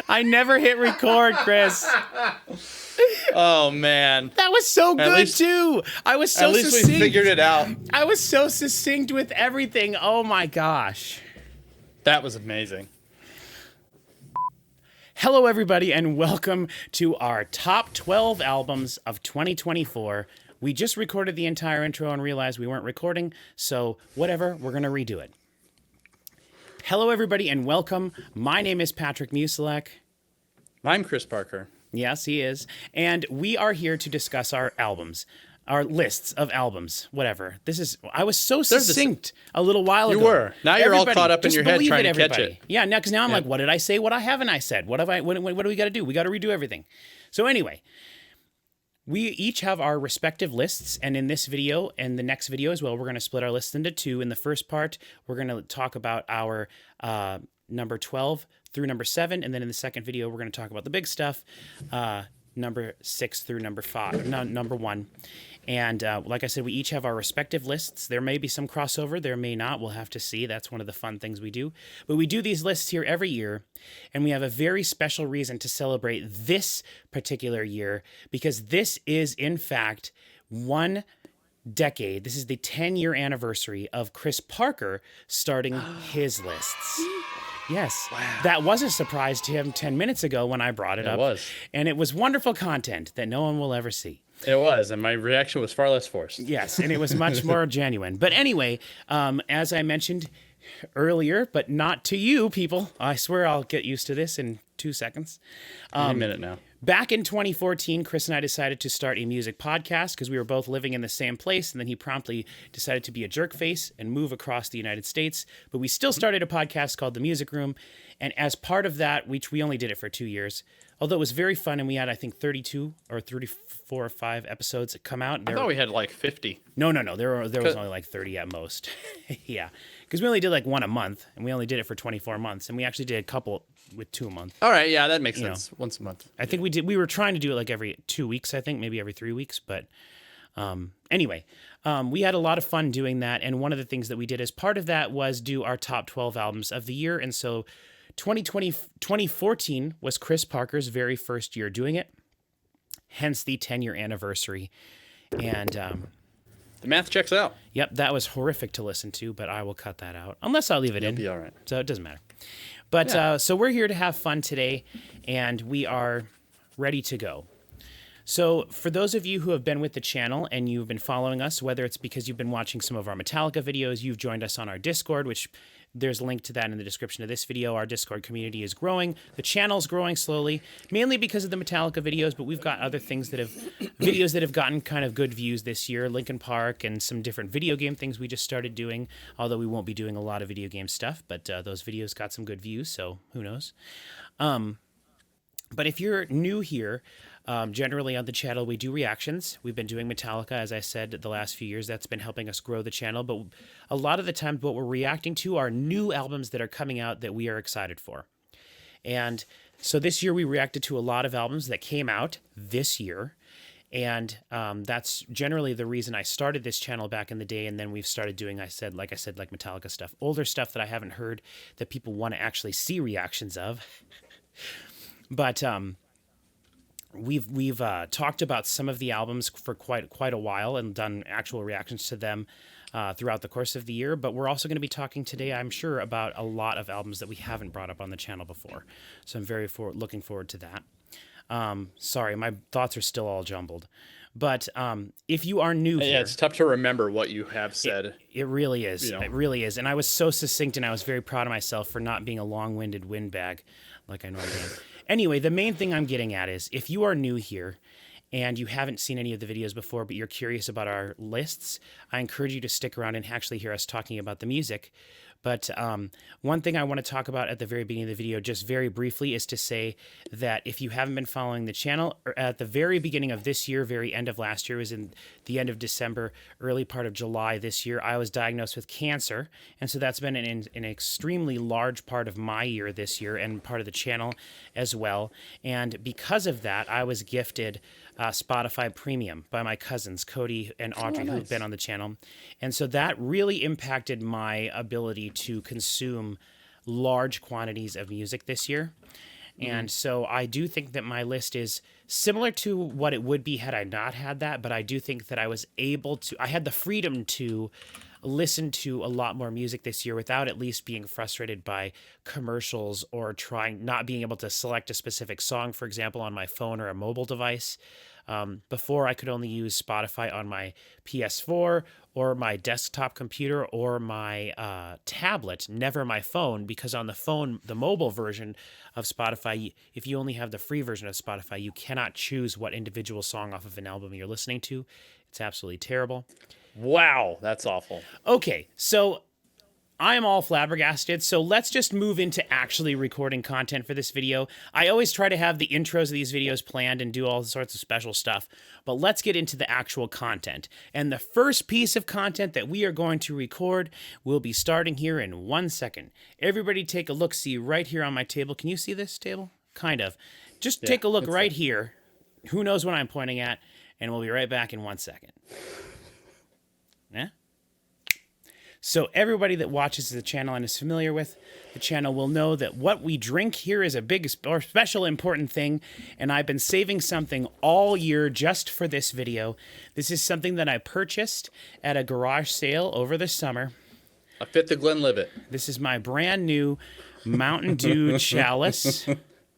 I never hit record, Chris. Oh, man. That was so good, too. I was so succinct. At least we figured it out. I was so succinct with everything. Oh, my gosh. That was amazing. Hello, everybody, and welcome to our top 12 albums of 2024. We just recorded the entire intro and realized we weren't recording, so whatever, we're going to redo it. Hello, everybody, and welcome. My name is Patrick Musilek. I'm Chris Parker. Yes, he is. And we are here to discuss our albums, our lists of albums, whatever. I was so succinct a little while ago. You were. Now you're all caught up in your head trying to catch it. Yeah, because now I'm like, what did I say? What haven't I said? What do we got to do? We got to redo everything. So anyway, we each have our respective lists, and in this video and the next video as well, we're going to split our list into two. In the first part, we're going to talk about our number 12 through number 7, and then in the second video, we're going to talk about the big stuff, number 6 through number 1. And like I said, we each have our respective lists. There may be some crossover. There may not. We'll have to see. That's one of the fun things we do. But we do these lists here every year, and we have a very special reason to celebrate this particular year, because this is, in fact, one decade. This is the 10-year anniversary of Chris Parker starting his lists. Yes, wow. That was a surprise to him 10 minutes ago when I brought it up. It was. And it was wonderful content that no one will ever see. It was, and my reaction was far less forced. Yes, and it was much more genuine. But anyway, as I mentioned earlier, but not to you people, I swear I'll get used to this in 2 seconds. A minute now. Back in 2014, Chris and I decided to start a music podcast because we were both living in the same place, and then he promptly decided to be a jerkface and move across the United States. But we still started a podcast called The Music Room, and as part of that, which we only did it for 2 years, although it was very fun, and we had, I think, 32 or 34 or 5 episodes that come out. I thought we had like 50. No. There was only like 30 at most. Yeah, because we only did like one a month, and we only did it for 24 months, and we actually did a couple with 2 a month. All right, yeah, that makes sense. Once a month. I think we were trying to do it like every 2 weeks, I think, maybe every 3 weeks. But anyway, we had a lot of fun doing that. And one of the things that we did as part of that was do our top 12 albums of the year. And so 2014 was Chris Parker's very first year doing it, hence the 10-year anniversary. And the math checks out. Yep, that was horrific to listen to, but I will cut that out. Unless I'll leave it in. You'll be all right. So it doesn't matter. But so we're here to have fun today, and we are ready to go. So for those of you who have been with the channel and you've been following us, whether it's because you've been watching some of our Metallica videos, you've joined us on our Discord, which there's a link to that in the description of this video. Our Discord community is growing. The channel's growing slowly, mainly because of the Metallica videos, but we've got other things videos that have gotten kind of good views this year, Linkin Park and some different video game things we just started doing, although we won't be doing a lot of video game stuff, but those videos got some good views, so who knows. But if you're new here, generally on the channel, we do reactions. We've been doing Metallica, as I said, the last few years. That's been helping us grow the channel. But a lot of the time, what we're reacting to are new albums that are coming out that we are excited for. And so this year, we reacted to a lot of albums that came out this year. And that's generally the reason I started this channel back in the day. And then we've started doing, like Metallica stuff, older stuff that I haven't heard that people want to actually see reactions of. But we've talked about some of the albums for quite a while and done actual reactions to them throughout the course of the year. But we're also going to be talking today, I'm sure, about a lot of albums that we haven't brought up on the channel before. So I'm very looking forward to that. Sorry, my thoughts are still all jumbled. But if you are new here... Yeah, it's tough to remember what you have said. It really is. You know. It really is. And I was so succinct, and I was very proud of myself for not being a long-winded windbag like I normally am. Anyway, the main thing I'm getting at is if you are new here and you haven't seen any of the videos before, but you're curious about our lists, I encourage you to stick around and actually hear us talking about the music. But one thing I want to talk about at the very beginning of the video, just very briefly, is to say that if you haven't been following the channel, at the very beginning of this year, very end of last year, was in the end of December, early part of July this year, I was diagnosed with cancer. And so that's been an extremely large part of my year this year and part of the channel as well. And because of that, I was gifted Spotify Premium by my cousins, Cody and Audrey, who've been on the channel. And so that really impacted my ability to consume large quantities of music this year. And so I do think that my list is similar to what it would be had I not had that, but I do think that I had the freedom to listen to a lot more music this year without at least being frustrated by commercials or not being able to select a specific song, for example, on my phone or a mobile device. Before, I could only use Spotify on my PS4 or my desktop computer or my tablet, never my phone, because on the phone, the mobile version of Spotify, if you only have the free version of Spotify, you cannot choose what individual song off of an album you're listening to. It's absolutely terrible. Wow, that's awful. Okay, so I am all flabbergasted, so let's just move into actually recording content for this video. I always try to have the intros of these videos planned and do all sorts of special stuff, but let's get into the actual content. And the first piece of content that we are going to record will be starting here in 1 second. Everybody take a look-see right here on my table. Can you see this table? Kind of. Just take a look right here. Who knows what I'm pointing at? And we'll be right back in 1 second. Yeah? So everybody that watches the channel and is familiar with the channel will know that what we drink here is a big or special important thing, and I've been saving something all year just for this video. This is something that I purchased at a garage sale over the summer. A Fit the Glenlivet. This is my brand new Mountain Dew chalice.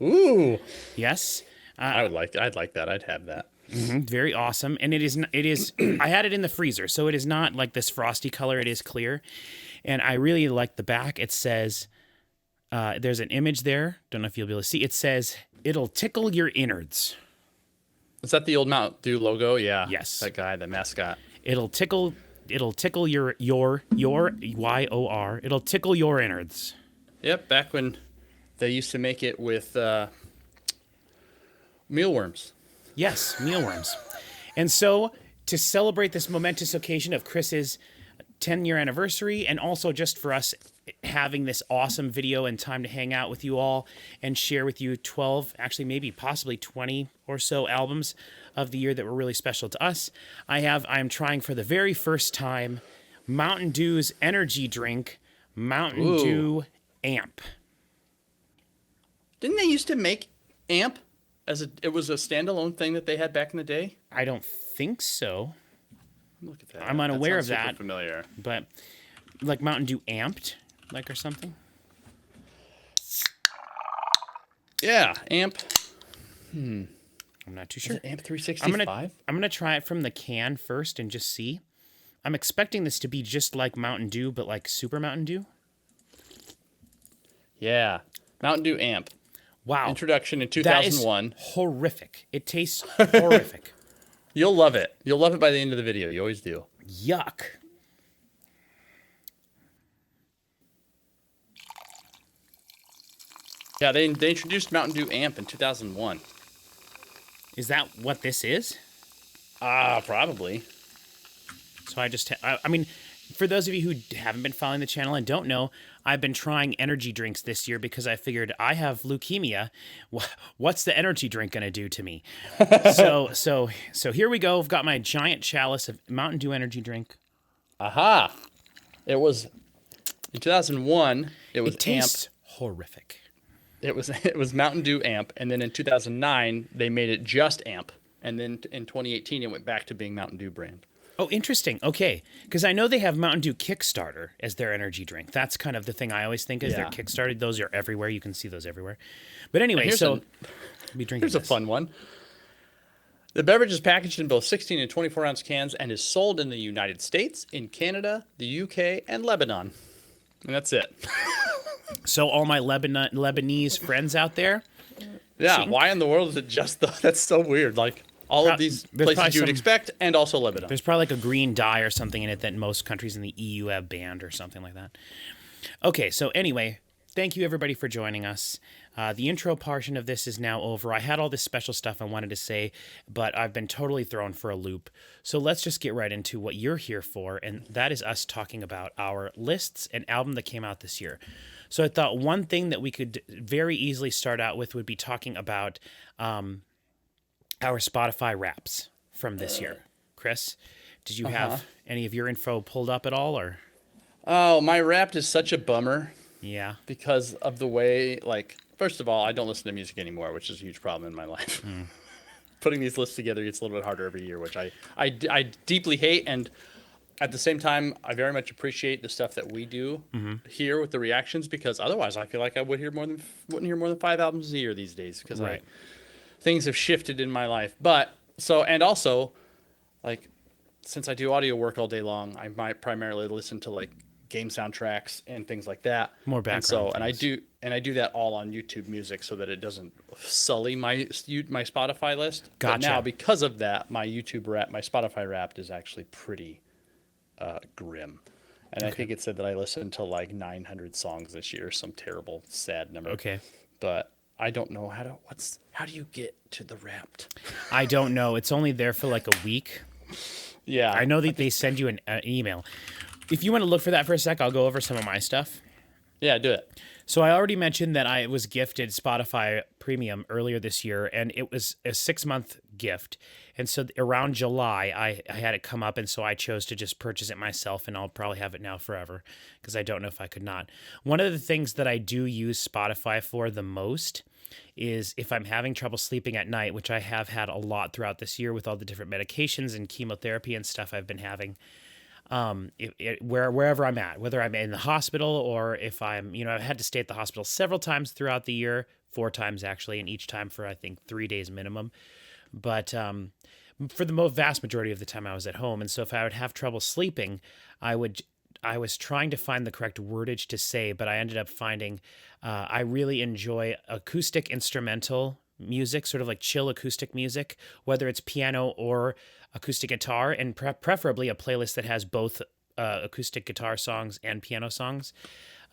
Ooh. Yes. I'd like that. I'd have that. Very awesome. And it is, I had it in the freezer, so it is not like this frosty color. It is clear. And I really like the back. It says, there's an image there. Don't know if you'll be able to see. It says, "It'll tickle your innards." Is that the old Mountain Dew logo? Yeah. Yes. That guy, the mascot. It'll tickle your Y-O-R. It'll tickle your innards. Yep. Back when they used to make it with mealworms. Yes, mealworms. And so, to celebrate this momentous occasion of Chris's 10-year anniversary, and also just for us having this awesome video and time to hang out with you all and share with you 12, actually maybe possibly 20 or so albums of the year that were really special to us, I am trying for the very first time Mountain Dew's energy drink, Mountain Dew Amp. Didn't they used to make Amp? It was a standalone thing that they had back in the day? I don't think so. Look at that. I'm unaware of Super that. Familiar. But like Mountain Dew Amped, like, or something. Yeah, Amp. I'm not too sure. Is it Amp 365? I'm gonna try it from the can first and just see. I'm expecting this to be just like Mountain Dew, but like Super Mountain Dew. Yeah, Mountain Dew Amp. Wow. Introduction in 2001. That is horrific. It tastes horrific. You'll love it. You'll love it by the end of the video. You always do. Yuck. Yeah, they introduced Mountain Dew Amp in 2001. Is that what this is? Probably. So I mean, for those of you who haven't been following the channel and don't know, I've been trying energy drinks this year because I figured I have leukemia. What's the energy drink going to do to me? So here we go. I've got my giant chalice of Mountain Dew energy drink. Aha. It was in 2001. It was It tastes Amp. horrific. It was Mountain Dew Amp, and then in 2009 they made it just Amp, and then in 2018 it went back to being Mountain Dew brand. Oh, interesting. Okay. Because I know they have Mountain Dew Kickstarter as their energy drink. That's kind of the thing I always think is their Kickstarter. Those are everywhere. You can see those everywhere. But anyway, so be drinking here's a fun one. The beverage is packaged in both 16 and 24-ounce cans and is sold in the United States, in Canada, the UK, and Lebanon. And that's it. So all my Lebanese friends out there. Yeah, why in the world is it just that's so weird. Like all of these places you would expect, and also Lebanon. There's probably like a green dye or something in it that most countries in the EU have banned or something like that. Okay, so anyway, thank you everybody for joining us. The intro portion of this is now over. I had all this special stuff I wanted to say, but I've been totally thrown for a loop. So let's just get right into what you're here for, and that is us talking about our lists and album that came out this year. So I thought one thing that we could very easily start out with would be talking about our Spotify Wraps from this year. Chris, did you have any of your info pulled up at all, or? Oh, my Wrapped is such a bummer. Yeah. Because of the way, First of all, I don't listen to music anymore, which is a huge problem in my life. Putting these lists together gets a little bit harder every year, which I deeply hate. And at the same time, I very much appreciate the stuff that we do here with the reactions, because otherwise I feel like I wouldn't hear more than 5 albums a year these days, because Right. things have shifted in my life. But so, and also, like, since I do audio work all day long, I might primarily listen to like game soundtracks and things like that. More And background so, things. and I do that all on YouTube Music so that it doesn't sully my Spotify list. But Gotcha. now, because of that, my Spotify Wrapped is actually pretty grim. And I think it said that I listened to like 900 songs this year, some terrible, sad number. Okay. But I don't know how do you get to the Wrapped? I don't know. It's only there for like a week. Yeah, I know that they send you an email. If you want to look for that for a sec, I'll go over some of my stuff. Yeah, do it. So I already mentioned that I was gifted Spotify Premium earlier this year, and it was a 6-month gift. And so around July, I had it come up, and so I chose to just purchase it myself, and I'll probably have it now forever because I don't know if I could not. One of the things that I do use Spotify for the most is if I'm having trouble sleeping at night, which I have had a lot throughout this year with all the different medications and chemotherapy and stuff I've been having. Wherever I'm at, whether I'm in the hospital or if I'm, I've had to stay at the hospital several times throughout the year, 4 times actually, and each time for I think 3 days minimum. But for the vast majority of the time I was at home, and so if I would have trouble sleeping, I was trying to find the correct wordage to say, but I ended up finding I really enjoy acoustic instrumental music, sort of like chill acoustic music, whether it's piano or acoustic guitar, and preferably a playlist that has both acoustic guitar songs and piano songs.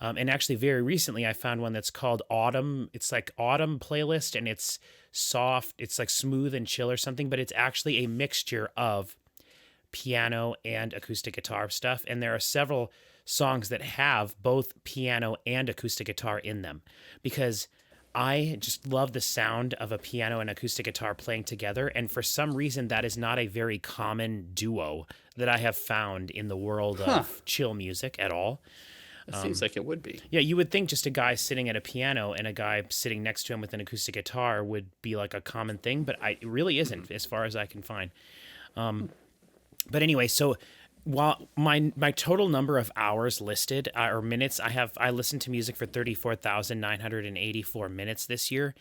And actually, very recently, I found one that's called Autumn. It's like Autumn playlist, and it's soft. It's like smooth and chill or something, but it's actually a mixture of piano and acoustic guitar stuff. And there are several songs that have both piano and acoustic guitar in them, because I just love the sound of a piano and acoustic guitar playing together. And for some reason, that is not a very common duo that I have found in the world of chill music at all. It seems like it would be. Yeah, you would think just a guy sitting at a piano and a guy sitting next to him with an acoustic guitar would be like a common thing, but it really isn't as far as I can find. But anyway, so while my total number of hours listed or minutes, I listened to music for 34,984 minutes this year.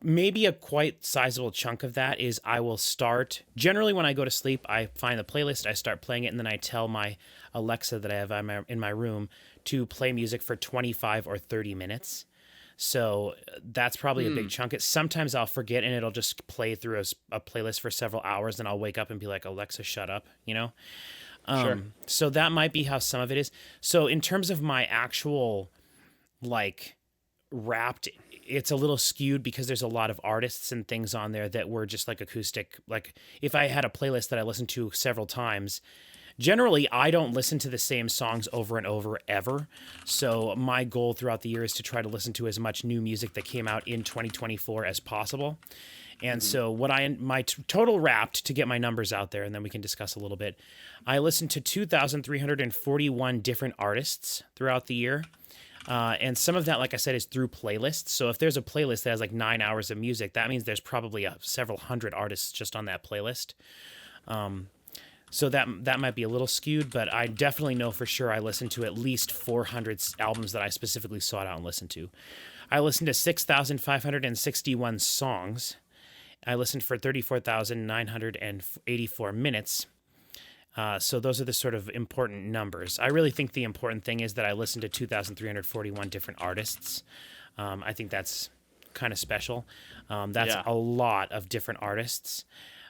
Maybe a quite sizable chunk of that is I will start, generally when I go to sleep, I find the playlist, I start playing it, and then I tell my Alexa that I have in my room to play music for 25 or 30 minutes. So that's probably a big chunk. Sometimes I'll forget and it'll just play through a playlist for several hours, and I'll wake up and be like, Alexa, shut up, Sure. So that might be how some of it is. So in terms of my actual, like, Wrapped, it's a little skewed because there's a lot of artists and things on there that were just like acoustic. Like if I had a playlist that I listened to several times, generally I don't listen to the same songs over and over ever. So my goal throughout the year is to try to listen to as much new music that came out in 2024 as possible. And so my total Wrapped, to get my numbers out there, and then we can discuss a little bit, I listened to 2,341 different artists throughout the year. And some of that, like I said, is through playlists. So if there's a playlist that has like 9 hours of music, that means there's probably several hundred artists just on that playlist. So that might be a little skewed, but I definitely know for sure I listened to at least 400 albums that I specifically sought out and listened to. I listened to 6,561 songs. I listened for 34,984 minutes. So those are the sort of important numbers. I really think the important thing is that I listened to 2,341 different artists. I think that's kind of special. That's a lot of different artists.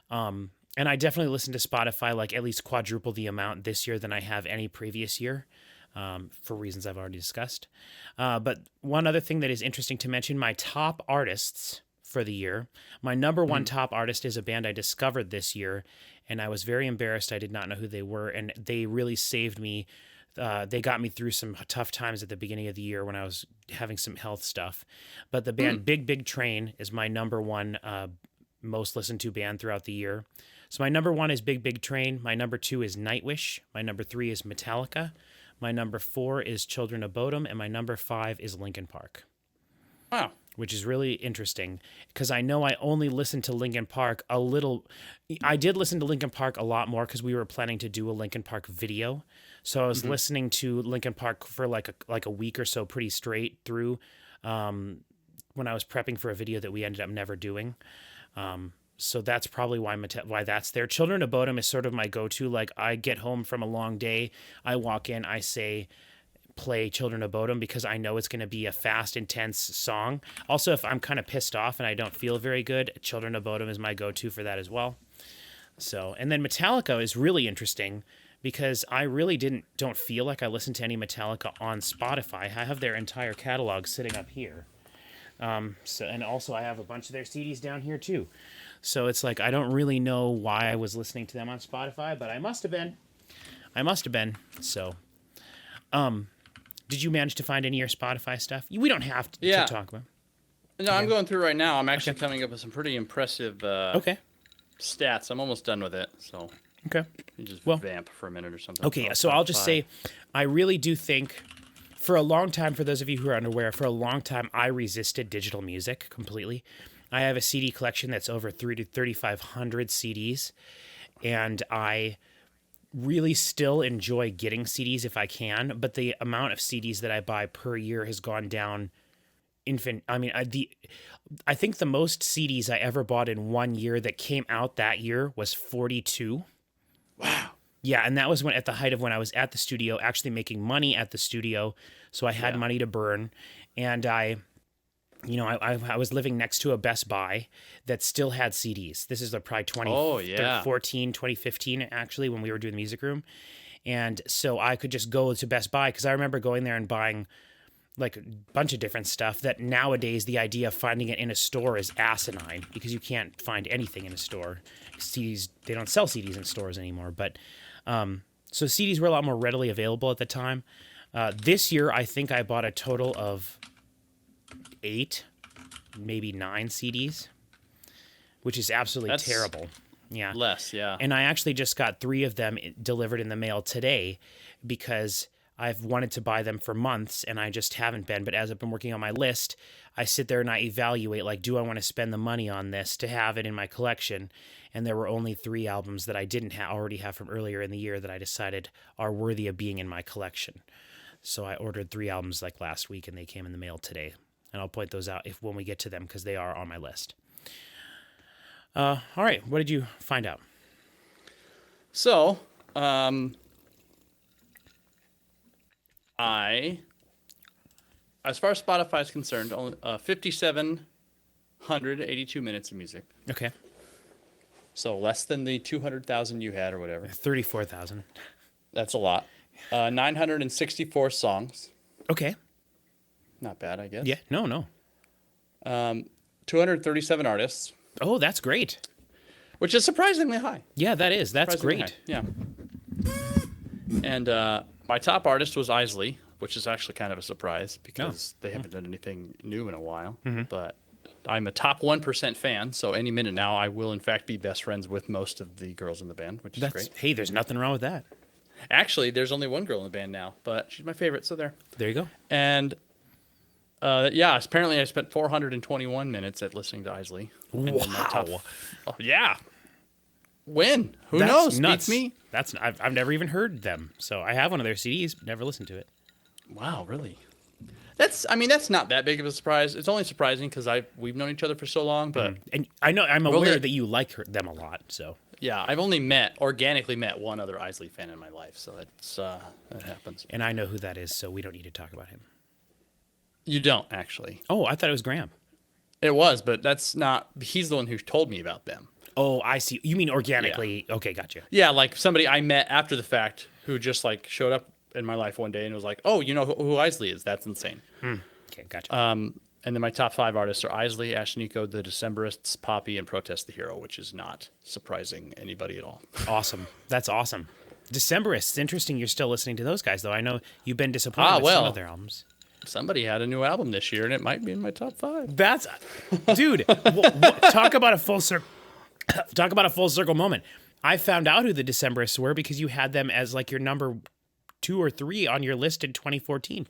And I definitely listen to Spotify like at least quadruple the amount this year than I have any previous year, for reasons I've already discussed. But one other thing that is interesting to mention, my top artists for the year. My number one top artist is a band I discovered this year, and I was very embarrassed. I did not know who they were, and they really saved me. They got me through some tough times at the beginning of the year when I was having some health stuff. But the band Big Big Train is my number one most listened to band throughout the year. So my number one is Big Big Train. My number two is Nightwish. My number three is Metallica. My number four is Children of Bodom, and my number five is Linkin Park. Wow. which is really interesting because I know I only listened to Linkin Park a little. I did listen to Linkin Park a lot more because we were planning to do a Linkin Park video. So I was listening to Linkin Park for like a week or so pretty straight through when I was prepping for a video that we ended up never doing. So that's probably why that's there. Children of Bodom is sort of my go-to. Like I get home from a long day, I walk in, I say, play Children of Bodom because I know it's going to be a fast, intense song. Also, if I'm kind of pissed off and I don't feel very good, Children of Bodom is my go-to for that as well. So, and then Metallica is really interesting because I really don't feel like I listened to any Metallica on Spotify. I have their entire catalog sitting up here. And also I have a bunch of their CDs down here too. So it's like I don't really know why I was listening to them on Spotify, but I must have been. So, did you manage to find any of your Spotify stuff? We don't have to talk about. No, I'm going through right now. I'm actually coming up with some pretty impressive stats. I'm almost done with it. So you just vamp for a minute or something. Okay, so I'll just say I really do think for a long time, for those of you who are unaware, for a long time I resisted digital music completely. I have a CD collection that's over 3,500 CDs, and I really still enjoy getting CDs if I can, but the amount of CDs that I buy per year has gone down I think the most CDs I ever bought in 1 year that came out that year was 42. Wow. Yeah, and that was at the height of when I was at the studio, actually making money at the studio, so I had money to burn, and I was living next to a Best Buy that still had CDs. This is probably 2014, 2015, actually, when we were doing the music room. And so I could just go to Best Buy because I remember going there and buying like a bunch of different stuff that nowadays the idea of finding it in a store is asinine because you can't find anything in a store. CDs, they don't sell CDs in stores anymore. But so CDs were a lot more readily available at the time. This year, I think I bought a total of 8, maybe 9 CDs, which is absolutely terrible. Yeah. Less, yeah. And I actually just got 3 of them delivered in the mail today because I've wanted to buy them for months and I just haven't been. But as I've been working on my list, I sit there and I evaluate, like, do I want to spend the money on this to have it in my collection? And there were only 3 albums that I didn't already have from earlier in the year that I decided are worthy of being in my collection. So I ordered 3 albums like last week and they came in the mail today. And I'll point those out when we get to them because they are on my list. All right, what did you find out? So, as far as Spotify is concerned, only 5,782 minutes of music. Okay. So less than the 200,000 you had or whatever. 34,000. That's a lot. 964 songs. Okay. Not bad, I guess. Yeah, no. 237 artists. Oh, that's great. Which is surprisingly high. Yeah, that is. That's great. High. Yeah. And my top artist was Isley, which is actually kind of a surprise because they haven't done anything new in a while. Mm-hmm. But I'm a top 1% fan, so any minute now I will in fact be best friends with most of the girls in the band, which is great. Hey, there's nothing wrong with that. Actually, there's only one girl in the band now, but she's my favorite, so there. There you go. And apparently I spent 421 minutes at listening to Isley. Wow. Yeah. When? Who knows? Nuts. Beats me. I've never even heard them. So I have one of their CDs, but never listened to it. Wow, really? That's not that big of a surprise. It's only surprising because we've known each other for so long, but and I'm aware that you like them a lot. So yeah, I've only organically met one other Isley fan in my life, so that happens. And I know who that is, so we don't need to talk about him. You don't actually. Oh, I thought it was Graham. It was, but that's not. He's the one who told me about them. Oh, I see. You mean organically? Yeah. Okay, gotcha. Yeah, like somebody I met after the fact who just like showed up in my life one day and was like, "Oh, you know who Isley is? That's insane." Okay, gotcha. And then my top 5 artists are Isley, Ashniko, The Decemberists, Poppy, and Protest the Hero, which is not surprising anybody at all. Awesome. That's awesome. Decemberists. Interesting. You're still listening to those guys, though. I know you've been disappointed with some of their albums. Somebody had a new album this year, and it might be in my top 5. That's, dude. Talk about a full circle. Talk about a full circle moment. I found out who the Decemberists were because you had them as like your number 2 or 3 on your list in 2014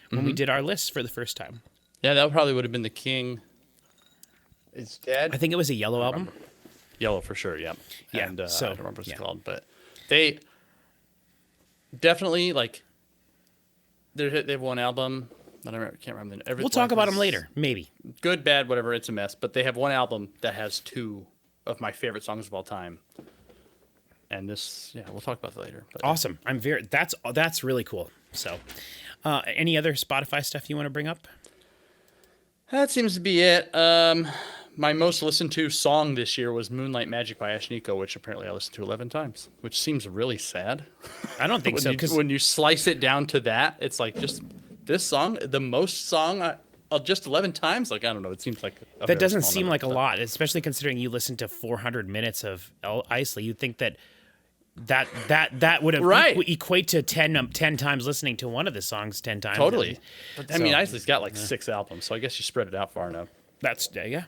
when we did our lists for the first time. Yeah, that probably would have been the King is Dead. I think it was a Yellow album. Yellow for sure, yeah. Yeah, And so, I don't remember what it's yeah. called, but they definitely like they have one album. I can't remember. We'll talk about them later, maybe. Good, bad, whatever. It's a mess. But they have one album that has two of my favorite songs of all time. And this, yeah, we'll talk about that later. But, Awesome. That's really cool. So, any other Spotify stuff you want to bring up? that seems to be it. My most listened to song this year was Moonlight Magic by Ashnikko, which apparently I listened to 11 times, which seems really sad. I don't think so, because when you slice it down to that, it's like just this song, the most song, just 11 times. Like, I don't know. It seems like that doesn't seem like a lot, especially considering you listened to 400 minutes of Isley. You'd think that would have Right. equate to 10 times listening to one of the songs 10 times. Totally. But I mean, So, Isley's got like 6 albums, so I guess you spread it out far enough. That's yeah.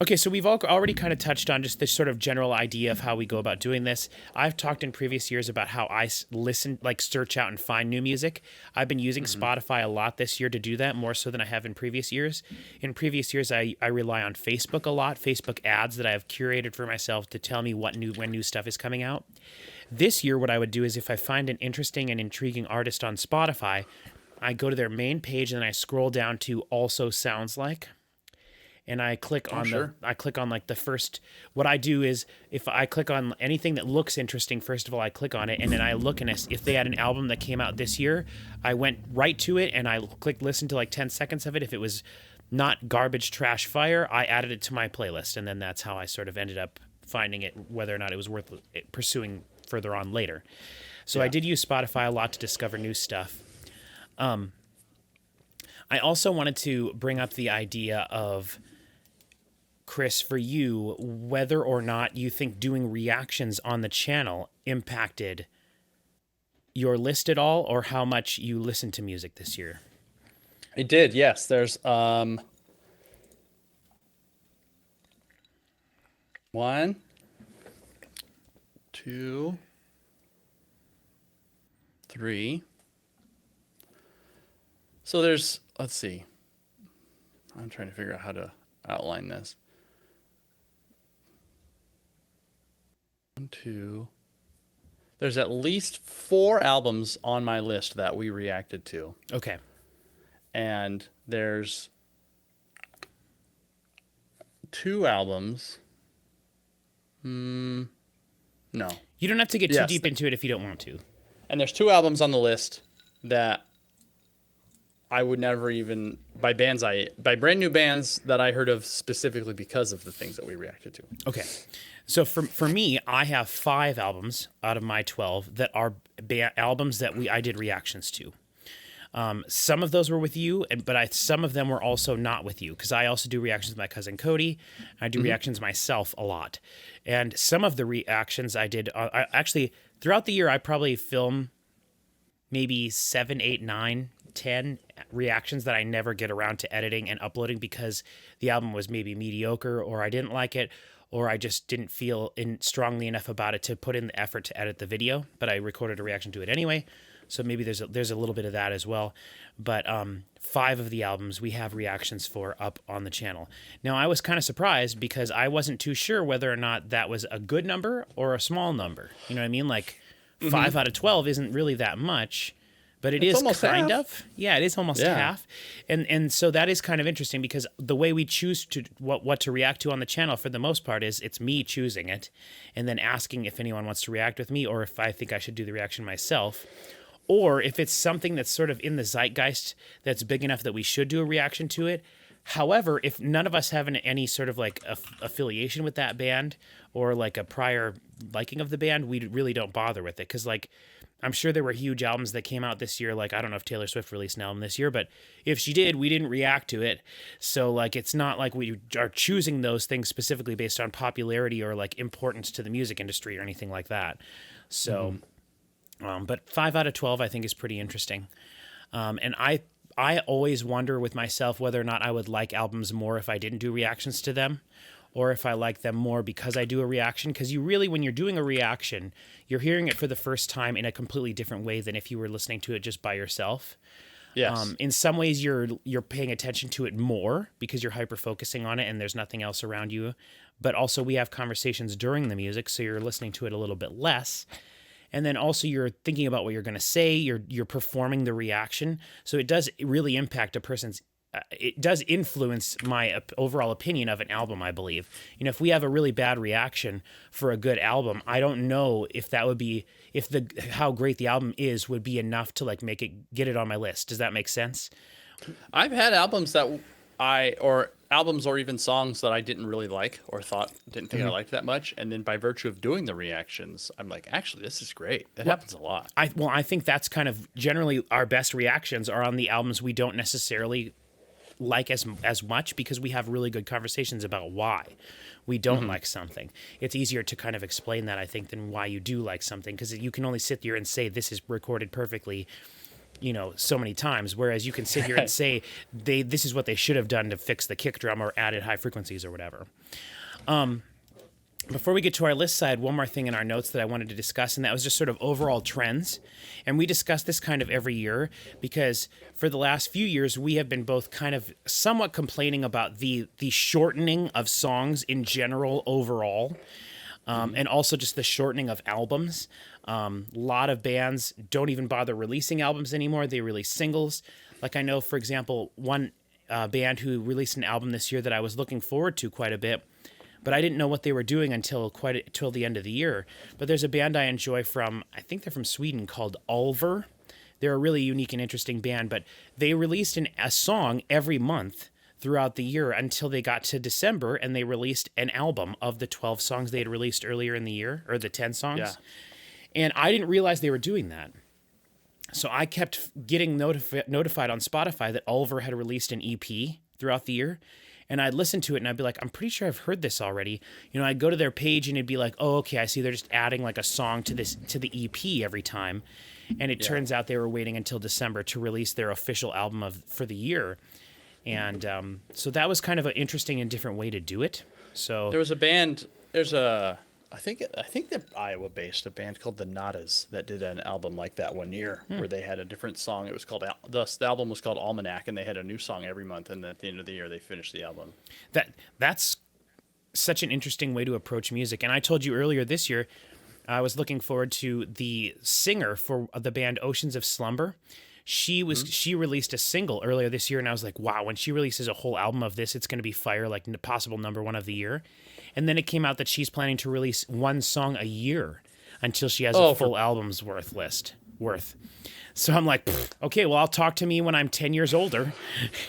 Okay, so we've already kind of touched on just this sort of general idea of how we go about doing this. I've talked in previous years about how I search out and find new music. I've been using Spotify a lot this year to do that, more so than I have in previous years. In previous years, I rely on Facebook a lot, Facebook ads that I have curated for myself to tell me when new stuff is coming out. This year, what I would do is if I find an interesting and intriguing artist on Spotify, I go to their main page and then I scroll down to Also Sounds Like. And I click on like the first. What I do is if I click on anything that looks interesting, first of all, I click on it, and then I look, and if they had an album that came out this year, I went right to it and I listen to like 10 seconds of it. If it was not garbage, trash, fire, I added it to my playlist, and then that's how I sort of ended up finding it, whether or not it was worth pursuing further on later. So I did use Spotify a lot to discover new stuff. I also wanted to bring up the idea of, Chris, for you, whether or not you think doing reactions on the channel impacted your list at all, or how much you listened to music this year. It did, yes. There's 1, 2, 3. So there's, let's see. I'm trying to figure out how to outline this. 1, 2. There's at least 4 albums on my list that we reacted to. Okay. And there's 2 albums. No. You don't have to get too deep into it if you don't want to. And there's 2 albums on the list that I would never even, by brand new bands that I heard of specifically because of the things that we reacted to. Okay. So for me, I have 5 albums out of my 12 that are albums that I did reactions to. Some of those were with you, but some of them were also not with you, because I also do reactions with my cousin Cody. I do reactions myself a lot. And some of the reactions I did, actually, throughout the year, I probably film maybe 7, 8, 9, 10 reactions that I never get around to editing and uploading because the album was maybe mediocre, or I didn't like it, or I just didn't feel strongly enough about it to put in the effort to edit the video, but I recorded a reaction to it anyway. So maybe there's a little bit of that as well. But 5 of the albums we have reactions for up on the channel. Now, I was kind of surprised because I wasn't too sure whether or not that was a good number or a small number. You know what I mean? Like 5 out of 12 isn't really that much. But it's almost kind half. of. Yeah, it is almost half. And so that is kind of interesting because the way we choose to what to react to on the channel for the most part is it's me choosing it and then asking if anyone wants to react with me or if I think I should do the reaction myself. Or if it's something that's sort of in the zeitgeist that's big enough that we should do a reaction to it. However, if none of us have any sort of like affiliation with that band or like a prior liking of the band, we really don't bother with it because like I'm sure there were huge albums that came out this year. Like, I don't know if Taylor Swift released an album this year, but if she did, we didn't react to it. So, like, it's not like we are choosing those things specifically based on popularity or, like, importance to the music industry or anything like that. So, but 5 out of 12, I think, is pretty interesting. And I always wonder with myself whether or not I would like albums more if I didn't do reactions to them, or if I like them more because I do a reaction. Because you really, when you're doing a reaction, you're hearing it for the first time in a completely different way than if you were listening to it just by yourself. Yes. In some ways, you're paying attention to it more because you're hyper focusing on it, and there's nothing else around you. But also, we have conversations during the music, so you're listening to it a little bit less. And then also, you're thinking about what you're going to say. You're performing the reaction, so it does really impact a person's. It does influence my overall opinion of an album, I believe. You know, if we have a really bad reaction for a good album, I don't know if that would be how great the album is would be enough to like get it on my list. Does that make sense? I've had albums albums or even songs that I didn't really like or didn't think I liked that much, and then by virtue of doing the reactions, I'm like, actually, this is great. That happens a lot. I think that's kind of generally our best reactions are on the albums we don't necessarily like as much, because we have really good conversations about why we don't like something. It's easier to kind of explain that, I think, than why you do like something, because you can only sit there and say this is recorded perfectly, you know, so many times, whereas you can sit here and say this is what they should have done to fix the kick drum or added high frequencies or whatever. Before we get to our list side, one more thing in our notes that I wanted to discuss, and that was just sort of overall trends. And we discuss this kind of every year because for the last few years, we have been both kind of somewhat complaining about the shortening of songs in general overall, and also just the shortening of albums. A lot of bands don't even bother releasing albums anymore. They release singles. Like I know, for example, one band who released an album this year that I was looking forward to quite a bit, but I didn't know what they were doing until the end of the year. But there's a band I enjoy I think they're from Sweden, called Ulver. They're a really unique and interesting band, but they released a song every month throughout the year until they got to December, and they released an album of the 12 songs they had released earlier in the year, or the 10 songs. Yeah. And I didn't realize they were doing that. So I kept getting notified on Spotify that Ulver had released an EP throughout the year. And I'd listen to it and I'd be like, I'm pretty sure I've heard this already. You know, I'd go to their page and it'd be like, oh, okay, I see they're just adding like a song to the EP every time. And it turns out they were waiting until December to release their official album for the year. And so that was kind of an interesting and different way to do it. So there was a band, I think they're Iowa-based, a band called the Nadas that did an album like that one year where they had a different song. It was called the album was called Almanac, and they had a new song every month. And at the end of the year, they finished the album. That's such an interesting way to approach music. And I told you earlier this year, I was looking forward to the singer for the band Oceans of Slumber. She released a single earlier this year, and I was like, wow, when she releases a whole album of this, it's going to be fire, like possible #1 of the year. And then it came out that she's planning to release one song a year until she has a full album's worth. So I'm like, okay, well, I'll talk to me when I'm 10 years older.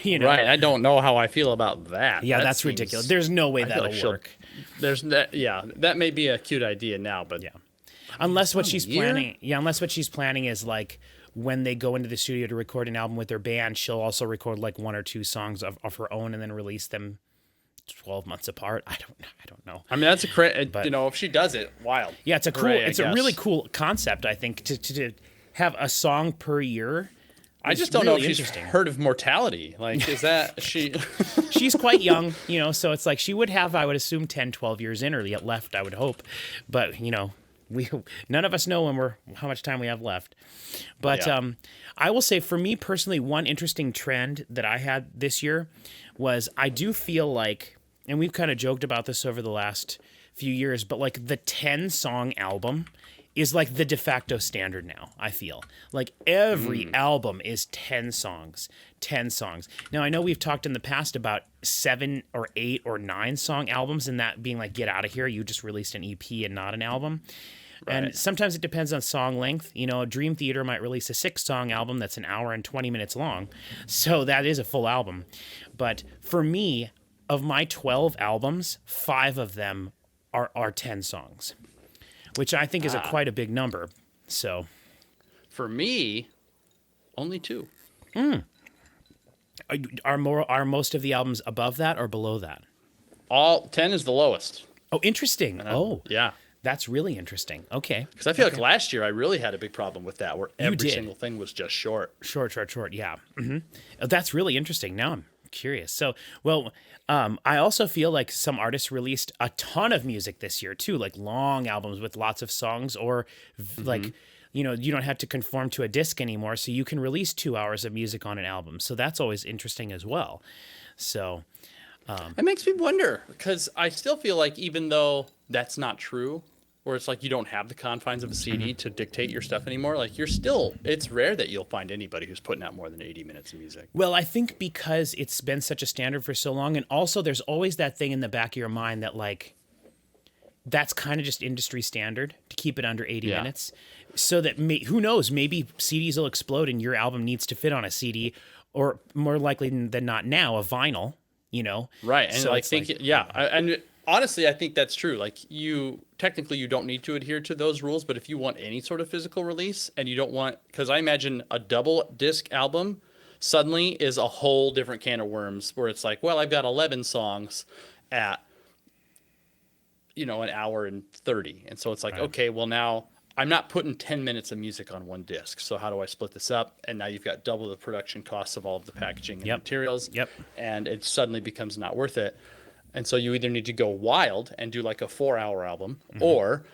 You know? Right. I don't know how I feel about that. Yeah, that's ridiculous. There's no way that'll work. That may be a cute idea now, but yeah. Unless what she's planning is like when they go into the studio to record an album with their band, she'll also record like 1 or 2 songs of her own and then release them 12 months apart. I don't know. I mean, that's if she does it, wild. Yeah, it's a really cool concept, I think, to have a song per year. I just don't know if she's heard of mortality. Like, is that she? She's quite young, so it's like she would have, I would assume, 10, 12 years in or yet left, I would hope. But, none of us know how much time we have left. But I will say, for me personally, one interesting trend that I had this year was I do feel like, and we've kind of joked about this over the last few years, but like the 10-song album is like the de facto standard now, I feel. Like every album is 10 songs. Now, I know we've talked in the past about 7 or 8 or 9-song albums, and that being like, get out of here, you just released an EP and not an album. Right. And sometimes it depends on song length. Dream Theater might release a 6-song album that's an hour and 20 minutes long. So that is a full album. But for me, of my 12 albums, 5 of them are 10 songs, which I think is quite a big number. So for me, only 2. Are most of the albums above that or below that? All 10 is the lowest. Oh, interesting. Yeah. That's really interesting. Okay. Because I feel like last year I really had a big problem with that, where every single thing was just short. Short, yeah. Mm-hmm. That's really interesting. Now I'm curious. So, I also feel like some artists released a ton of music this year too, like long albums with lots of songs, or like you know, you don't have to conform to a disc anymore, so you can release 2 hours of music on an album. So that's always interesting as well. So It makes me wonder, because I still feel like even though that's not true, where it's like you don't have the confines of a CD to dictate your stuff anymore, like it's rare that you'll find anybody who's putting out more than 80 minutes of music. well, I think because it's been such a standard for so long, and also there's always that thing in the back of your mind that like that's kind of just industry standard to keep it under 80 minutes. So that who knows, maybe CDs will explode and your album needs to fit on a CD, or more likely than not now, a vinyl, you know? Right. And so I think, and honestly, I think that's true. Like technically you don't need to adhere to those rules, but if you want any sort of physical release and you don't want, because I imagine a double disc album suddenly is a whole different can of worms where it's like, well, I've got 11 songs at, you know, an hour and 30. And so it's like, okay, well now I'm not putting 10 minutes of music on one disc. So how do I split this up? And now you've got double the production costs of all of the packaging and materials. And it suddenly becomes not worth it. And so you either need to go wild and do like a 4-hour album, or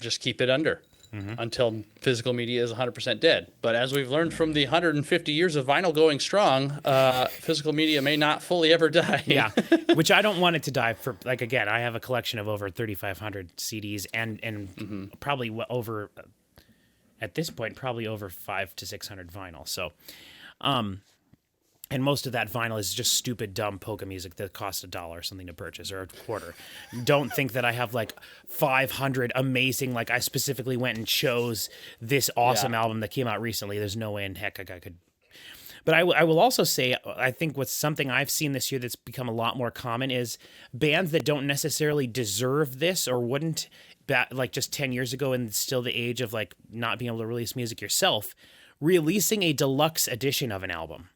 just keep it under until physical media is 100% dead. But as we've learned from the 150 years of vinyl going strong, physical media may not fully ever die. Yeah, which I don't want it to die for. Like, again, I have a collection of over 3,500 CDs and probably over, at this point, probably over 500 to 600 vinyl. So, and most of that vinyl is just stupid, dumb polka music that costs $1 or something to purchase, or a quarter. Don't think that I have like 500 amazing, like I specifically went and chose this awesome album that came out recently. There's no way in heck I could. But I will also say, I think what's something I've seen this year that's become a lot more common is bands that don't necessarily deserve this or wouldn't, like just 10 years ago and still the age of like not being able to release music yourself, releasing a deluxe edition of an album.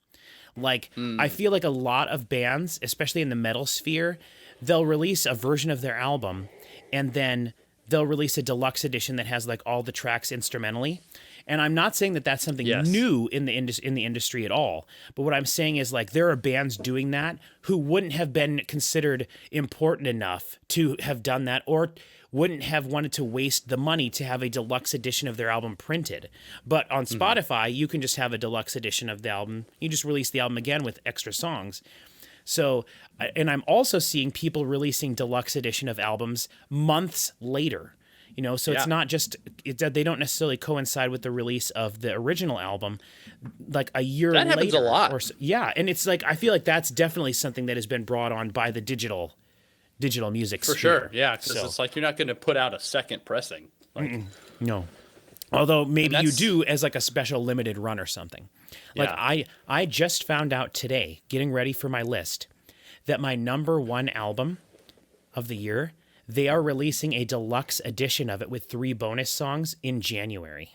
Like, I feel like a lot of bands, especially in the metal sphere, they'll release a version of their album and then they'll release a deluxe edition that has like all the tracks instrumentally. And I'm not saying that that's something new in the industry at all. But what I'm saying is like there are bands doing that who wouldn't have been considered important enough to have done that, or wouldn't have wanted to waste the money to have a deluxe edition of their album printed. But on Spotify, you can just have a deluxe edition of the album. You just release the album again with extra songs. So, and I'm also seeing people releasing deluxe edition of albums months later. You know, so it's not just, they don't necessarily coincide with the release of the original album, like a year later. That happens a lot. Or so, and it's like, I feel like that's definitely something that has been brought on by the digital music for sphere. sure. Yeah, because it's like you're not going to put out a second pressing. Like, no. Although maybe you do as like a special limited run or something. Like I just found out today, getting ready for my list, that my number one album of the year, they are releasing a deluxe edition of it with 3 bonus songs in January.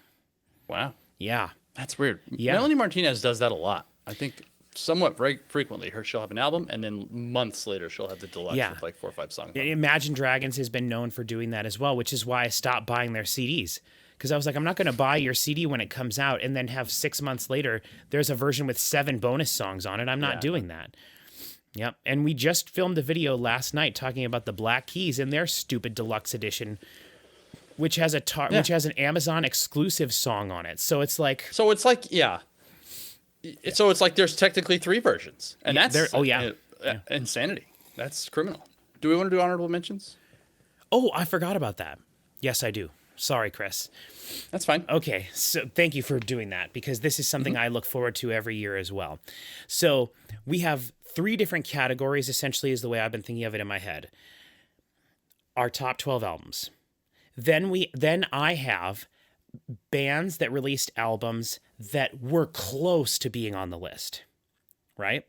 Wow. Yeah. That's weird. Yeah. Melanie Martinez does that a lot. I think somewhat very frequently. She'll have an album, and then months later she'll have the deluxe with like 4 or 5 songs. Imagine Dragons has been known for doing that as well, which is why I stopped buying their CDs. Because I was like, I'm not going to buy your CD when it comes out and then have 6 months later, there's a version with 7 bonus songs on it. I'm not doing that. Yep. And we just filmed a video last night talking about the Black Keys and their stupid deluxe edition, which has which has an Amazon exclusive song on it. So it's like there's technically 3 versions, and that's insanity. That's criminal. Do we want to do honorable mentions? Oh, I forgot about that. Yes, I do. Sorry, Chris. That's fine. Okay, so thank you for doing that, because this is something I look forward to every year as well. So we have 3 different categories, essentially, is the way I've been thinking of it in my head. Our top 12 albums. Then I have bands that released albums that were close to being on the list, right?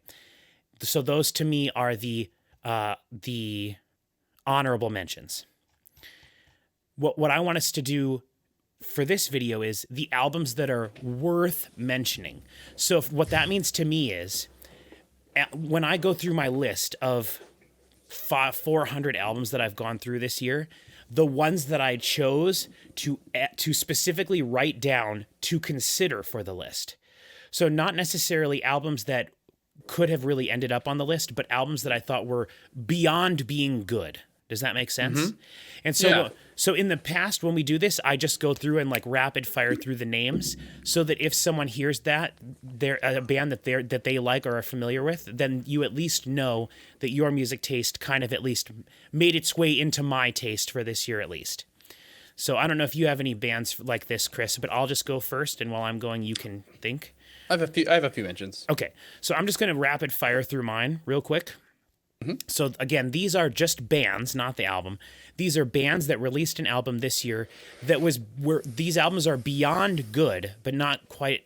So those to me are the honorable mentions. What I want us to do for this video is the albums that are worth mentioning. So what that means to me is, when I go through my list of 400 albums that I've gone through this year, the ones that I chose to specifically write down to consider for the list. So not necessarily albums that could have really ended up on the list, but albums that I thought were beyond being good. Does that make sense? Mm-hmm. And so, Yeah. so in the past, when we do this, I just go through and like rapid fire through the names, so that if someone hears that they're a band that they like or are familiar with, then you at least know that your music taste kind of at least made its way into my taste for this year at least. So I don't know if you have any bands like this, Chris, but I'll just go first, and while I'm going, you can think. I have a few mentions. Okay, so I'm just going to rapid fire through mine real quick. So again, these are just bands, not the album. These are bands that released an album this year that these albums are beyond good, but not quite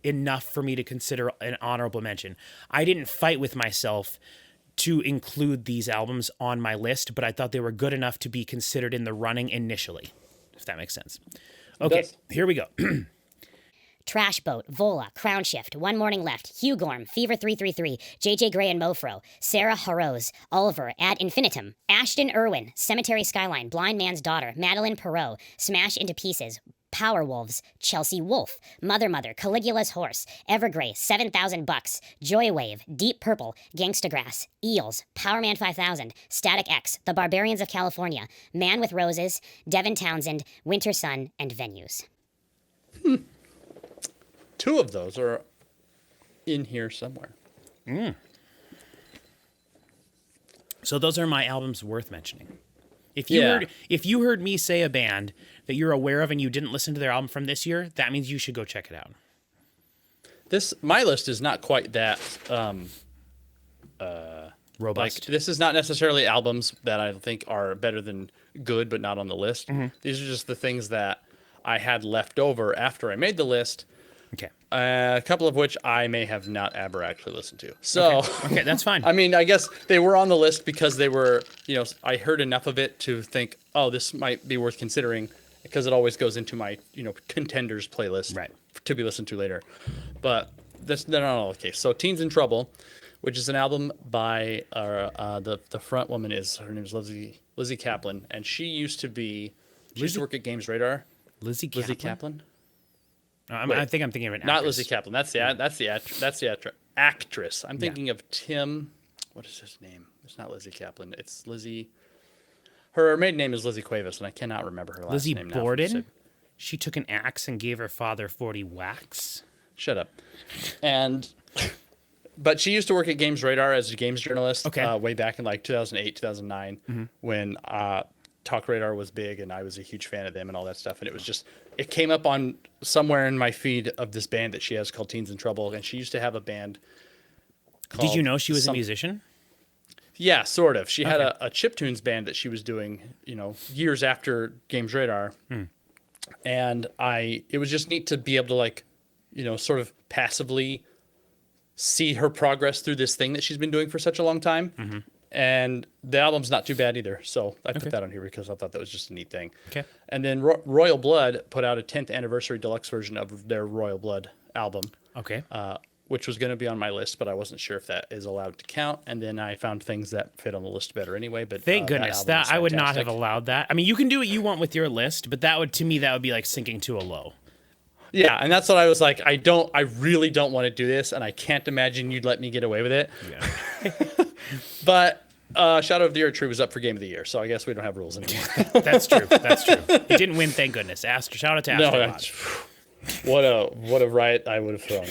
enough for me to consider an honorable mention. I didn't fight with myself to include these albums on my list, but I thought they were good enough to be considered in the running initially, if that makes sense. Okay, here we go. Trash Boat, Vola, Crown Shift, One Morning Left, Hugh Gorm, Fever 333, JJ Gray and Mofro, Sarah Harose, Oliver, Ad Infinitum, Ashton Irwin, Cemetery Skyline, Blind Man's Daughter, Madeline Perot, Smash Into Pieces, Powerwolves, Chelsea Wolf, Mother, Caligula's Horse, Evergrey, 7,000 Bucks, Joywave, Deep Purple, Gangsta Grass, Eels, Powerman 5000, Static X, The Barbarians of California, Man with Roses, Devin Townsend, Winter Sun, and Venues. Two of those are in here somewhere. So those are my albums worth mentioning. If you heard me say a band that you're aware of and you didn't listen to their album from this year, that means you should go check it out. My list is not quite that Robust. this is not necessarily albums that I think are better than good, but not on the list. These are just the things that I had left over after I made the list. Okay. A couple of which I may have not ever actually listened to. So, okay, that's fine. I mean, I guess they were on the list because they were, I heard enough of it to think, oh, this might be worth considering, because it always goes into my, contenders playlist to be listened to later. But that's not all the case. So, Teens in Trouble, which is an album by the front woman her name is Lizzie Kaplan, and she used to work at Games Radar. Lizzie Kaplan? I think I'm thinking of an actress. Not Lizzie Kaplan. That's the actress. I'm thinking of Tim. What is his name? It's not Lizzie Kaplan. It's Lizzie. Her maiden name is Lizzie Cuevas, and I cannot remember her last name now. Lizzie Borden? She took an axe and gave her father 40 whacks. Shut up. But she used to work at Games Radar as a games journalist. Way back in like 2008, 2009, when Talk Radar was big, and I was a huge fan of them and all that stuff. And it came up on somewhere in my feed of this band that she has called Teens in Trouble, and she used to have a band called... Did you know she was a musician? Yeah, sort of. She had a chiptunes band that she was doing, years after Games Radar. And it was just neat to be able to sort of passively see her progress through this thing that she's been doing for such a long time. And the album's not too bad either. So I put that on here because I thought that was just a neat thing. Okay. And then Royal Blood put out a 10th anniversary deluxe version of their Royal Blood album. Okay. Which was going to be on my list, but I wasn't sure if that is allowed to count. And then I found things that fit on the list better anyway. But thank goodness that I would not have allowed that. I mean, you can do what you want with your list, but that would be like sinking to a low. Yeah, and that's what I was like. I really don't want to do this, and I can't imagine you'd let me get away with it. Yeah. But Shadow of the Earth Tree was up for Game of the Year, so I guess we don't have rules anymore. That's true. He didn't win, thank goodness. Shout out to Astrobot. What a riot I would have thrown.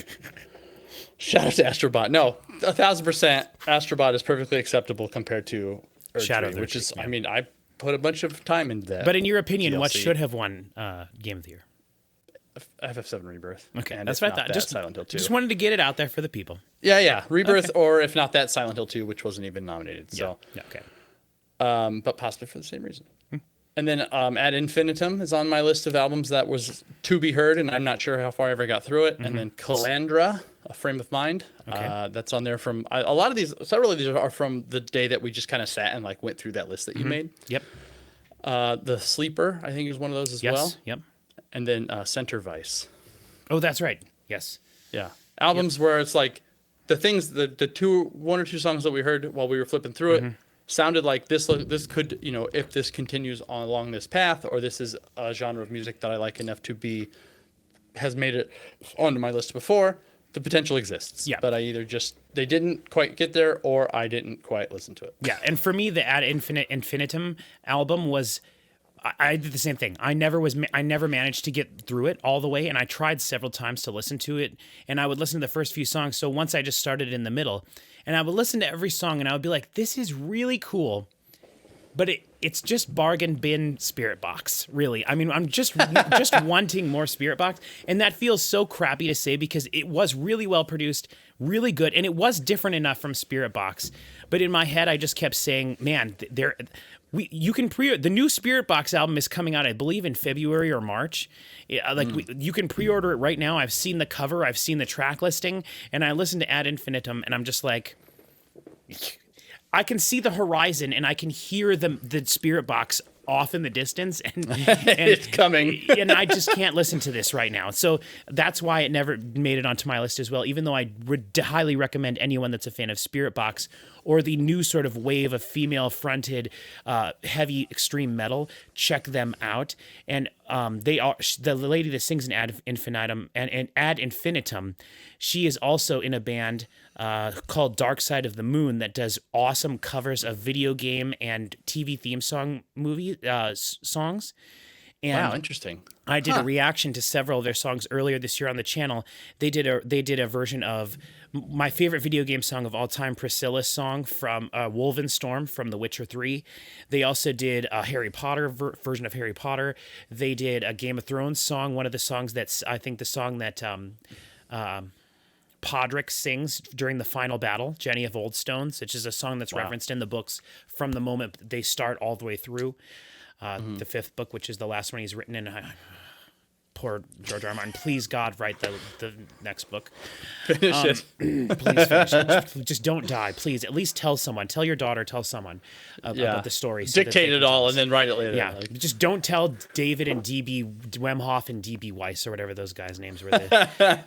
Shout out to Astrobot. No, 1,000% Astrobot is perfectly acceptable compared to Earth Shadow Tree, which is, I mean, I put a bunch of time into that. But in your opinion, DLC. what should have won Game of the Year? FF7 Rebirth. Okay, and that's what I thought. Just Silent Hill 2. Just wanted to get it out there for the people. Yeah. Rebirth, or if not that, Silent Hill 2, which wasn't even nominated. So, yeah. Okay. But possibly for the same reason. And then Ad Infinitum is on my list of albums that was to be heard, and I'm not sure how far I ever got through it. And then Calandra, A Frame of Mind. That's on there from a lot of these. Several of these are from the day that we just kind of sat and went through that list that you made. Yep. The Sleeper, I think, is one of those as well. Yep. And then Center Vice. Oh, that's right. Yes. Yeah. Albums where it's like the things, the one or two songs that we heard while we were flipping through it sounded like this could, if this continues along this path, or this is a genre of music that I like enough to has made it onto my list before, the potential exists. Yeah. But I either they didn't quite get there, or I didn't quite listen to it. Yeah, and for me, the Ad Infinitum album was. I did the same thing. I never managed to get through it all the way, and I tried several times to listen to it, and I would listen to the first few songs. So once I just started in the middle, and I would listen to every song, and I would be like, "This is really cool," but it's just bargain bin Spirit Box, really. I mean, I'm just wanting more Spirit Box, and that feels so crappy to say because it was really well produced, really good, and it was different enough from Spirit Box. But in my head, I just kept saying, "Man, you can the new Spirit Box album is coming out, I believe, in February or March. You can pre-order it right now. I've seen the cover, I've seen the track listing, and I listened to Ad Infinitum, and I'm just like, I can see the horizon, and I can hear the Spirit Box off in the distance, and It's coming. and I just can't listen to this right now. So that's why it never made it onto my list as well, even though I would highly recommend anyone that's a fan of Spirit Box or the new sort of wave of female-fronted heavy extreme metal, check them out. And they are the lady that sings in Ad Infinitum and Ad Infinitum. She is also in a band called Dark Side of the Moon that does awesome covers of video game and TV theme song songs. And Wow, interesting. I did a reaction to several of their songs earlier this year on the channel. They did a version of my favorite video game song of all time, Priscilla's song from Wolvenstorm from The Witcher 3. They also did a Harry Potter version of Harry Potter. They did a Game of Thrones song, one of the songs that's, I think the song that Podrick sings during the final battle, Jenny of Old Stones, which is a song that's referenced in the books from the moment they start all the way through. The fifth book, which is the last one he's written in. Poor George R. R. Martin. Please, God, write the next book. Finish it. Please finish it. Just don't die. Please, at least tell someone. Tell your daughter. Tell someone about the story. So Dictate it all and then write it later. Yeah, just don't tell David and D.B. Wemhoff and D.B. Weiss or whatever those guys' names were.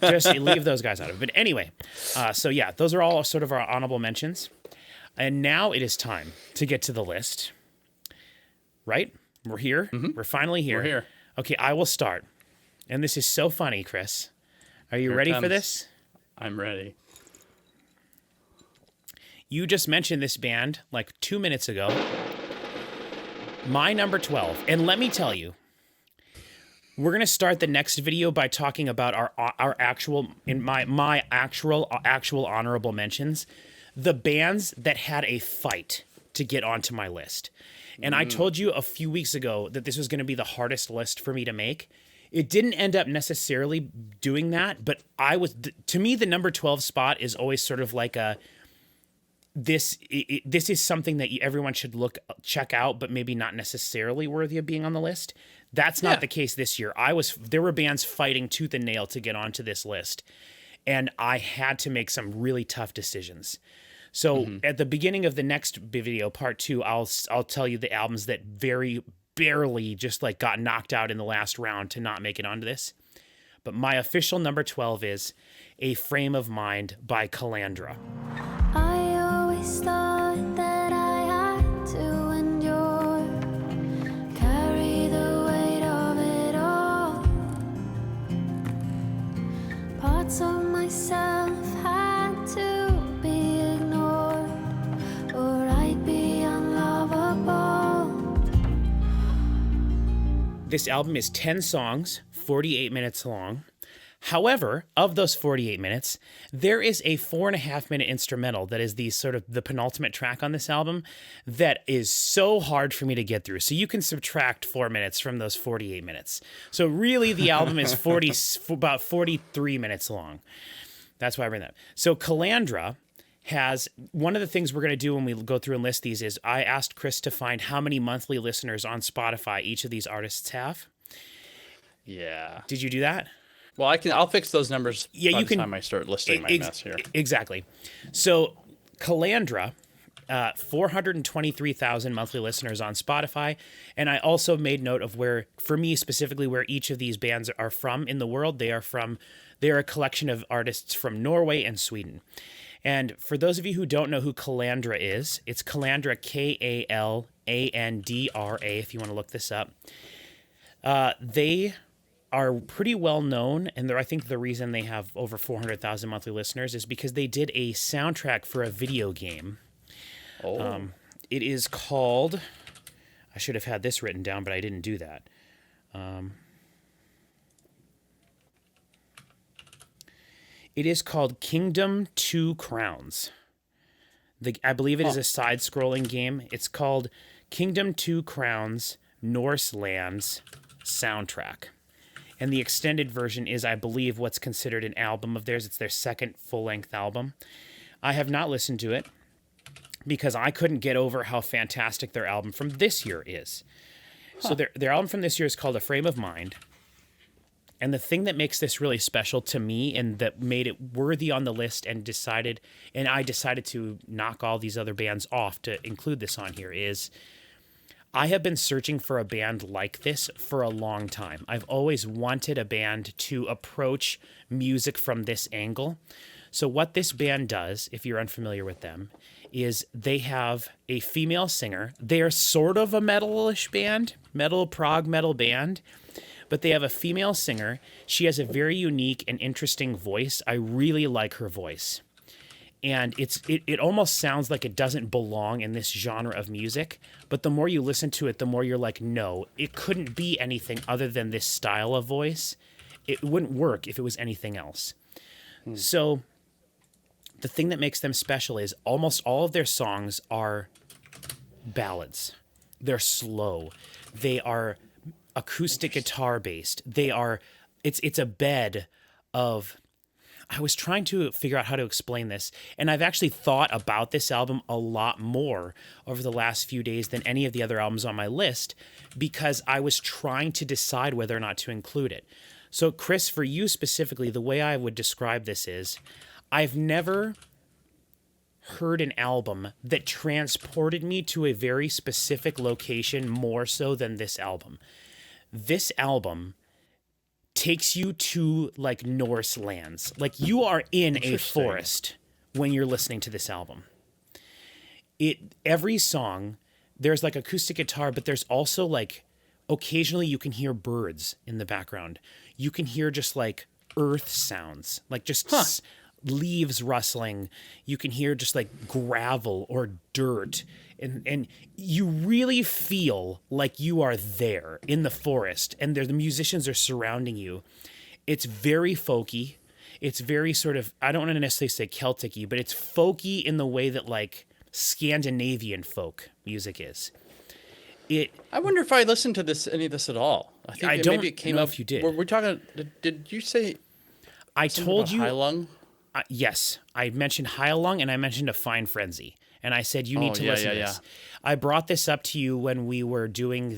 Just leave those guys out of it. But anyway, so yeah, those are all sort of our honorable mentions. And now it is time to get to the list. Right? We're here. Mm-hmm. We're finally here. We're here. Okay, I will start. And this is so funny, Chris. Are you ready for this? I'm ready. You just mentioned this band like 2 minutes ago. My number 12. And let me tell you, we're going to start the next video by talking about our actual, in my actual honorable mentions, the bands that had a fight to get onto my list. And I told you a few weeks ago that this was going to be the hardest list for me to make. It didn't end up necessarily doing that, but to me, the number 12 spot is always sort of like this is something that everyone should check out, but maybe not necessarily worthy of being on the list. That's not the case this year. There were bands fighting tooth and nail to get onto this list, and I had to make some really tough decisions. So at the beginning of the next video, part 2, I'll tell you the albums that very barely just like got knocked out in the last round to not make it onto this. But my official number 12 is A Frame of Mind by Calandra. I always thought that I had to endure, carry the weight of it all. Parts of myself had to be ignored, or I'd be unlovable. This album is 10 songs, 48 minutes long. However, of those 48 minutes, there is a 4.5-minute instrumental that is the penultimate track on this album that is so hard for me to get through. So you can subtract 4 minutes from those 48 minutes. So really the album is about 43 minutes long. That's why I bring that up. So Calandra has one of the things we're going to do when we go through and list these is I asked Chris to find how many monthly listeners on Spotify each of these artists have. Yeah. Did you do that? Well, I'll fix those numbers by you the can, time I start listing my mess here. Exactly. So Calandra, 423,000 monthly listeners on Spotify. And I also made note of where, for me specifically, where each of these bands are from in the world. They are a collection of artists from Norway and Sweden. And for those of you who don't know who Calandra is, it's Calandra, Kalandra, if you want to look this up. They are pretty well known, and I think the reason they have over 400,000 monthly listeners is because they did a soundtrack for a video game. Oh. It is called, I should have had this written down, but I didn't do that. It is called Kingdom Two Crowns. I believe it is a side-scrolling game. It's called Kingdom Two Crowns Norse Lands Soundtrack. And the extended version is, I believe, what's considered an album of theirs. It's their second full-length album. I have not listened to it because I couldn't get over how fantastic their album from this year is. So their album from this year is called A Frame of Mind. And the thing that makes this really special to me and that made it worthy on the list and I decided to knock all these other bands off to include this on here is I have been searching for a band like this for a long time. I've always wanted a band to approach music from this angle. So what this band does, if you're unfamiliar with them, is they have a female singer. They are sort of a metal-ish band, prog metal band, but they have a female singer. She has a very unique and interesting voice. I really like her voice. And it almost sounds like it doesn't belong in this genre of music, but the more you listen to it, the more you're like, no, it couldn't be anything other than this style of voice. It wouldn't work if it was anything else. So the thing that makes them special is almost all of their songs are ballads. They're slow. They are acoustic guitar based. It's a bed of, I was trying to figure out how to explain this, and I've actually thought about this album a lot more over the last few days than any of the other albums on my list because I was trying to decide whether or not to include it. So Chris, for you specifically, the way I would describe this is I've never heard an album that transported me to a very specific location more so than this album. This album takes you to like Norse lands. Like you are in a forest when you're listening to this album. Every song, there's like acoustic guitar, but there's also like occasionally you can hear birds in the background. You can hear just like earth sounds, like just leaves rustling. You can hear just like gravel or dirt. And you really feel like you are there in the forest and the musicians are surrounding you. It's very folky. It's very sort of, I don't want to necessarily say Celtic-y, but it's folky in the way that like Scandinavian folk music is. I wonder if I listened to any of this at all. I think maybe it came know up. if you did. We're talking. Did you say? I told you. Heilung? Yes, I mentioned Heilung and I mentioned A Fine Frenzy. And I said, you need to listen to this. I brought this up to you when we were doing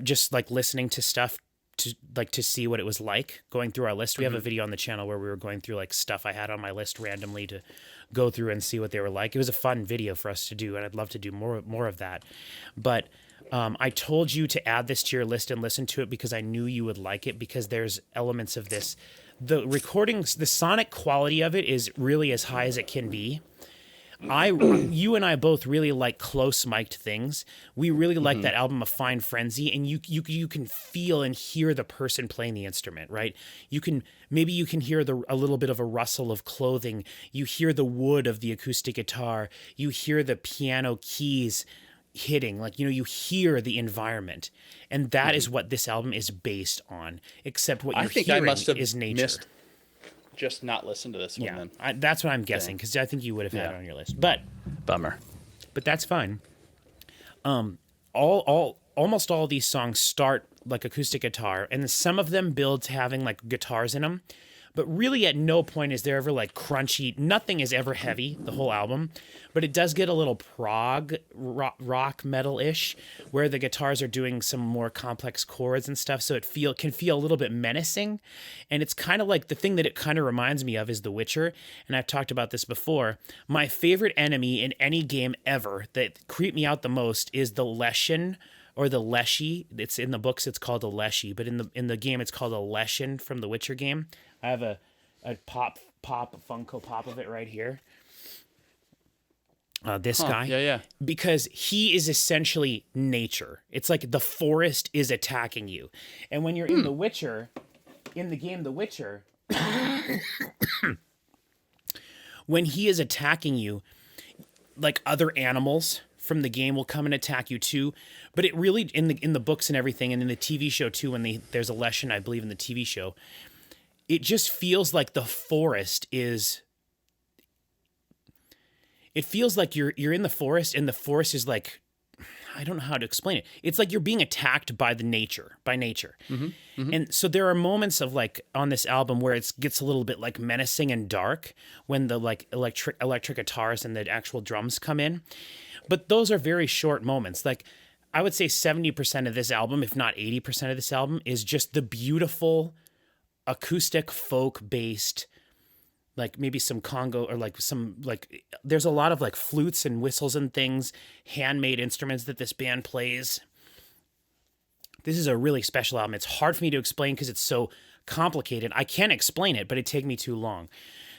just like listening to stuff to see what it was like going through our list. We have a video on the channel where we were going through like stuff I had on my list randomly to go through and see what they were like. It was a fun video for us to do, and I'd love to do more of that. But I told you to add this to your list and listen to it because I knew you would like it because there's elements of this. The recordings, the sonic quality of it is really as high as it can be. You and I both really like close mic'd things. We really like that album, A Fine Frenzy, and you can feel and hear the person playing the instrument, right? You can hear a little bit of a rustle of clothing. You hear the wood of the acoustic guitar. You hear the piano keys hitting, like, you hear the environment, and that is what this album is based on. Except what you're hearing is nature. Just not listen to this one then. That's what I'm guessing because I think you would have had it on your list. But bummer. But that's fine. Almost all of these songs start like acoustic guitar, and some of them build to having like guitars in them. But really, at no point is there ever like crunchy. Nothing is ever heavy, the whole album. But it does get a little prog rock metal-ish, where the guitars are doing some more complex chords and stuff. So it can feel a little bit menacing. And it's kind of like the thing that it kind of reminds me of is The Witcher. And I've talked about this before. My favorite enemy in any game ever that creeped me out the most is the Leshen or the Leshy. It's in the books. It's called a Leshy, but in the game, it's called a Leshen from the Witcher game. I have a Funko Pop of it right here. This guy. Yeah. Because he is essentially nature. It's like the forest is attacking you. And when you're in The Witcher, in the game The Witcher, when he is attacking you, like other animals from the game will come and attack you too. But it really, in the books and everything, and in the TV show too, when there's a lesson, I believe, in the TV show, it just feels like the forest is... It feels like you're in the forest, and the forest is like, I don't know how to explain it. It's like you're being attacked by nature. And so there are moments of like on this album where it gets a little bit like menacing and dark when the like electric guitars and the actual drums come in. But those are very short moments. Like I would say 70% of this album, if not 80% of this album, is just the beautiful acoustic folk based, like maybe some Congo or like some like there's a lot of like flutes and whistles and things, handmade instruments that this band plays. This is a really special album. It's hard for me to explain because it's so complicated. I can explain it, but it'd take me too long.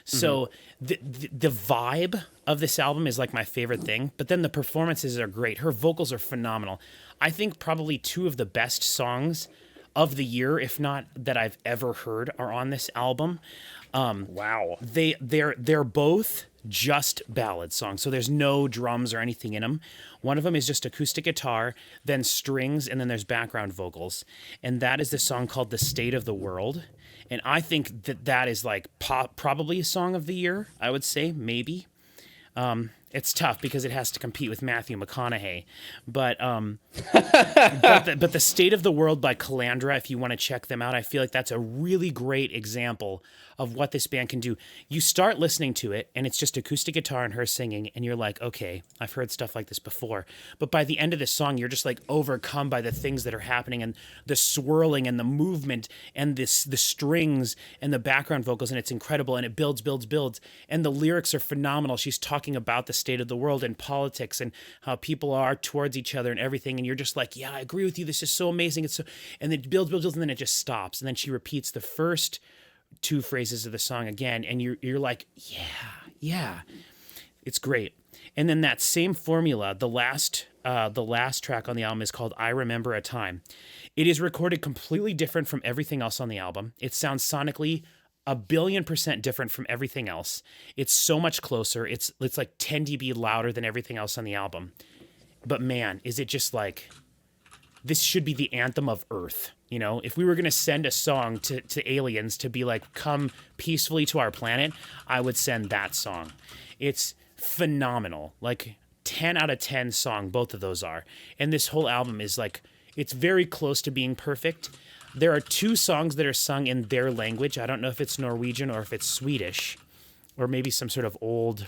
So the vibe of this album is like my favorite thing, but then the performances are great. Her vocals are phenomenal. I think probably two of the best songs of the year, if not that I've ever heard, are on this album. Wow. They're both just ballad songs, so there's no drums or anything in them. One of them is just acoustic guitar, then strings, and then there's background vocals, and that is the song called "The State of the World." And I think that is like probably a song of the year. I would say maybe. It's tough because it has to compete with Matthew McConaughey, but the State of the World by Calandra, if you want to check them out, I feel like that's a really great example of what this band can do. You start listening to it, and it's just acoustic guitar and her singing, and you're like, okay, I've heard stuff like this before. But by the end of the song, you're just like overcome by the things that are happening and the swirling and the movement and the strings and the background vocals, and it's incredible, and it builds, and the lyrics are phenomenal. She's talking about the state of the world and politics and how people are towards each other and everything, and you're just like, yeah, I agree with you. This is so amazing. It's so, and then it builds, and then it just stops, and then she repeats the first two phrases of the song again, and you're like, yeah, it's great. And then that same formula, the last track on the album is called "I Remember a Time." It is recorded completely different from everything else on the album. It sounds sonically 1,000,000,000% different from everything else. It's so much closer. It's like 10 dB louder than everything else on the album. But man, is it just like, this should be the anthem of Earth. You know, if we were going to send a song to aliens to be like, come peacefully to our planet, I would send that song. It's phenomenal. Like 10 out of 10 song, both of those are. And this whole album is like, it's very close to being perfect. There are two songs that are sung in their language. I don't know if it's Norwegian or if it's Swedish, or maybe some sort of old,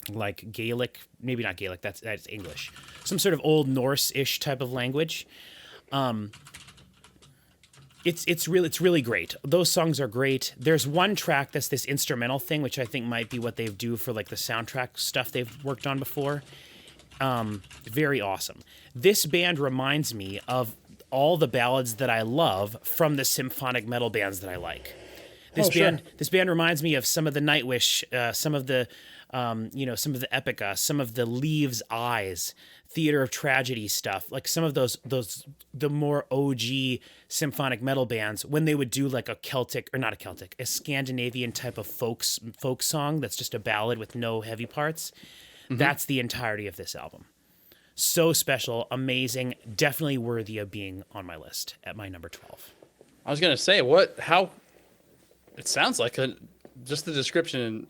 like Gaelic, maybe not Gaelic, that's English. Some sort of old Norse-ish type of language. It's really great. Those songs are great. There's one track that's this instrumental thing, which I think might be what they do for like the soundtrack stuff they've worked on before. Very awesome. This band reminds me of all the ballads that I love from the symphonic metal bands that I like. This band reminds me of some of the Nightwish, some of the Epica, some of the Leaves' Eyes, Theater of Tragedy stuff, like some of the more OG symphonic metal bands, when they would do like a Scandinavian type of folk song that's just a ballad with no heavy parts. Mm-hmm. That's the entirety of this album. So special, amazing, definitely worthy of being on my list at my number 12. I was gonna say, how it sounds like just the description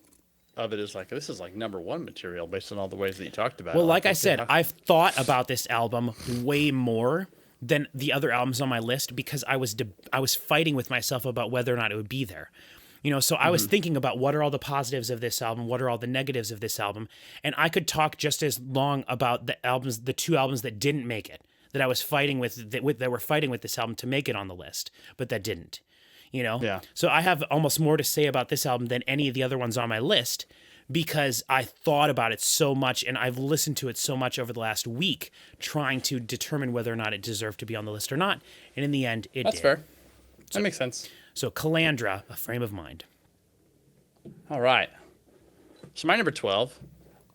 of it is like, this is like number one material based on all the ways that you talked about it. Well, like I said, I've thought about this album way more than the other albums on my list because I was fighting with myself about whether or not it would be there. You know, so I was thinking about what are all the positives of this album, what are all the negatives of this album, and I could talk just as long about the two albums that didn't make it, that I was fighting with, that were fighting with this album to make it on the list, but that didn't. You know? Yeah. So I have almost more to say about this album than any of the other ones on my list because I thought about it so much and I've listened to it so much over the last week trying to determine whether or not it deserved to be on the list or not. And in the end, it did. That's fair. That makes sense. So Calandra, A Frame of Mind. All right. So my number 12,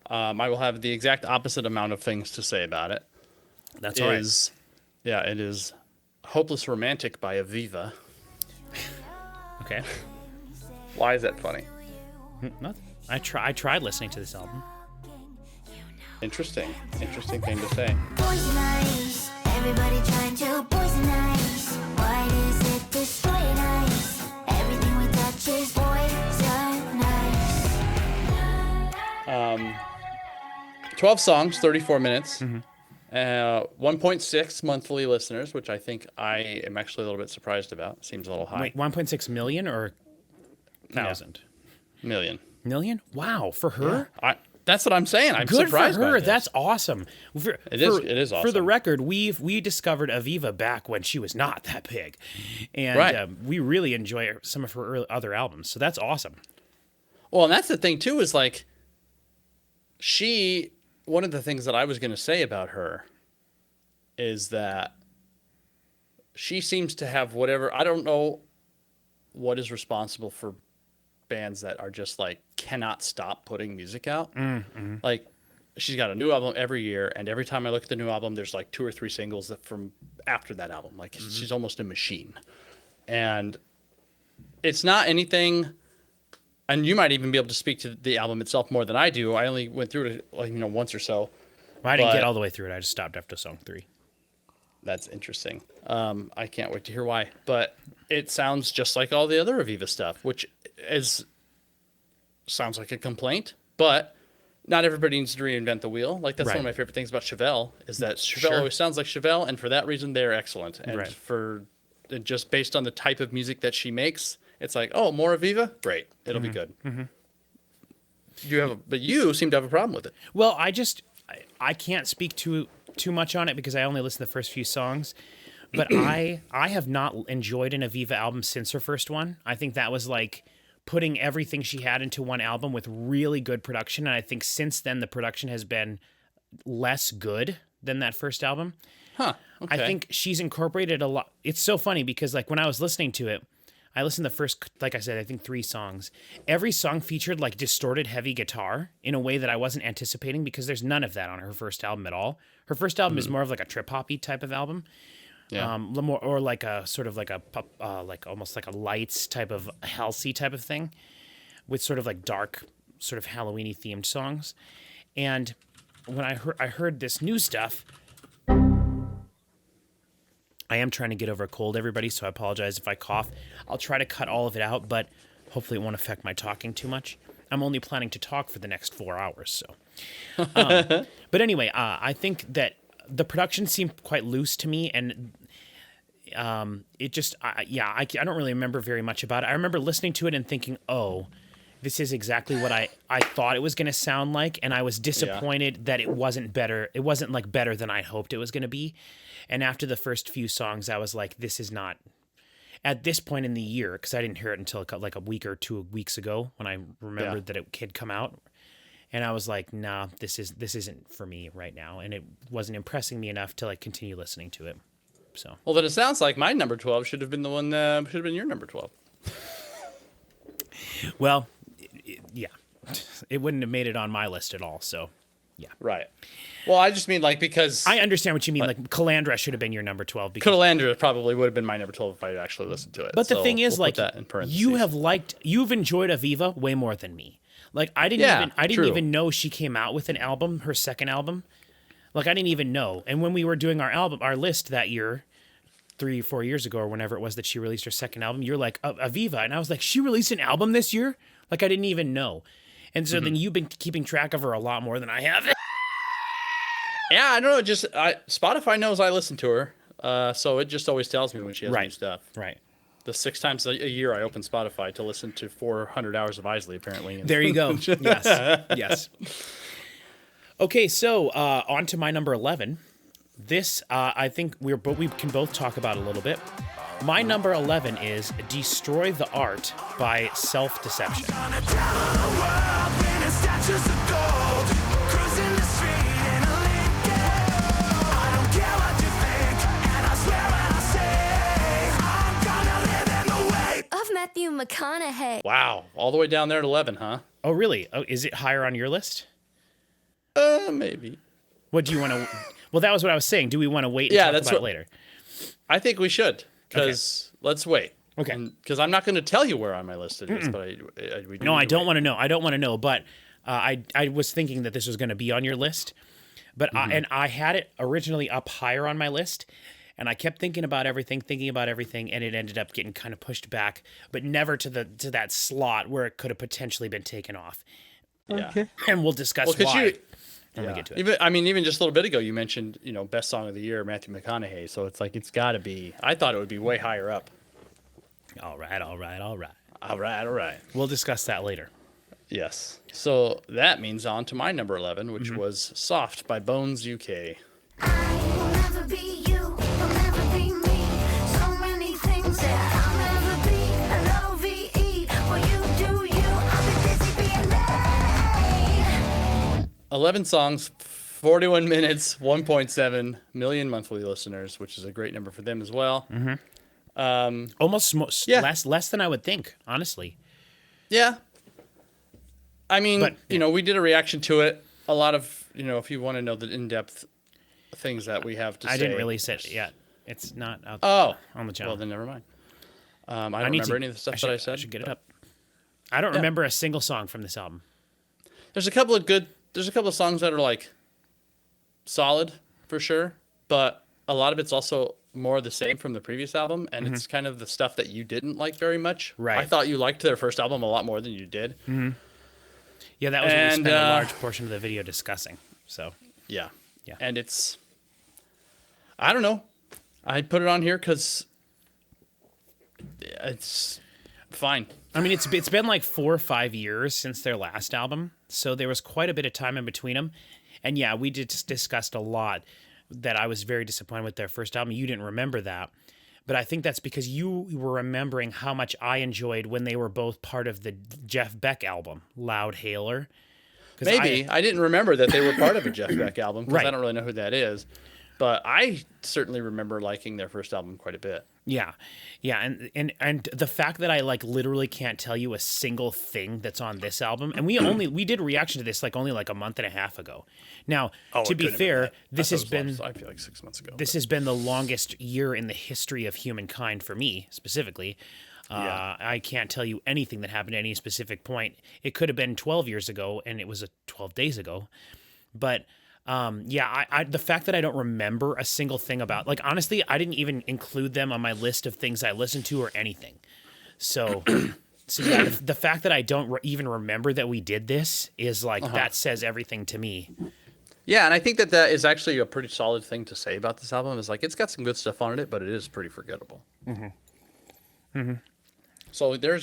I will have the exact opposite amount of things to say about it. That's all right. Yeah, it is Hopeless Romantic by Aviva. Okay. Why is that funny? Nothing. I tried listening to this album. Interesting thing to say. Poison ice, everybody trying to poison ice. Why is it this way nice? Everything we touch is poison ice. 12 songs, 34 minutes. 1.6 monthly listeners, which I think I am actually a little bit surprised about. Seems a little high. Wait, 1.6 million or 1,000? Million. Million? Wow, for her? That's what I'm saying. I'm Good surprised for her. by this. That's awesome. It is For the awesome. record, we discovered Aviva back when she was not that big, and Right. we really enjoy some of her other albums. So that's awesome. Well, and that's the thing too, is like one of the things that I was going to say about her is that she seems to have whatever, I don't know what is responsible for bands that are just like cannot stop putting music out. Like she's got a new album every year, and every time I look at the new album, there's like 2 or 3 singles from after that album. Like she's almost a machine. And it's not anything, and you might even be able to speak to the album itself more than I do. I only went through it like, once or so. Well, I didn't But- get all the way through it. I just stopped after song 3. That's interesting. I can't wait to hear why. But it sounds just like all the other Aviva stuff, which sounds like a complaint, but not everybody needs to reinvent the wheel. Like that's one of Right. my favorite things about Chevelle is that Chevelle Sure. always sounds like Chevelle, and for that reason they're excellent. And Right. for just based on the type of music that she makes, it's like, oh, more Aviva, great, it'll be good. But you seem to have a problem with it. Well, I can't speak too much on it because I only listened to the first few songs. But I have not enjoyed an Aviva album since her first one. I think that was like putting everything she had into one album with really good production. And I think since then the production has been less good than that first album. Huh. Okay. I think she's incorporated a lot. It's so funny because like when I was listening to it, I listened to the first, like I said, I think 3 songs. Every song featured like distorted heavy guitar in a way that I wasn't anticipating because there's none of that on her first album at all. Her first album is more of like a trip hoppy type of album. Yeah. More, or like a sort of like a pop, like almost like a lights type of Halsey type of thing, with sort of like dark, sort of Halloweeny themed songs. And when I heard this new stuff, I am trying to get over a cold, everybody. So I apologize if I cough. I'll try to cut all of it out, but hopefully it won't affect my talking too much. I'm only planning to talk for the next 4 hours, so. But anyway, I think that the production seemed quite loose to me, and it just, I don't really remember very much about it. I remember listening to it and thinking, oh, this is exactly what I thought it was going to sound like, and I was disappointed that it wasn't better. It wasn't like better than I hoped it was going to be. And after the first few songs, I was like, this is not, at this point in the year, because I didn't hear it until like a week or 2 weeks ago when I remembered that it had come out. And I was like, nah, this isn't for me right now. And it wasn't impressing me enough to like continue listening to it. So, Well, then it sounds like my number 12 should have been the one should have been your number 12. well, yeah, it wouldn't have made it on my list at all. So, yeah. Right. Well, I just mean like because I understand what you mean. Like Calandra should have been your number 12. Because, Calandra probably would have been my number 12 if I actually listened to it. but the So thing is, we'll like, put that in parentheses. you've enjoyed Aviva way more than me. Like I didn't true. even know she came out with an album, her second album. Like I didn't even know. And when we were doing our list that year, 3 or 4 years ago or whenever it was that she released her second album, you're like, Aviva. And I was like, she released an album this year? Like I didn't even know. And so then you've been keeping track of her a lot more than I have. Yeah, I don't know. Just Spotify knows I listen to her, so it just always tells me when she has new Right. stuff. Right. The 6 times a year I open Spotify to listen to 400 hours of Isley, apparently. There you go. Yes. Yes. Okay, so on to my number 11. This, I think we can both talk about a little bit. My number 11 is Destroy the Art by Self-Deception. Of Matthew McConaughey. Wow, all the way down there at 11, huh? Oh, really? Oh, is it higher on your list? Maybe. What do you want to? Well, that was what I was saying. Do we want to wait and Yeah, talk that's about it what- later? I think we should, because let's wait. Okay. Because I'm not going to tell you where on my list it is, but we do No, need I to don't wait. want to know. I don't want to know. But I was thinking that this was going to be on your list, but and I had it originally up higher on my list, and I kept thinking about everything, and it ended up getting kind of pushed back, but never to that slot where it could have potentially been taken off. Yeah. And we'll discuss Well, 'cause why you- when we get to it. Even just a little bit ago, you mentioned, best song of the year, Matthew McConaughey. So it's like, it's got to be. I thought it would be way higher up. All right. All right. We'll discuss that later. Yes. So that means on to my number 11, which was Soft by Bones UK. I'll never be you, you'll never be me. So many things that I'll never be. L-O-V-E, well you do you, I'll be busy being me. 11 songs, 41 minutes, 1.7 million monthly listeners, which is a great number for them as well. Almost Yeah. less than I would think, honestly. Yeah. I mean, But- we did a reaction to it. A lot of, if you want to know the in-depth things that we have to say. I didn't release it yet. It's not out Oh. on the channel. Well, then never mind. I don't need remember to- any of the stuff should, that I said. I should get it but up. I don't remember a single song from this album. There's a couple of songs that are like solid for sure, but a lot of it's also more the same from the previous album, and it's kind of the stuff that you didn't like very much. Right. I thought you liked their first album a lot more than you did. Yeah, that was what we And, spent a large portion of the video discussing. So Yeah. Yeah. And I don't know. I put it on here because it's fine. I mean, it's been like 4 or 5 years since their last album, so there was quite a bit of time in between them. And yeah, we just discussed a lot that I was very disappointed with their first album. You didn't remember that, but I think that's because you were remembering how much I enjoyed when they were both part of the Jeff Beck album, Loud Hailer. 'Cause Maybe. I didn't remember that they were part of a Jeff Beck album because Right. I don't really know who that is. But I certainly remember liking their first album quite a bit. Yeah, and the fact that I like literally can't tell you a single thing that's on this album, and we did a reaction to this only a month and a half ago. Now, to be fair, this has been I feel like 6 months ago. this has been the longest year in the history of humankind for me specifically. Yeah. I can't tell you anything that happened at any specific point. It could have been 12 years ago, and it was 12 days ago, but. I the fact that I don't remember a single thing about, honestly, I didn't even include them on my list of things I listened to or anything. So, yeah, the fact that I don't even remember that we did this is that says everything to me. Yeah, and I think that is actually a pretty solid thing to say about this album. Is it's got some good stuff on it, but it is pretty forgettable. So there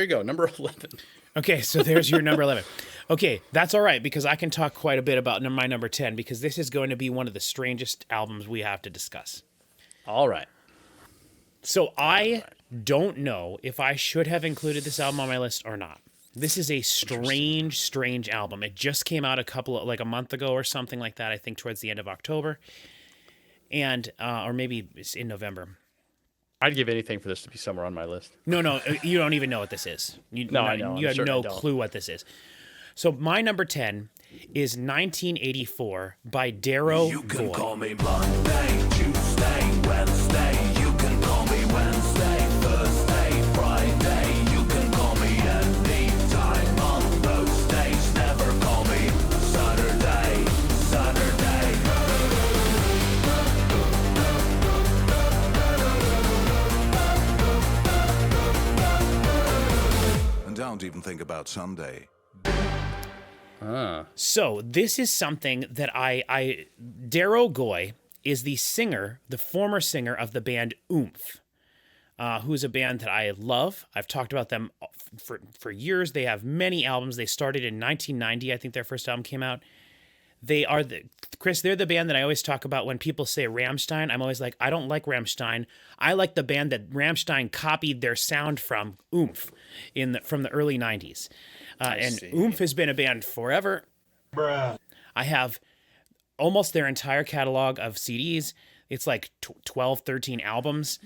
you go, number 11. Okay, so there's your number 11. Okay, that's all right, because I can talk quite a bit about my number 10, because this is going to be one of the strangest albums we have to discuss. All right. So I don't know if I should have included this album on my list or not. This is a strange album. It just came out a month ago or something like that, I think towards the end of October. And, or maybe it's in November. I'd give anything for this to be somewhere on my list. No, you don't even know what this is. I know. You I'm have sure I no don't. clue what this is. So my number 10 is 1984 by Darrow You can Goy. call me Monday, Tuesday, Wednesday. You can call me Wednesday, Thursday, Friday. You can call me any time on those days. Never call me Saturday. And don't even think about Sunday. So this is something that Darrow Goy is the former singer of the band Oomph, who's a band that I love. I've talked about them for years. They have many albums. They started in 1990. I think their first album came out. They are Chris, they're the band that I always talk about when people say Rammstein. I'm always like, I don't like Rammstein. I like the band that Rammstein copied their sound from, Oomph, from the early 90s. And see. Oomph has been a band forever. Bruh. I have almost their entire catalog of CDs. It's 12, 13 albums.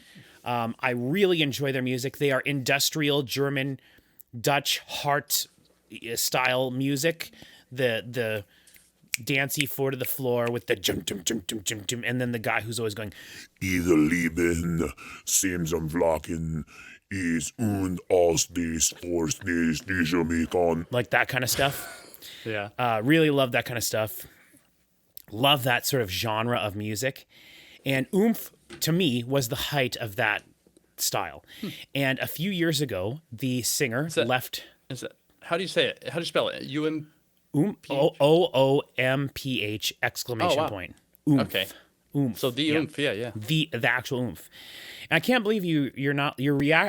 I really enjoy their music. They are industrial German, Dutch heart style music. The dancey four to the floor with the jump, jump, jump, jump, jump, jump, and then the guy who's always going, Ieder Leben, Simsam Vlaken, is und aus des Forstnis Nijamikon. like that kind of stuff. Yeah. Really love that kind of stuff. Love that sort of genre of music. And oomph, to me, was the height of that style. And a few years ago, the singer that- left Is that, how do you say it? How do you spell it? OOMPH exclamation Oh, wow. point. Oomph. Okay. Oomph. So the oomph, yeah. The actual oomph. And I can't believe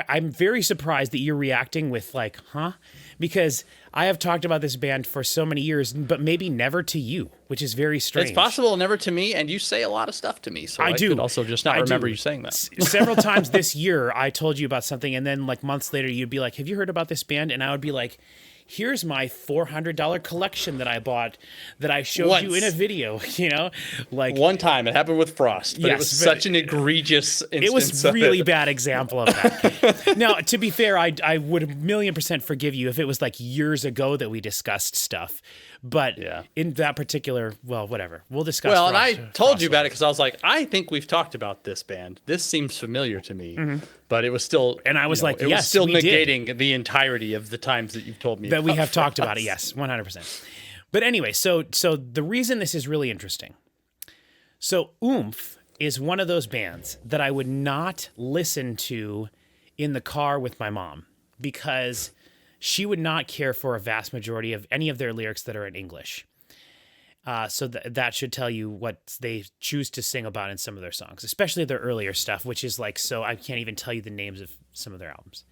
I'm very surprised that you're reacting with like, huh? Because I have talked about this band for so many years, but maybe never to you, which is very strange. It's possible never to me, and you say a lot of stuff to me, so I do. could also just not I remember do. you saying that. Several times this year, I told you about something, and then like months later, you'd be like, "Have you heard about this band?" And I would be like, "Here's my $400 collection that I bought that I showed you in a Once. video." You know, like One time it happened with Frost, but Yes, it was but such an egregious instance. it was of really it. bad example of that. Now, to be fair, I would 1,000,000% forgive you if it was like years ago that we discussed stuff. But Yeah. in that particular, well, whatever, we'll discuss. Well, and I Frost- told Frost you about it later. because I was like, I think we've talked about this band. This seems familiar to me, but it was still, And I was like, it yes, was still we did. negating the entirety of the times that you've told me that we about have talked about it. Frost. Yes, 100%. But anyway, so the reason this is really interesting. So Oomph is one of those bands that I would not listen to in the car with my mom because she would not care for a vast majority of any of their lyrics that are in English. So that should tell you what they choose to sing about in some of their songs, especially their earlier stuff, which is like, so I can't even tell you the names of some of their albums.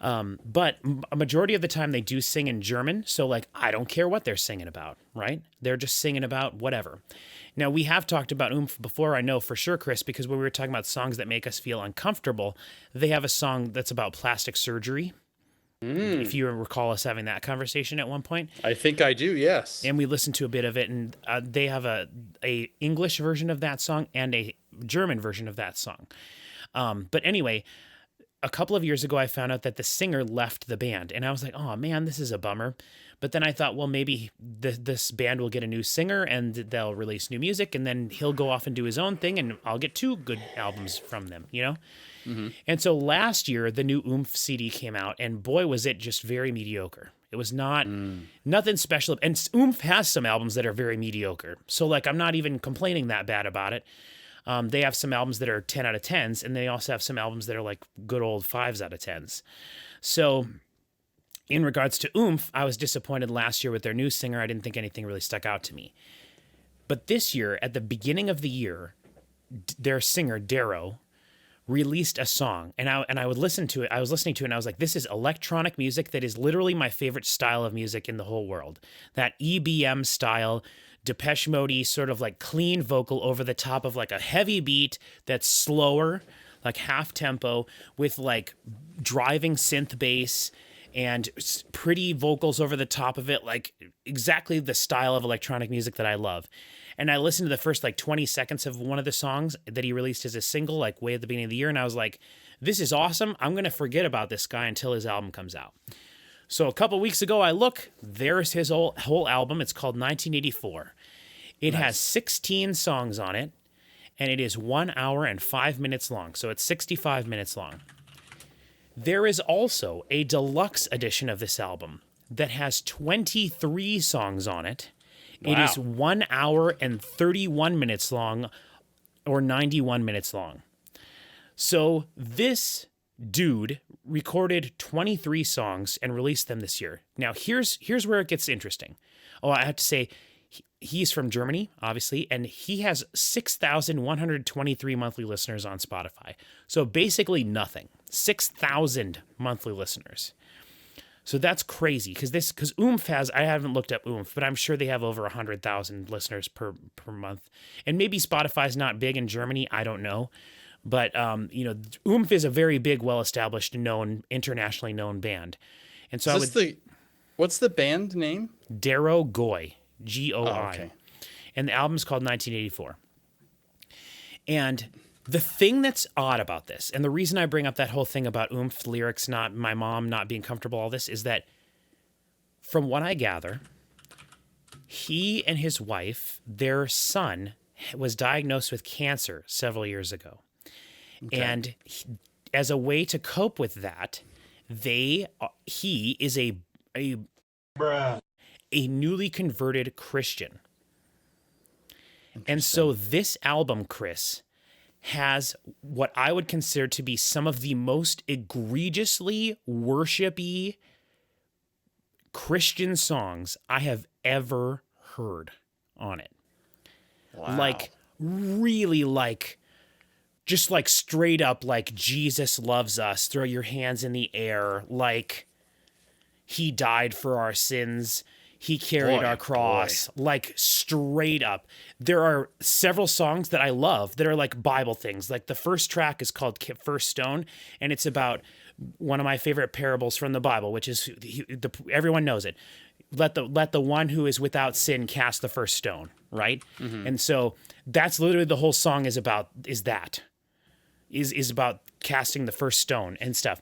But a majority of the time they do sing in German. So like, I don't care what they're singing about, right? They're just singing about whatever. Now we have talked about Oomph before, I know for sure, Chris, because when we were talking about songs that make us feel uncomfortable, they have a song that's about plastic surgery. If you recall us having that conversation at one point. I think I do, yes. And we listened to a bit of it, and they have a English version of that song and a German version of that song. But anyway, a couple of years ago, I found out that the singer left the band, and I was like, "Oh man, this is a bummer." But then I thought, well, maybe this band will get a new singer, and they'll release new music, and then he'll go off and do his own thing, and I'll get 2 good albums from them, you know. And so last year, the new Oomph CD came out, and boy, was it just very mediocre. It was not nothing special. And Oomph has some albums that are very mediocre. So like, I'm not even complaining that bad about it. They have some albums that are 10 out of 10s, and they also have some albums that are like good old 5s out of 10s. So in regards to Oomph, I was disappointed last year with their new singer. I didn't think anything really stuck out to me. But this year, at the beginning of the year, their singer, Darrow, released a song, and I would listen to it. I was listening to it, and I was like, this is electronic music that is literally my favorite style of music in the whole world. That EBM style, Depeche Mode-y, sort of like clean vocal over the top of like a heavy beat that's slower, like half tempo, with like driving synth bass and pretty vocals over the top of it, like exactly the style of electronic music that I love. And I listened to the first like 20 seconds of one of the songs that he released as a single, like way at the beginning of the year. And I was like, this is awesome. I'm going to forget about this guy until his album comes out. So a couple weeks ago, I look, there's his whole album. It's called 1984. It has 16 songs on it, and it is 1 hour and 5 minutes long. So it's 65 minutes long. There is also a deluxe edition of this album that has 23 songs on it. It Wow. is 1 hour and 31 minutes long, or 91 minutes long. So this dude recorded 23 songs and released them this year. Now here's where it gets interesting. Oh, I have to say, he's from Germany, obviously, and he has 6,123 monthly listeners on Spotify. So basically nothing. 6,000 monthly listeners. So that's crazy because Oomph has, I haven't looked up Oomph, but I'm sure they have over 100,000 listeners per month. And maybe Spotify's not big in Germany. I don't know. But, Oomph is a very big, well-established, internationally known band. And so What's the band name? Darrow Goi, Goi. Oh, okay. And the album's called 1984. And the thing that's odd about this, and the reason I bring up that whole thing about Oomph lyrics, not my mom not being comfortable, all this, is that from what I gather, He and his wife, their son was diagnosed with cancer several years ago. And as a way to cope with that, he is a newly converted Christian. And so this album, Chris, has what I would consider to be some of the most egregiously worshipy Christian songs I have ever heard on it. Wow. Like, really, like, just like straight up, like, Jesus loves us, throw your hands in the air, like, he died for our sins, he carried our cross, like, straight up. There are several songs that I love that are like Bible things. Like, the first track is called First Stone, and it's about one of my favorite parables from the Bible, which is, everyone knows it. Let the one who is without sin cast the first stone, right? And so that's literally the whole song is about casting the first stone and stuff.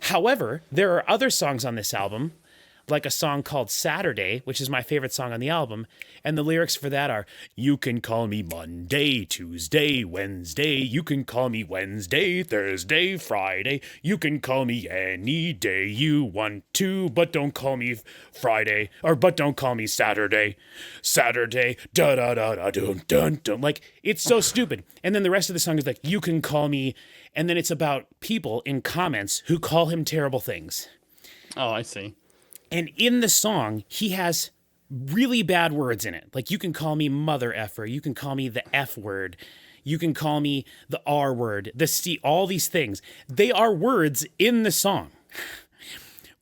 However, there are other songs on this album, like a song called Saturday, which is my favorite song on the album, and the lyrics for that are, you can call me Monday, Tuesday, Wednesday, you can call me Wednesday, Thursday, Friday, you can call me any day you want to, but don't call me Friday, but don't call me Saturday, da da da da dun dun dun. Like, it's so stupid. And then the rest of the song is like, you can call me, and then it's about people in comments who call him terrible things. Oh, I see. And in the song, he has really bad words in it. Like, you can call me mother effer, you can call me the F word, you can call me the R word, the C, all these things. They are words in the song,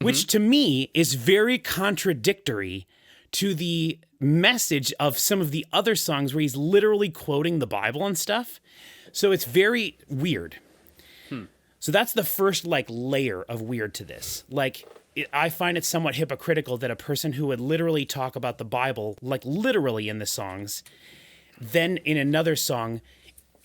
which to me is very contradictory to the message of some of the other songs where he's literally quoting the Bible and stuff. So it's very weird. So that's the first, like, layer of weird to this. Like, I find it somewhat hypocritical that a person who would literally talk about the Bible, like literally in the songs, then in another song,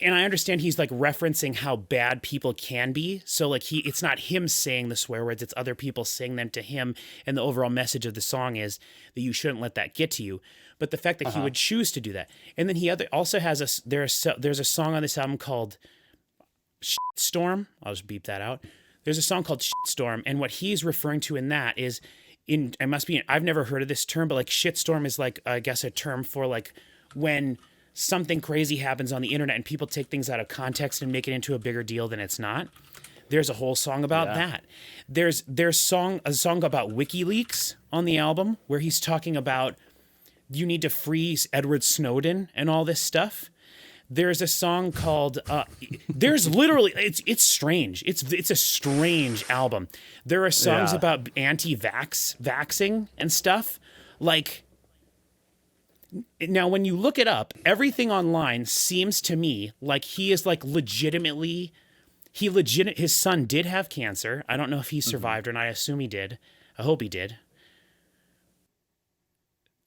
and I understand he's like referencing how bad people can be. So like it's not him saying the swear words, it's other people saying them to him. And the overall message of the song is that you shouldn't let that get to you. But the fact that he would choose to do that. And then he also has there's a song on this album called Storm. I'll just beep that out. There's a song called Shitstorm, and what he's referring to in that is, I've never heard of this term, but like shitstorm is like, I guess, a term for like when something crazy happens on the internet and people take things out of context and make it into a bigger deal than it's not. There's a whole song about that. There's a song about WikiLeaks on the album where he's talking about you need to freeze Edward Snowden and all this stuff. There's a song called there's literally it's strange. It's a strange album. There are songs about vaxing and stuff. Like, now when you look it up, everything online seems to me like he is like his son did have cancer. I don't know if he survived or not. I assume he did. I hope he did.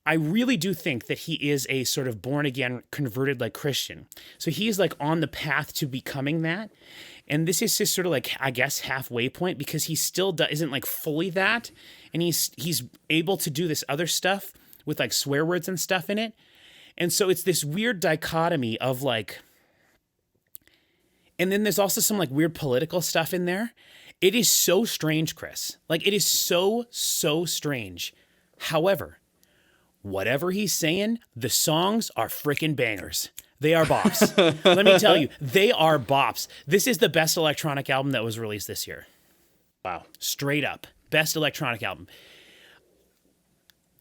I really do think that he is a sort of born again, converted like Christian. So he's like on the path to becoming that. And this is his sort of like, I guess, halfway point, because he still isn't like fully that. And he's able to do this other stuff with like swear words and stuff in it. And so it's this weird dichotomy of like, and then there's also some like weird political stuff in there. It is so strange, Chris. Like, it is so strange. However, whatever he's saying, the songs are freaking bangers. They are bops. Let me tell you, they are bops. This is the best electronic album that was released this year. Wow. Straight up. Best electronic album.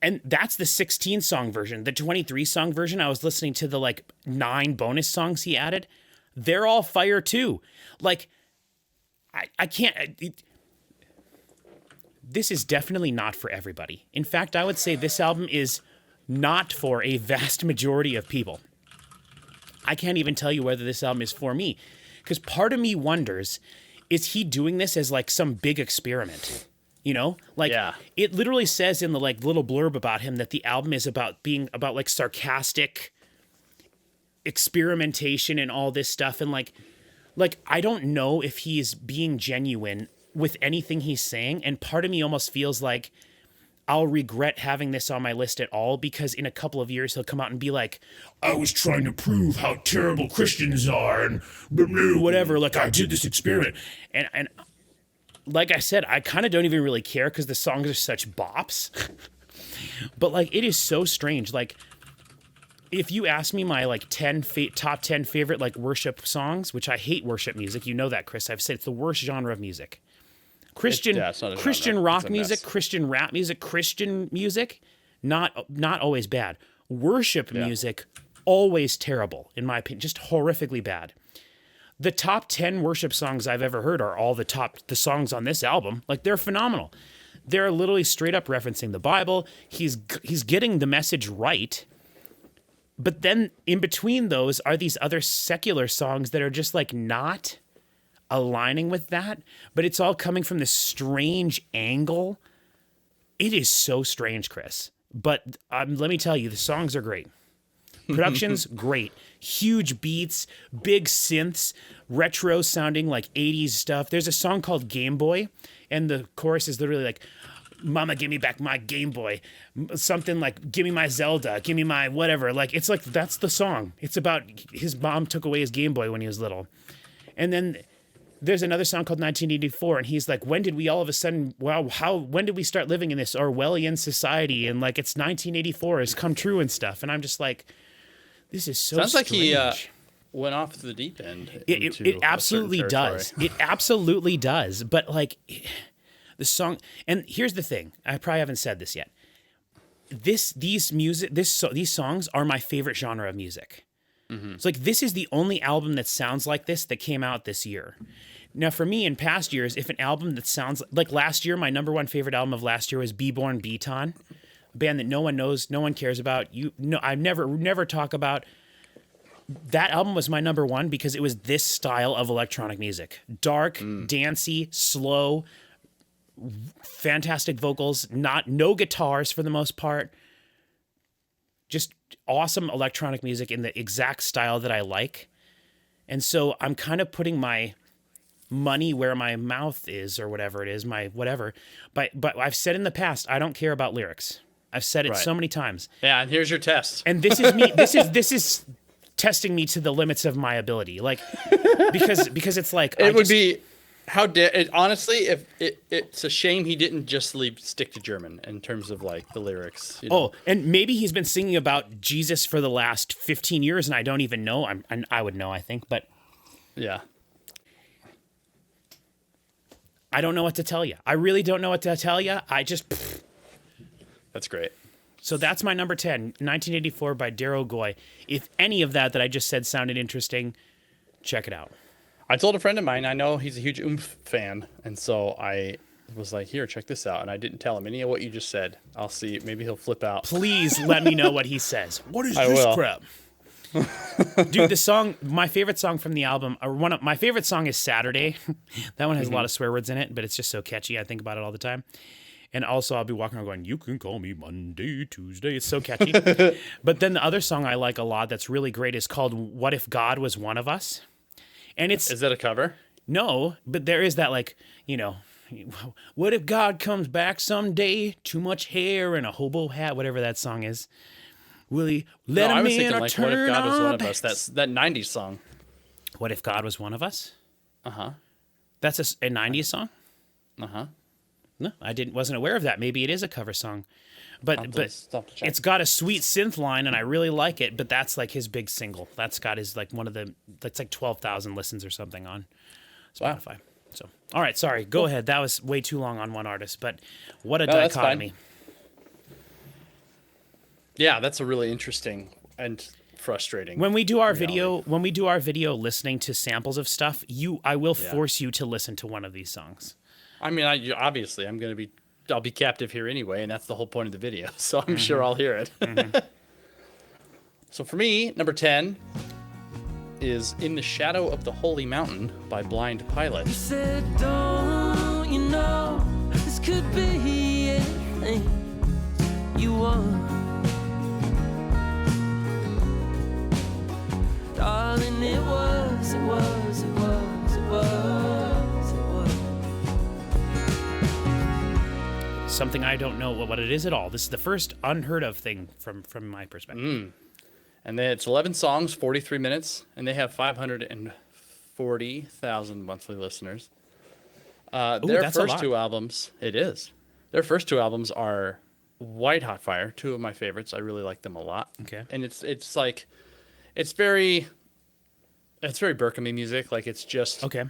And that's the 16-song version. The 23-song version, I was listening to the like 9 bonus songs he added. They're all fire too. Like, I can't... This is definitely not for everybody. In fact, I would say this album is not for a vast majority of people. I can't even tell you whether this album is for me, because part of me wonders, is he doing this as like some big experiment? You know, like it literally says in the like little blurb about him that the album is about being about like sarcastic experimentation and all this stuff. And like I don't know if he is being genuine with anything he's saying. And part of me almost feels like I'll regret having this on my list at all, because in a couple of years he'll come out and be like, I was trying to prove how terrible Christians are and whatever, like I did this experiment. And like I said, I kind of don't even really care because the songs are such bops. But like, it is so strange. Like, if you ask me my like top 10 favorite like worship songs, which I hate worship music, you know that, Chris. I've said it's the worst genre of music. Christian it's not a Christian genre. rock It's a music, mess. Christian rap music, Christian music, not always bad. Worship music, always terrible, in my opinion, just horrifically bad. The top 10 worship songs I've ever heard are all the songs on this album. Like, they're phenomenal. They're literally straight up referencing the Bible. He's getting the message right. But then in between those are these other secular songs that are just like not aligning with that, but it's all coming from this strange angle. It is so strange, Chris. But let me tell you, the songs are great. Production's great. Huge beats, big synths, retro sounding like 80s stuff. There's a song called Game Boy, and the chorus is literally like, Mama, give me back my Game Boy. Something like, give me my Zelda, give me my whatever. Like, it's like, that's the song. It's about his mom took away his Game Boy when he was little. And then there's another song called 1984, and he's like, when did we all of a sudden, when did we start living in this Orwellian society? And like, it's 1984 has come true and stuff. And I'm just like, this is so Sounds like he strange. went off the deep end. It into a certain absolutely does. territory. It absolutely does. But like, the song, and here's the thing, I probably haven't said this yet. These songs are my favorite genre of music. It's like, this is the only album that sounds like this that came out this year. Now, for me, in past years, if an album that sounds like last year, my number one favorite album of last year was Be Born Beaton, a band that no one knows, no one cares about. I never talk about. That album was my number one because it was this style of electronic music: dark, dancey, slow, fantastic vocals, no guitars for the most part. Just awesome electronic music in the exact style that I like. And so I'm kind of putting my money where my mouth is, or whatever it is, my whatever. But I've said in the past, I don't care about lyrics. I've said it so many times. Yeah, and here's your test. And this is me. This is testing me to the limits of my ability. Like, because it's like, It would be honestly, if it's a shame he didn't just stick to German in terms of like the lyrics. You know? Oh, and maybe he's been singing about Jesus for the last 15 years, and I don't even know. I would know, I think, but yeah. I don't know what to tell you. I really don't know what to tell you. That's great. So that's my number 10, 1984 by Daryl Goy. If any of that I just said sounded interesting, check it out. I told a friend of mine, I know he's a huge Oomph fan, and so I was like, here, check this out. And I didn't tell him any of what you just said. I'll see. Maybe he'll flip out. Please let me know what he says. What is I this will. crap? Dude, the song, my favorite song from the album, my favorite song is Saturday. That one has a lot of swear words in it, but it's just so catchy. I think about it all the time. And also, I'll be walking around going, you can call me Monday, Tuesday. It's so catchy. But then the other song I like a lot that's really great is called What If God Was One of Us? And it's... Is that a cover? No, but there is that, like, you know, what if God comes back someday? Too much hair and a hobo hat, whatever that song is. Will he let I him was in thinking or like, turn what if God was our one of backs? us? That's that 90s song. What if God was one of us? Uh-huh. That's a 90s song? Uh-huh. No, wasn't aware of that. Maybe it is a cover song. But I'll have to check. it's got a sweet synth line, and I really like it, but that's like his big single. That's got his, like, that's like 12,000 listens or something on Spotify. Wow. So, all right, sorry. Go ahead. That was way too long on one artist, but what a No, that's dichotomy. fine. Yeah, that's a really interesting and frustrating. When we do our reality. video listening to samples of stuff, I will force you to listen to one of these songs. I mean, obviously, I'll be captive here anyway, and that's the whole point of the video. So I'm sure I'll hear it. So for me, number 10 is In the Shadow of the Holy Mountain by Blind Pilot. Said, don't you know this could be anything you want? Darling, it was. something I don't know what it is at all. This is the first unheard of thing from my perspective. And then it's 11 songs, 43 minutes, and they have 540,000 monthly listeners. Their that's a first lot. two albums, it is. Their first two albums are White Hot Fire, two of my favorites. I really like them a lot. Okay. And it's very Berkamy music. Like it's just Okay.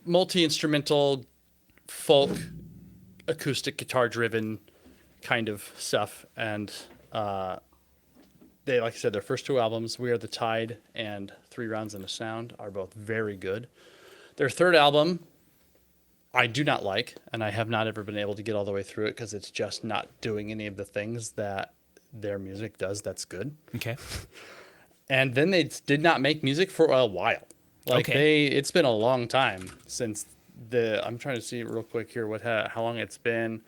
Multi-instrumental, folk, acoustic guitar driven kind of stuff. And they, like I said, their first two albums, We Are the Tide and 3 Rounds and a Sound, are both very good. Their third album, I do not like, and I have not ever been able to get all the way through it because it's just not doing any of the things that their music does that's good. Okay. And then they did not make music for a while. Like it's been a long time since I'm trying to see real quick here how long it's been.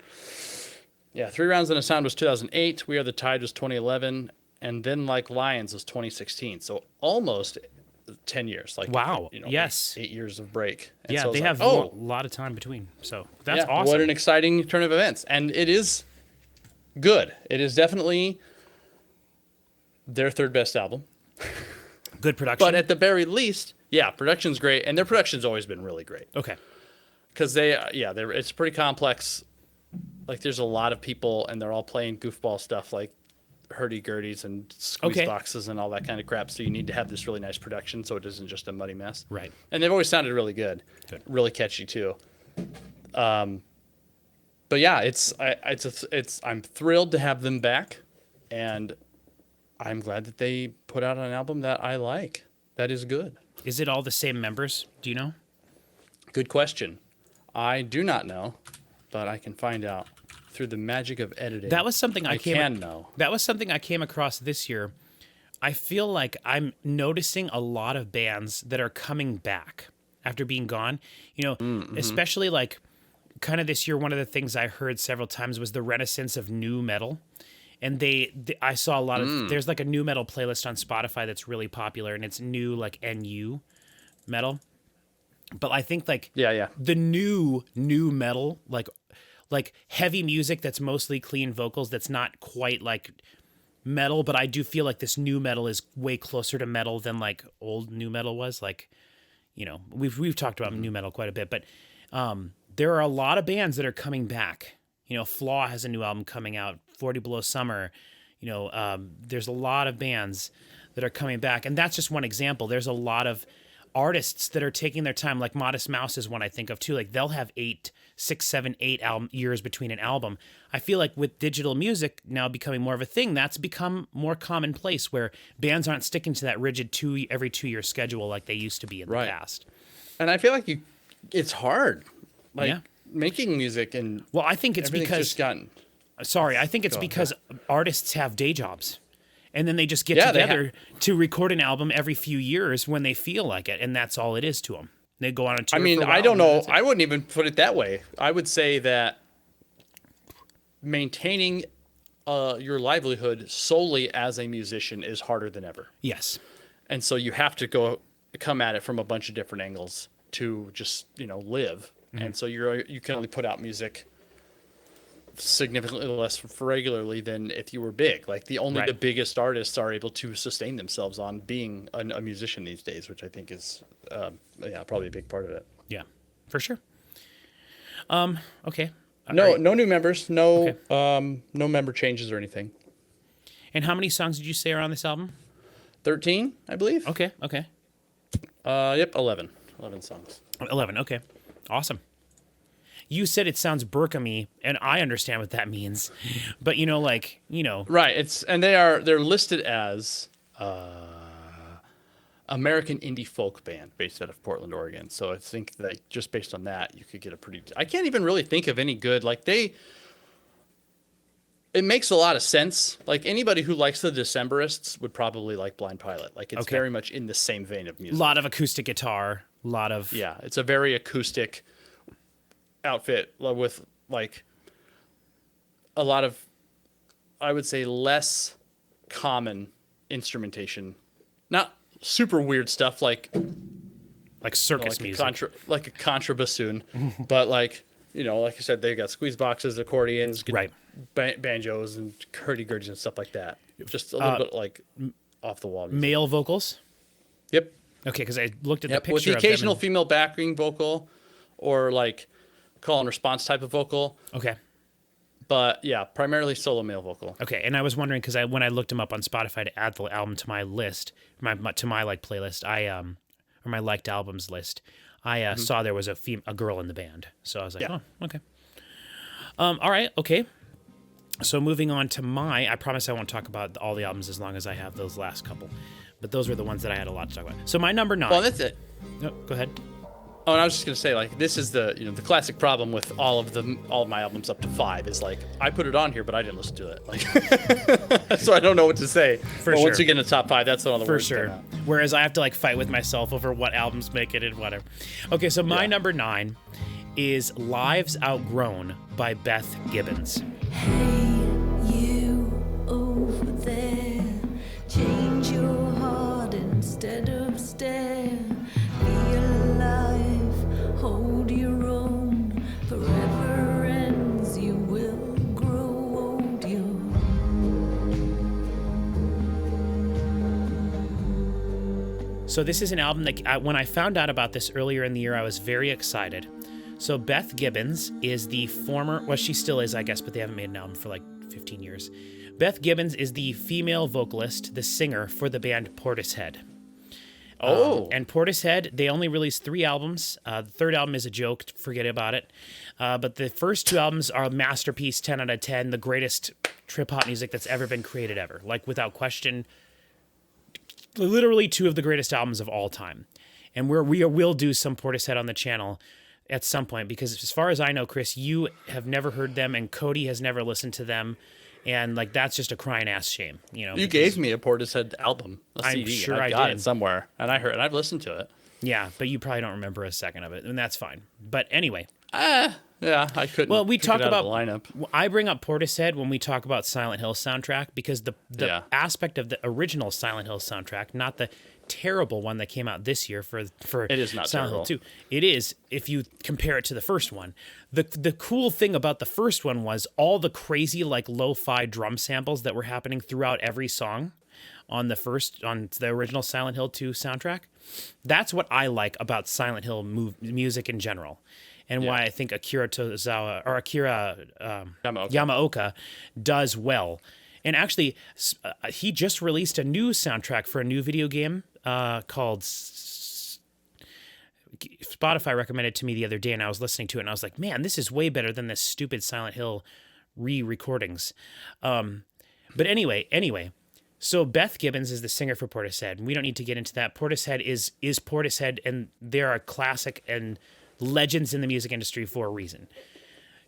Yeah, 3 Rounds and a Sound was 2008. We Are the Tide was 2011, and then Like Lions was 2016. So almost 10 years. Like Wow. Yes. 8 years of break. And Yeah, so they it's have like, a lot of time between. So that's yeah, awesome. What an exciting turn of events. And it is good. It is definitely their third best album. Good production. But at the very least, yeah, production's great. And their production's always been really great. Okay. Because it's pretty complex. Like there's a lot of people and they're all playing goofball stuff like hurdy-gurdies and squeeze boxes and all that kind of crap. So you need to have this really nice production so it isn't just a muddy mess. Right. And they've always sounded really good. Really catchy too. But yeah, I'm thrilled to have them back, and I'm glad that they put out an album that I like. That is good. Is it all the same members? Do you know? Good question. I do not know, but I can find out through the magic of editing. That was something I came know. That was something I came across this year. I feel like I'm noticing a lot of bands that are coming back after being gone. Especially like kind of this year, one of the things I heard several times was the renaissance of new metal. And I saw a lot of, there's like a new metal playlist on Spotify that's really popular, and it's new like NU metal. But I think like the new metal, like heavy music that's mostly clean vocals, that's not quite like metal, but I do feel like this new metal is way closer to metal than like old new metal was. Like, we've talked about new metal quite a bit, but there are a lot of bands that are coming back. Flaw has a new album coming out, 40 Below Summer. There's a lot of bands that are coming back, and that's just one example. There's a lot of artists that are taking their time, like Modest Mouse is one I think of too. Like they'll have 6, 7, 8 years between an album. I feel like with digital music now becoming more of a thing, that's become more commonplace, where bands aren't sticking to that rigid every 2 year schedule like they used to be in the past. And I feel like it's hard. Making music and I think it's because I think it's because artists have day jobs, and then they just get together to record an album every few years when they feel like it, and that's all it is to them. They go on a tour. I don't know. I wouldn't even put it that way. I would say that maintaining your livelihood solely as a musician is harder than ever. Yes. And so you have to come at it from a bunch of different angles to just, live. Mm-hmm. And so you can only put out music significantly less regularly than if you were big. Like the biggest artists are able to sustain themselves on being a musician these days, which I think is probably a big part of it. Yeah, for sure. Okay. No new members, no member changes or anything. And how many songs did you say are on this album? 13, I believe. Okay. Yep, 11 songs. 11. Okay. Awesome. You said it sounds Berkamy, and I understand what that means, but right. They're listed as American indie folk band based out of Portland, Oregon. So I think that just based on that, you could get I can't even really think of any good, it makes a lot of sense. Like anybody who likes the Decemberists would probably like Blind Pilot. Like it's very much in the same vein of music. A lot of acoustic guitar, it's a very acoustic outfit with like a lot of, I would say, less common instrumentation. Not super weird stuff like circus music, like a contrabassoon, but like like I said, they've got squeeze boxes, accordions, Right. banjos, and hurdy-gurdies and stuff like that. Just a little bit like off the wall music. Male vocals. Yep. Okay, because I looked at the Yep. picture With the of them occasional and- female backing vocal, or like call and response type of vocal. Okay. But yeah, primarily solo male vocal. Okay, and I was wondering because when I looked him up on Spotify to add the album to my list, to my like playlist, or my liked albums list, I saw there was a girl in the band, so I was like, Yeah. oh, okay. All right, okay. So moving on to I promise I won't talk about all the albums as long as I have those last couple, but those were the ones that I had a lot to talk about. So my number 9. Well, that's it. No, go ahead. Oh, and I was just gonna say, like, this is the the classic problem with all of my albums up to 5 is like I put it on here, but I didn't listen to it, like, so I don't know what to say. For But sure. once you get in the top 5, that's when all the For words sure. come out. Whereas I have to like fight with myself over what albums make it and whatever. Okay, so my Yeah. number 9 is Lives Outgrown by Beth Gibbons. Hey, you over there, change your heart instead of stare. Be alive, hold your own. Forever ends, you will grow old. So this is an album that when I found out about this earlier in the year, I was very excited. So Beth Gibbons is the former, well, she still is, I guess, but they haven't made an album for like 15 years. Beth Gibbons is the female vocalist, the singer for the band Portishead. And Portishead, they only released 3 albums. The third album is a joke, forget about it. But the first 2 albums are a masterpiece, 10 out of 10, the greatest trip-hop music that's ever been created ever. Like, without question, literally 2 of the greatest albums of all time. And we will do some Portishead on the channel at some point, because as far as I know, Chris, you have never heard them, and Cody has never listened to them. And like that's just a crying ass shame, You because- gave me a Portishead album, a I'm CD. sure and I got did. it somewhere, and I've listened to it. Yeah, but you probably don't remember a second of it, and that's fine. But anyway, Yeah, I couldn't. well, we pick talk it out about of the lineup. I bring up Portishead when we talk about Silent Hill soundtrack because the Yeah. aspect of the original Silent Hill soundtrack, not the terrible one that came out this year for It is not Silent terrible. Hill 2. It is if you compare it to the first one. The cool thing about the first one was all the crazy like lo-fi drum samples that were happening throughout every song on the original Silent Hill 2 soundtrack. That's what I like about Silent Hill music in general. And why I think Akira Yamaoka does well. And actually, he just released a new soundtrack for a new video game called Spotify recommended to me the other day, and I was listening to it, and I was like, man, this is way better than this stupid Silent Hill re-recordings. But anyway, so Beth Gibbons is the singer for Portishead, and we don't need to get into that. Portishead is Portishead, and they're a classic and legends in the music industry for a reason.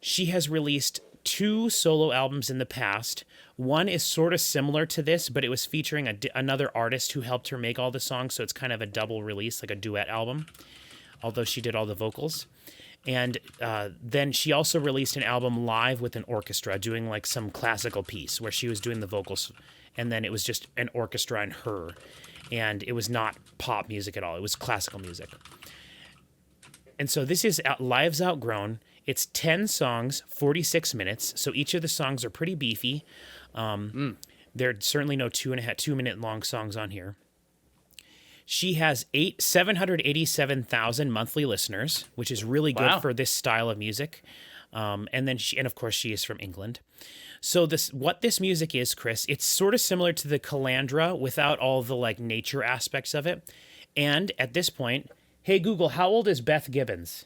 She has released 2 solo albums in the past. One is sort of similar to this, but it was featuring another artist who helped her make all the songs, so it's kind of a double release, like a duet album, although she did all the vocals. And then she also released an album live with an orchestra, doing like some classical piece where she was doing the vocals, and then it was just an orchestra and her. And it was not pop music at all. It was classical music. And so this is Lives Outgrown. It's 10 songs, 46 minutes. So each of the songs are pretty beefy. There are certainly no 2-minute long songs on here. She has 787,000 monthly listeners, which is really good Wow. for this style of music. And of course she is from England. So what this music is, Chris, it's sort of similar to the Calandra without all the like nature aspects of it. And at this point, hey Google, how old is Beth Gibbons?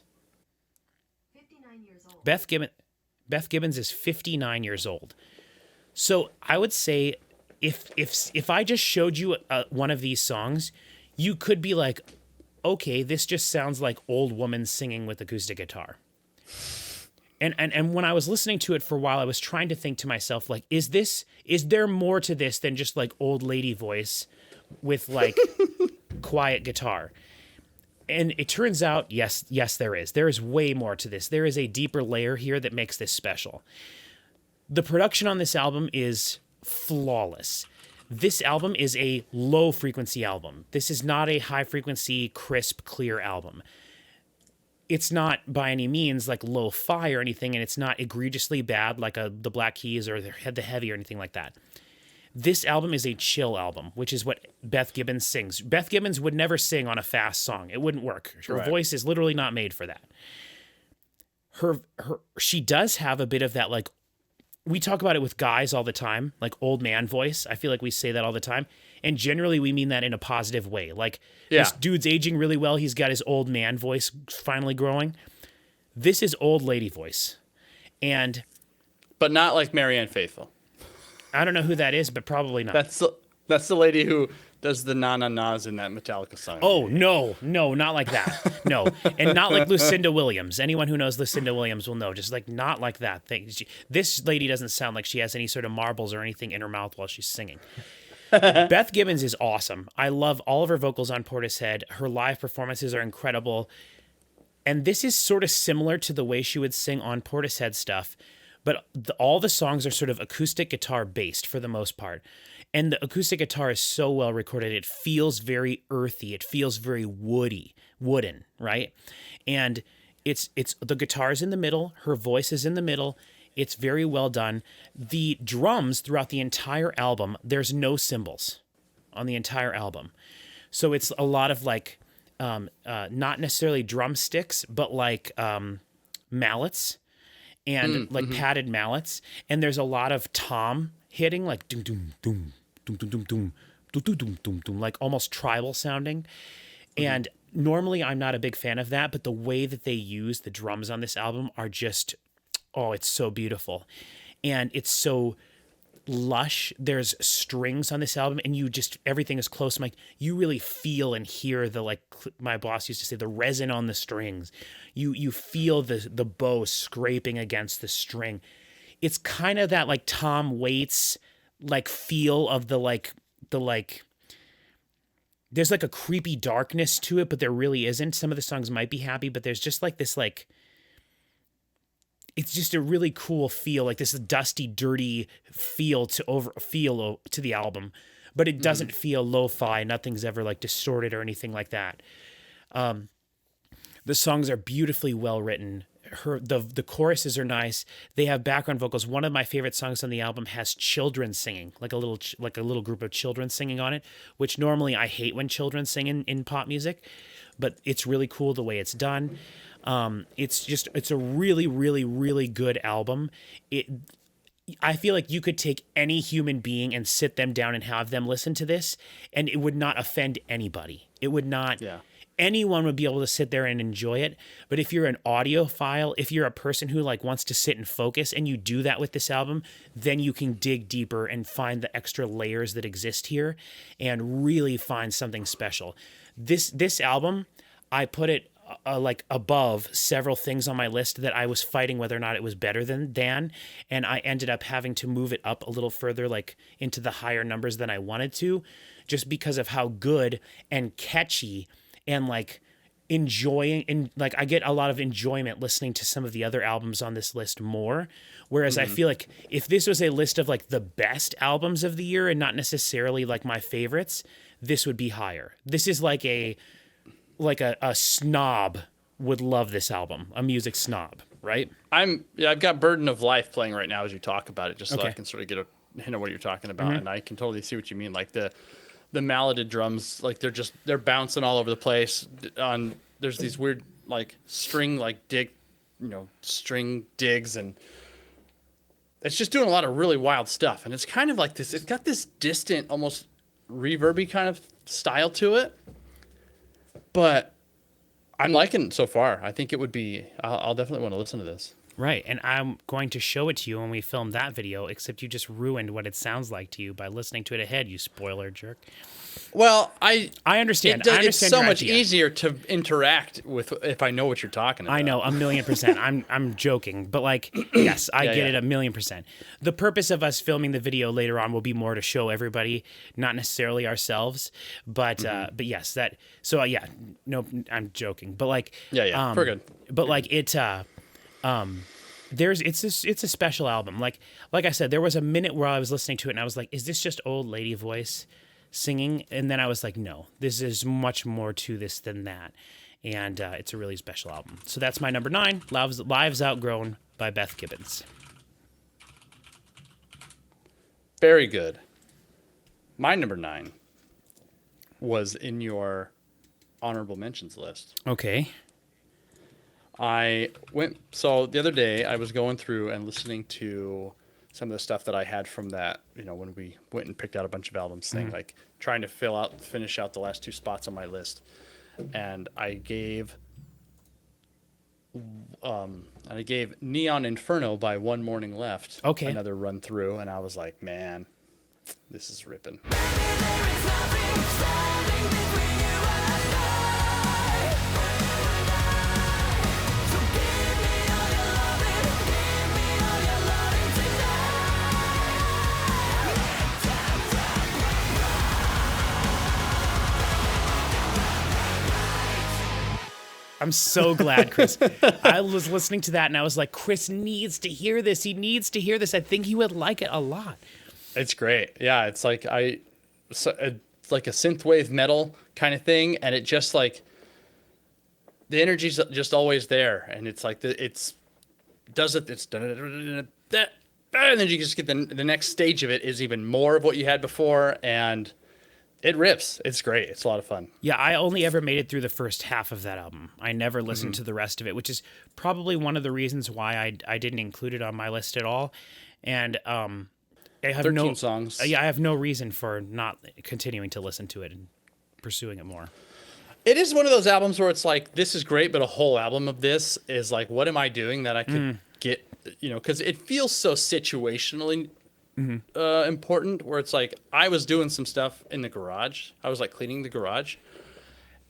59 years old. Beth Gibbons is 59 years old. So I would say if I just showed you one of these songs, you could be like, okay, this just sounds like old woman singing with acoustic guitar. And when I was listening to it for a while, I was trying to think to myself, like, is there more to this than just like old lady voice with like quiet guitar? And it turns out, yes, there is. There is way more to this. There is a deeper layer here that makes this special. The production on this album is flawless. This album is a low frequency album. This is not a high frequency, crisp, clear album. it's not by any means like lo-fi or anything, and it's not egregiously bad like the Black Keys or the Heavy or anything like that. This album is a chill album, which is what Beth Gibbons sings. Beth Gibbons would never sing on a fast song. It wouldn't work. Her voice is literally not made for that. She does have a bit of that, like, we talk about it with guys all the time, like old man voice. I feel like we say that all the time. And generally we mean that in a positive way. Like, this dude's aging really well. He's got his old man voice finally growing. This is old lady voice. But not like Marianne Faithfull. I don't know who that is, but probably not. That's the lady who does the na-na-nas in that Metallica song. Oh, no, not like that. No, and not like Lucinda Williams. Anyone who knows Lucinda Williams will know, just like not like that. This lady doesn't sound like she has any sort of marbles or anything in her mouth while she's singing. Beth Gibbons is awesome. I love all of her vocals on Portishead. Her live performances are incredible. And this is sort of similar to the way she would sing on Portishead stuff, but all the songs are sort of acoustic guitar based for the most part. And the acoustic guitar is so well recorded. It feels very earthy. It feels very wooden, right? And it's the guitar's in the middle. Her voice is in the middle. It's very well done. The drums throughout the entire album, there's no cymbals on the entire album. So it's a lot of like, not necessarily drumsticks, but like mallets and like padded mallets. And there's a lot of tom hitting, like doom, doom, doom, doom, doom, doom, doom, doom, doom, doom, doom, doom, like almost tribal sounding. And normally I'm not a big fan of that, but the way that they use the drums on this album are just, oh, it's so beautiful. And it's so lush. There's strings on this album, and everything is close. Like, you really feel and hear the, like my boss used to say, the resin on the strings. You feel the bow scraping against the string. It's kind of that like Tom Waits like feel of the there's like a creepy darkness to it, but there really isn't. Some of the songs might be happy, but there's just like this like, it's just a really cool feel, like this dusty, dirty feel to the album, but it doesn't feel lo-fi. Nothing's ever like distorted or anything like that. The songs are beautifully well written. The choruses are nice. They have background vocals. One of my favorite songs on the album has children singing, like a little group of children singing on it, which normally I hate when children sing in pop music, but it's really cool the way it's done. It's a really, really, really good album. I feel like you could take any human being and sit them down and have them listen to this, and it would not offend anybody. It would not. Yeah. Anyone would be able to sit there and enjoy it. But if you're an audiophile, if you're a person who like wants to sit and focus, and you do that with this album, then you can dig deeper and find the extra layers that exist here and really find something special. This album, I put it like above several things on my list that I was fighting whether or not it was better than Dan, and I ended up having to move it up a little further, like into the higher numbers than I wanted to, just because of how good and catchy and like enjoying, and like I get a lot of enjoyment listening to some of the other albums on this list more. Whereas I feel like if this was a list of like the best albums of the year and not necessarily like my favorites, this would be higher. This is like a snob would love this album, a music snob, right? I've got Burden of Life playing right now as you talk about it, just so I can sort of get a hint of what you're talking about, and I can totally see what you mean. Like the malleted drums, like they're bouncing all over the place. There's these weird like string string digs, and it's just doing a lot of really wild stuff. And it's kind of like this. It's got this distant, almost reverby kind of style to it. But I'm liking it so far. I think it would be, I'll definitely want to listen to this. Right, and I'm going to show it to you when we film that video, except you just ruined what it sounds like to you by listening to it ahead, you spoiler jerk. Well, I understand. It's so much easier to interact with if I know what you're talking about. I know, 1,000,000%. I'm joking, but like, yes, I get it 1,000,000%. The purpose of us filming the video later on will be more to show everybody, not necessarily ourselves, but yes, that. So no, I'm joking, but like, we're good. But like it's a special album. Like I said, there was a minute where I was listening to it and I was like, is this just old lady voice singing? And then I was like, no, this is much more to this than that. and it's a really special album. So that's my number 9, Lives Outgrown by Beth Gibbons. Very good. My number 9 was in your honorable mentions list. Okay. So the other day I was going through and listening to some of the stuff that I had from that, when we went and picked out a bunch of albums thing, like trying to finish out the last 2 spots on my list. And I gave Neon Inferno by One Morning Left another run through, and I was like, man, this is ripping. I'm so glad, Chris. I was listening to that and I was like, Chris needs to hear this. He needs to hear this. I think he would like it a lot. It's great. Yeah, it's like it's like a synthwave metal kind of thing, and it just like the energy's just always there, and it's like it's and then you just get the next stage of it is even more of what you had before, and it rips. It's great. It's a lot of fun. Yeah, I only ever made it through the first half of that album. I never listened to the rest of it, which is probably one of the reasons why I didn't include it on my list at all. And I have 13 songs. Yeah, I have no reason for not continuing to listen to it and pursuing it more. It is one of those albums where it's like, this is great, but a whole album of this is like, what am I doing that I could get, because it feels so situationally important, where it's like, I was doing some stuff in the garage. I was like cleaning the garage,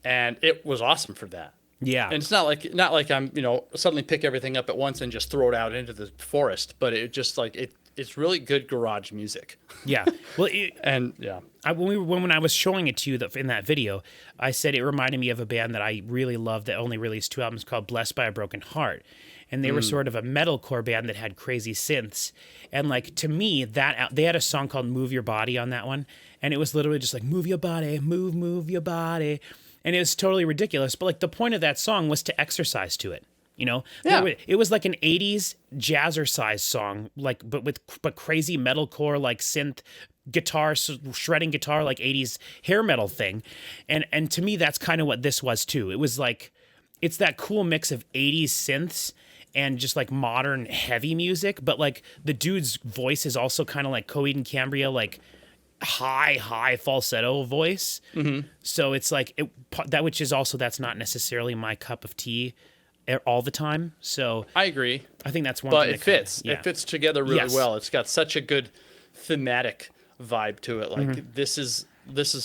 and it was awesome for that. Yeah. And it's not like I'm, suddenly pick everything up at once and just throw it out into the forest, but it just like, it's really good garage music. Yeah. Well, when I was showing it to you in that video, I said it reminded me of a band that I really love that only released 2 albums called Blessed by a Broken Heart. And they were sort of a metalcore band that had crazy synths. And like, to me, they had a song called Move Your Body on that one. And it was literally just like, move your body, move your body. And it was totally ridiculous. But like, the point of that song was to exercise to it. Yeah. It was like an 80s jazzercise song, like, but crazy metalcore, like synth guitar, shredding guitar, like 80s hair metal thing. And to me, that's kind of what this was too. It was like, it's that cool mix of 80s synths and just like modern heavy music, but like the dude's voice is also kind of like Coheed and Cambria, like high falsetto voice. Mm-hmm. So it's like that's not necessarily my cup of tea all the time. So I agree. I think that's one. But thing it fits. It fits together really well. It's got such a good thematic vibe to it. Like this is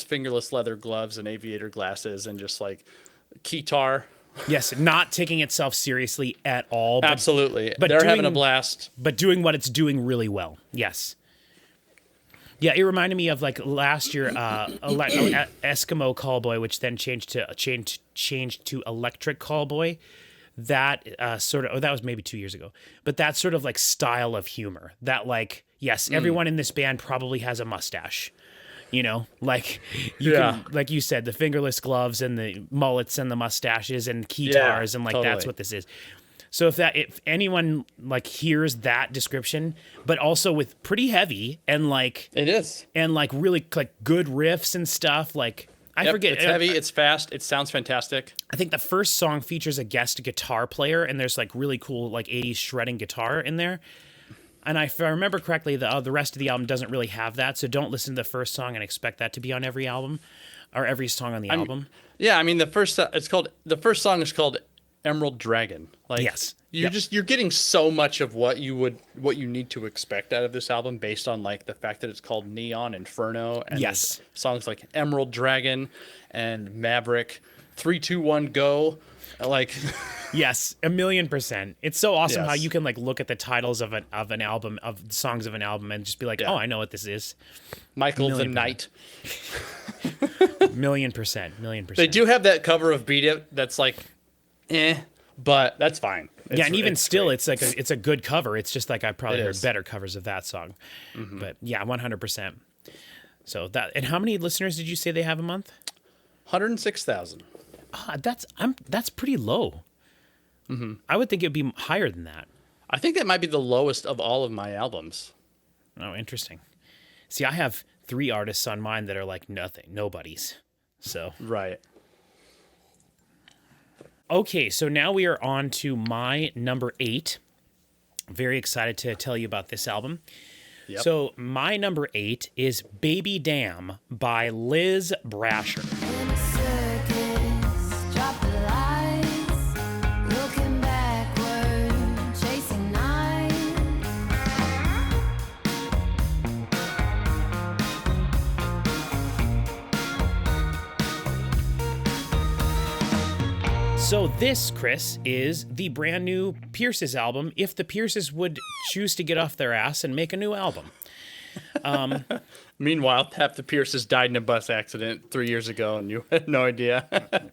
fingerless leather gloves and aviator glasses and just like keytar. Yes, not taking itself seriously at all. Absolutely. But they're having a blast. But doing what it's doing really well. Yes. Yeah, it reminded me of like last year, Eskimo Callboy, which then changed to Electric Callboy. That that was maybe 2 years ago. But that sort of like style of humor. That like, yes, everyone in this band probably has a mustache. Like can, like you said, the fingerless gloves and the mullets and the mustaches and keytars and like totally. That's what this is. So if anyone like hears that description, but also with pretty heavy and like it is and like really like good riffs and stuff, like I forget. It's heavy, it's fast, it sounds fantastic. I think the first song features a guest guitar player, and there's like really cool like 80s shredding guitar in there. And if I remember correctly, the rest of the album doesn't really have that, so don't listen to the first song and expect that to be on every album or every song on the album. Yeah, I mean the first song is called Emerald Dragon. Like yes. You're getting so much of what you need to expect out of this album based on like the fact that it's called Neon Inferno and yes. songs like Emerald Dragon and Maverick, 3, 2, 1, Go. Like yes, 1,000,000%. It's so awesome how you can like look at the titles of an album, of songs of an album, and just be like, oh, I know what this is. Michael the Knight. 1,000,000%. They do have that cover of Beat It that's like, but that's fine. And even still, great. It's a good cover. It's just like I probably heard better covers of that song. Mm-hmm. But yeah, 100%. So and how many listeners did you say they have a month? 106,000. That's pretty low. I would think it'd be higher than that. I think that might be the lowest of all of my albums. Oh, interesting. See, I have 3 artists on mine that are like nobodies. So Right. okay, so now we are on to my number 8. Very excited to tell you about this album. Yep. So my number 8 is Baby Damn by Liz Brasher. In a circus, drop the lights, looking backward, chasing night. So this, Chris, is the brand new Pierce's album, if the Pierces would choose to get off their ass and make a new album. Meanwhile, half the Pierces died in a bus accident 3 years ago, and you had no idea.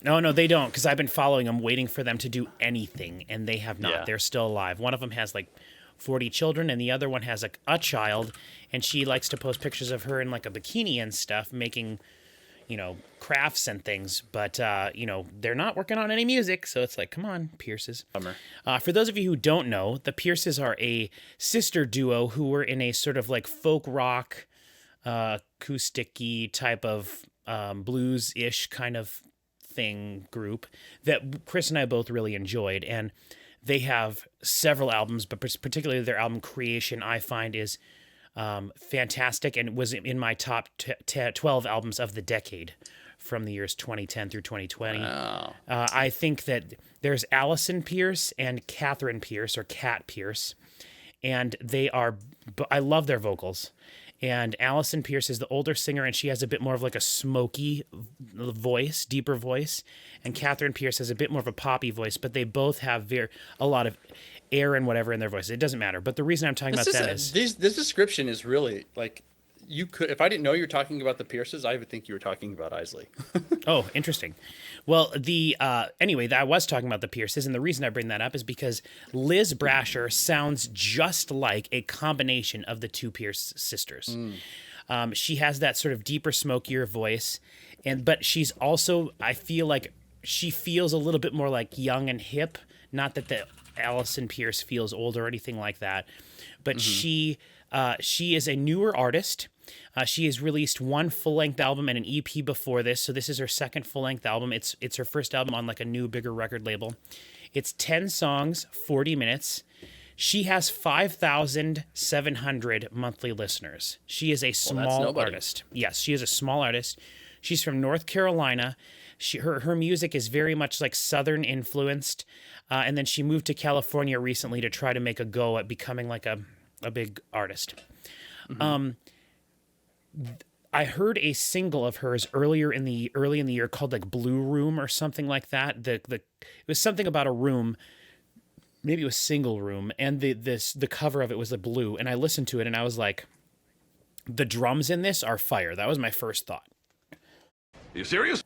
No, they don't, because I've been following them, waiting for them to do anything, and they have not. Yeah. They're still alive. One of them has like 40 children, and the other one has a child, and she likes to post pictures of her in like a bikini and stuff, making, crafts and things. But, they're not working on any music, so it's like, come on, Pierces. Bummer. For those of you who don't know, the Pierces are a sister duo who were in a sort of like folk rock, acoustic-y type of blues-ish kind of thing group that Chris and I both really enjoyed. And they have several albums, but particularly their album Creation, I find is fantastic, and was in my top 12 albums of the decade from the years 2010 through 2020. Wow. I think that there's Allison Pierce and Catherine Pierce, or Cat Pierce, and I love their vocals. And Allison Pierce is the older singer, and she has a bit more of like a smoky voice, deeper voice. And Catherine Pierce has a bit more of a poppy voice, but they both have a lot of air and whatever in their voices. It doesn't matter. But the reason I'm talking about that is this description is really like, you could, if I didn't know you were talking about the Pierces, I would think you were talking about Isley. Oh, interesting. Well, anyway, I was talking about the Pierces, and the reason I bring that up is because Liz Brasher sounds just like a combination of the two Pierce sisters. She has that sort of deeper, smokier voice, but she's also, I feel like she feels a little bit more like young and hip. Not that the Allison Pierce feels old or anything like that, but she is a newer artist. She has released one full-length album and an EP before this, so this is her second full-length album. It's her first album on like a new, bigger record label. It's 10 songs, 40 minutes. She has 5,700 monthly listeners. She is a small artist. Yes, she is a small artist. She's from North Carolina. Her music is very much like Southern influenced, and then she moved to California recently to try to make a go at becoming like a big artist. I heard a single of hers early in the year called like Blue Room or something like that. It was something about a room, maybe it was Single Room, and the cover of it was a blue. And I listened to it and I was like, the drums in this are fire. That was my first thought. You serious?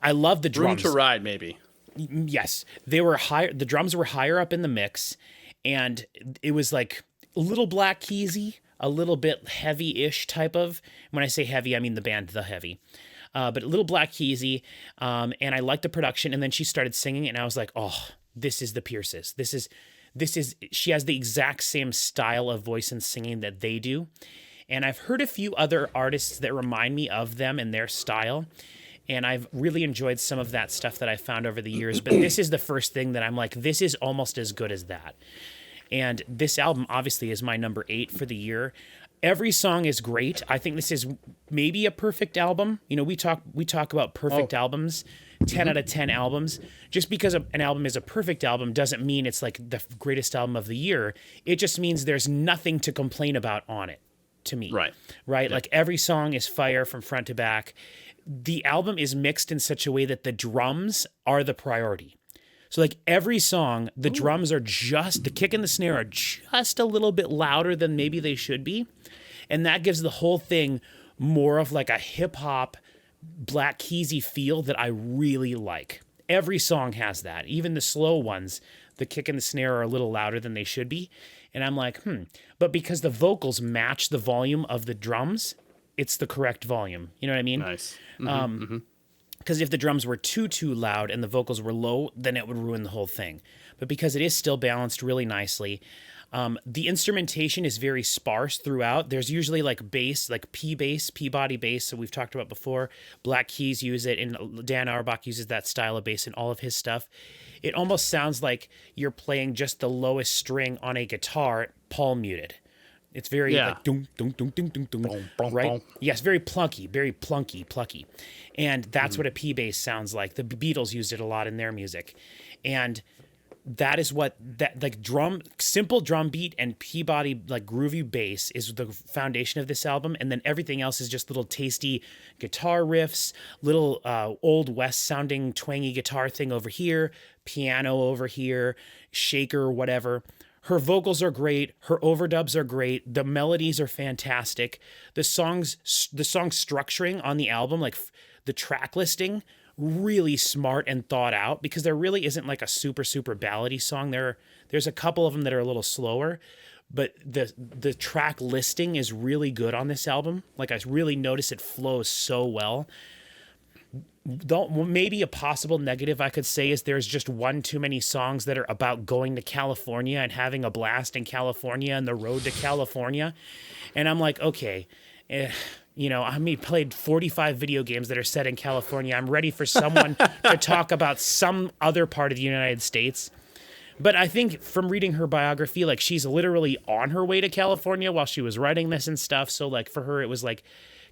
I love the Room drums. to Ride, maybe. Yes, they were higher. The drums were higher up in the mix, and it was like a little Black Keysy, a little bit heavy-ish type of. When I say heavy, I mean the band The Heavy, but a little Black Keysy. And I liked the production. And then she started singing, and I was like, oh, this is the Pierces. This is. She has the exact same style of voice and singing that they do. And I've heard a few other artists that remind me of them in their style. And I've really enjoyed some of that stuff that I found over the years. But this is the first thing that I'm like, this is almost as good as that. And this album obviously is my number 8 for the year. Every song is great. I think this is maybe a perfect album. We talk about perfect albums, 10 out of 10 albums. Just because an album is a perfect album doesn't mean it's like the greatest album of the year. It just means there's nothing to complain about on it, to me. Right. Yeah. Like every song is fire from front to back. The album is mixed in such a way that the drums are the priority. So like every song, the drums are the kick and the snare are just a little bit louder than maybe they should be. And that gives the whole thing more of like a hip hop, Black Keysy feel that I really like. Every song has that. Even the slow ones, the kick and the snare are a little louder than they should be. And I'm like, But because the vocals match the volume of the drums, it's the correct volume. You know what I mean? Nice. Because if the drums were too loud and the vocals were low, then it would ruin the whole thing. But because it is still balanced really nicely, the instrumentation is very sparse throughout. There's usually like bass, like P bass, P-body bass, that we've talked about before. Black Keys use it, and Dan Auerbach uses that style of bass in all of his stuff. It almost sounds like you're playing just the lowest string on a guitar, palm muted. It's very like dum dum dum dum dum dum, right? boom. Yes, very plunky, very plucky. And that's what a P bass sounds like. The Beatles used it a lot in their music. And that is what that like simple drum beat and P-body like groovy bass is the foundation of this album, and then everything else is just little tasty guitar riffs, little old west sounding twangy guitar thing over here, piano over here, shaker, whatever. Her vocals are great. Her overdubs are great. The melodies are fantastic. The song structuring on the album, like the track listing, really smart and thought out, because there really isn't like a super ballady song. There's a couple of them that are a little slower, but the track listing is really good on this album. Like I really notice it flows so well. Maybe a possible negative I could say is there's just one too many songs that are about going to California and having a blast in California and the road to California. And I'm like, okay, played 45 video games that are set in California. I'm ready for someone to talk about some other part of the United States. But I think from reading her biography, like she's literally on her way to California while she was writing this and stuff. So like for her, it was like,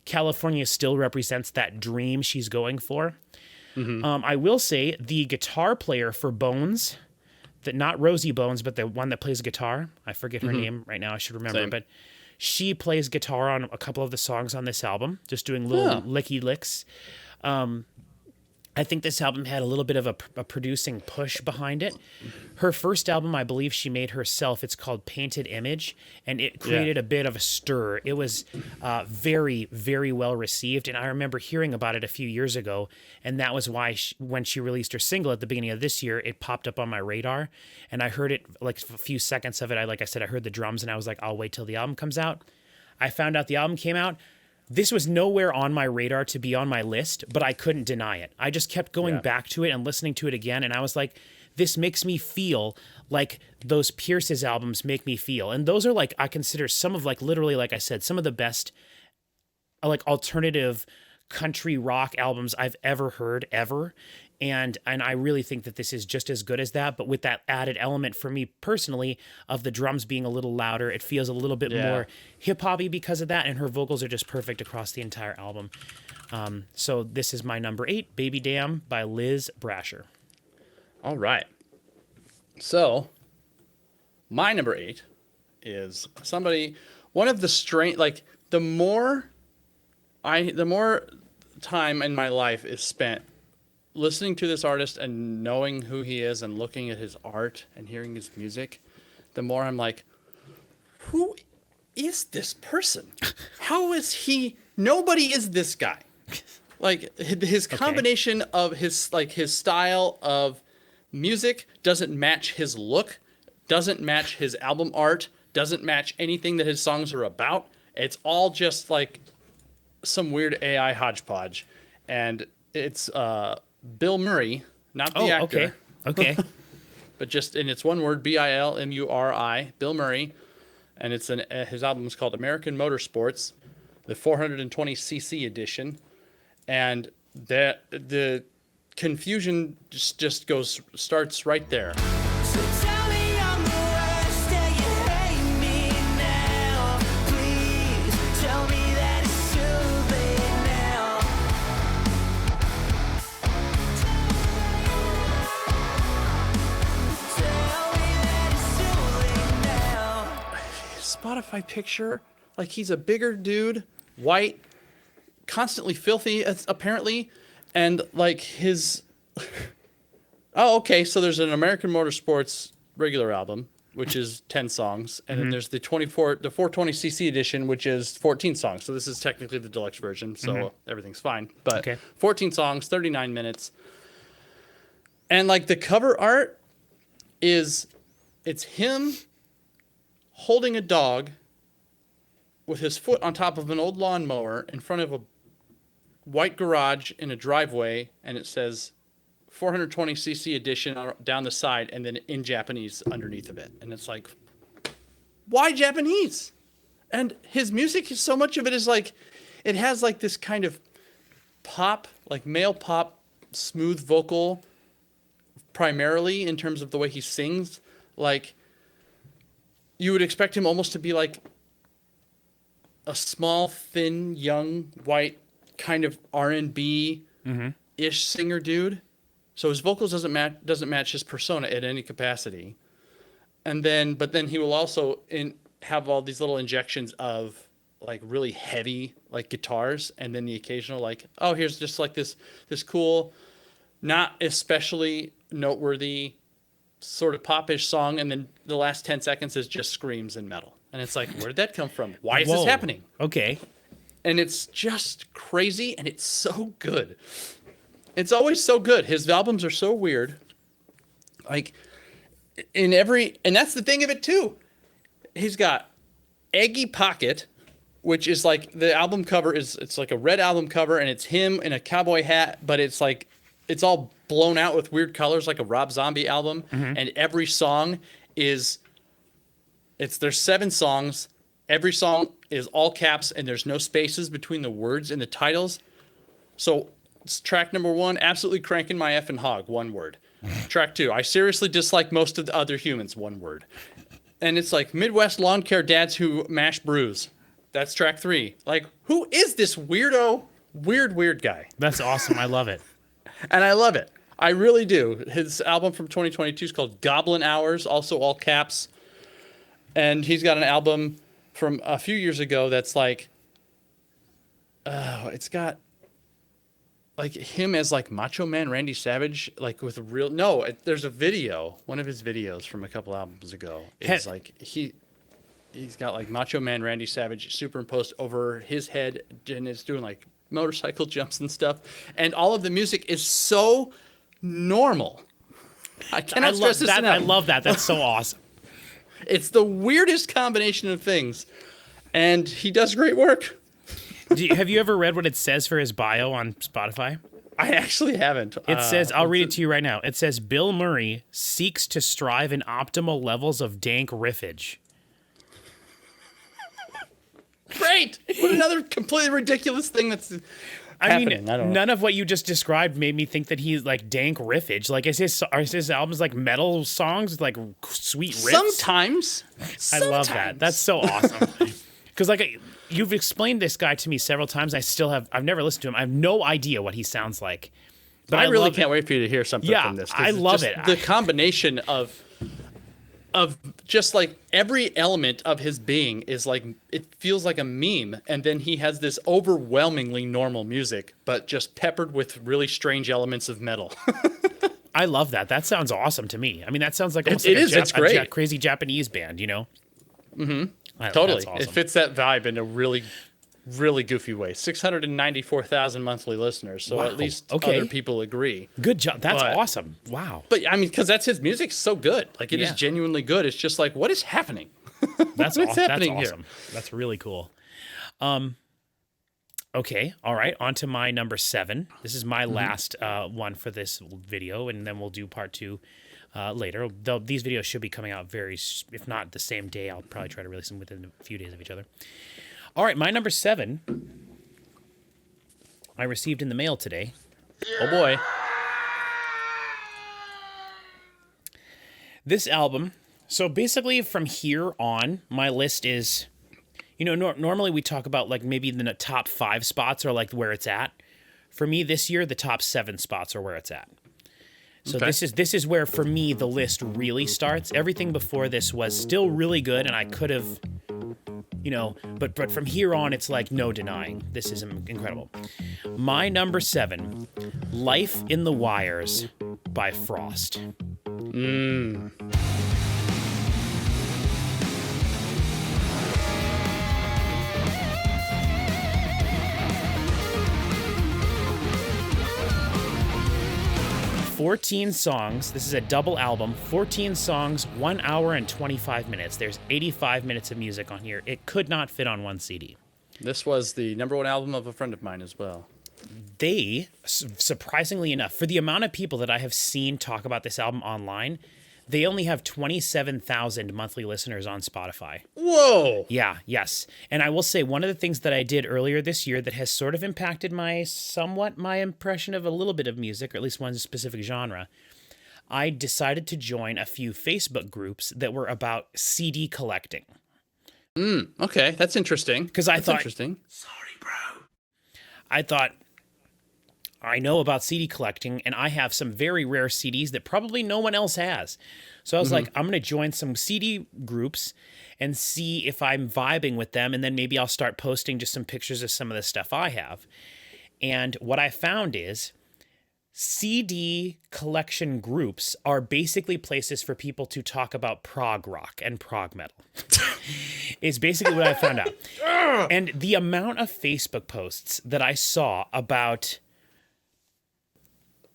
California still represents that dream she's going for. Mm-hmm. I will say the guitar player for Bones, that not Rosie Bones, but the one that plays guitar. I forget her name right now. I should remember, but she plays guitar on a couple of the songs on this album, just doing little licky licks. I think this album had a little bit of a producing push behind it. Her first album, I believe she made herself. It's called Painted Image, and it created a bit of a stir. It was very, very well received, and I remember hearing about it a few years ago, and that was why when she released her single at the beginning of this year, it popped up on my radar, and I heard it, like a few seconds of it. Like I said, I heard the drums, and I was like, I'll wait till the album comes out. I found out the album came out. This was nowhere on my radar to be on my list, but I couldn't deny it. I just kept going back to it and listening to it again, and I was like, this makes me feel like those Pierce's albums make me feel. And those are like, I consider some of like, literally, like I said, some of the best like alternative country rock albums I've ever heard, ever. And I really think that this is just as good as that, but with that added element for me personally of the drums being a little louder. It feels a little bit more hip-hop-y because of that, and her vocals are just perfect across the entire album. So this is my number 8, Baby Damn by Liz Brasher. All right. So my number 8 is one of the like the more time in my life is spent listening to this artist and knowing who he is and looking at his art and hearing his music, the more I'm like, who is this person? How is he? Nobody is this guy. Like his combination of his style of music doesn't match his look, doesn't match his album art, doesn't match anything that his songs are about. It's all just like some weird AI hodgepodge. And it's Bill Murray, not the actor. Okay. But just, and it's one word, Bilmuri, Bill Murray. And it's his album is called American Motorsports, the 420cc edition. And the confusion just starts right there. So tell me I'm the worst, and you hate me now. Please tell me that it's too late now. Tell me that it's too late now. Spotify picture, like he's a bigger dude, white, constantly filthy apparently, and like his so there's an American Motorsports regular album which is 10 songs, and then there's the 420cc edition which is 14 songs, so this is technically the deluxe version, so everything's fine, but 14 songs, 39 minutes. And like the cover art it's him holding a dog with his foot on top of an old lawnmower in front of a white garage in a driveway, and it says 420cc edition down the side, and then in Japanese underneath of it. And it's like, why Japanese? And his music is so much of it is like, it has like this kind of pop, like male pop, smooth vocal, primarily in terms of the way he sings. Like, you would expect him almost to be like a small, thin, young, white kind of R&B-ish singer dude. So his vocals doesn't match his persona at any capacity. But then he will also have all these little injections of like really heavy like guitars, and then the occasional like, oh, here's just like this cool, not especially noteworthy sort of popish song, and then the last 10 seconds is just screams and metal. And it's like, where did that come from? Why is this happening? Okay. And it's just crazy, and it's so good. It's always so good. His albums are so weird. Like, and that's the thing of it too. He's got Eggy Pocket, which is like the album cover it's like a red album cover, and it's him in a cowboy hat, but it's like, it's all blown out with weird colors like a Rob Zombie album. And every song there's 7 songs. Every song is all caps, and there's no spaces between the words and the titles. So it's track number 1, absolutely cranking my effing hog, 1 word. Track 2, I seriously dislike most of the other humans, 1 word. And it's like Midwest lawn care dads who mash brews. That's track 3. Like, who is this weirdo, weird guy? That's awesome. I love it. And I love it. I really do. His album from 2022 is called Goblin Hours, also all caps. And he's got an album from a few years ago that's like, it's got like him as like Macho Man Randy Savage, like with a real, there's a video, one of his videos from a couple albums ago. It's like he's got like Macho Man Randy Savage superimposed over his head, and it's doing like motorcycle jumps and stuff. And all of the music is so normal. I cannot stress this enough. I love that. That's so awesome. It's the weirdest combination of things, and he does great work. Have you ever read what it says for his bio on Spotify? I actually haven't. It says, I'll read it to you right now. It says, Bill Murray seeks to strive in optimal levels of dank riffage. Great! What another completely ridiculous thing that's happening. mean, none of what you just described made me think that he's like dank riffage. Like, are his albums like metal songs, like sweet riffs? Sometimes. I love that. That's so awesome. Because like you've explained this guy to me several times. I've never listened to him. I have no idea what he sounds like. But I really can't wait for you to hear something from this. I love it. The combination of just like every element of his being is like, it feels like a meme. And then he has this overwhelmingly normal music, but just peppered with really strange elements of metal. I love that. That sounds awesome to me. I mean, that sounds like It's great. a crazy Japanese band, you know? Mm-hmm. Totally. That's awesome. It fits that vibe in a really, really goofy way. 694,000 monthly listeners. So at least other people agree. Good job. That's awesome. Wow. But I mean, because that's his music's so good. Like it is genuinely good. It's just like, what is happening? That's what's happening that's awesome. here. That's really cool. Okay. All right. On to my number 7. This is my last one for this video, and then we'll do part 2 later. Though these videos should be coming out if not the same day. I'll probably try to release them within a few days of each other. All right, my number 7, I received in the mail today. Oh boy. This album, so basically from here on, my list is, you know, normally we talk about like maybe the top 5 spots are like where it's at. For me this year, the top 7 spots are where it's at. So this is where, for me, the list really starts. Everything before this was still really good, and I could have, you know, but from here on, it's like no denying. This is incredible. My number 7, Life in the Wires by Frost. 14 songs. This is a double album. 14 songs, 1 hour and 25 minutes. There's 85 minutes of music on here. It could not fit on one CD. This was the number 1 album of a friend of mine as well. they, surprisingly enough, for the amount of people that I have seen talk about this album online, they only have 27,000 monthly listeners on Spotify. Whoa. Yeah, yes. And I will say one of the things that I did earlier this year that has sort of impacted my impression of a little bit of music, or at least one specific genre, I decided to join a few Facebook groups that were about CD collecting. Okay, that's interesting. Because I thought, interesting. I thought, I know about CD collecting, and I have some very rare CDs that probably no one else has. So I was like, I'm going to join some CD groups and see if I'm vibing with them, and then maybe I'll start posting just some pictures of some of the stuff I have. And what I found is CD collection groups are basically places for people to talk about prog rock and prog metal. Is basically what I found out. And the amount of Facebook posts that I saw about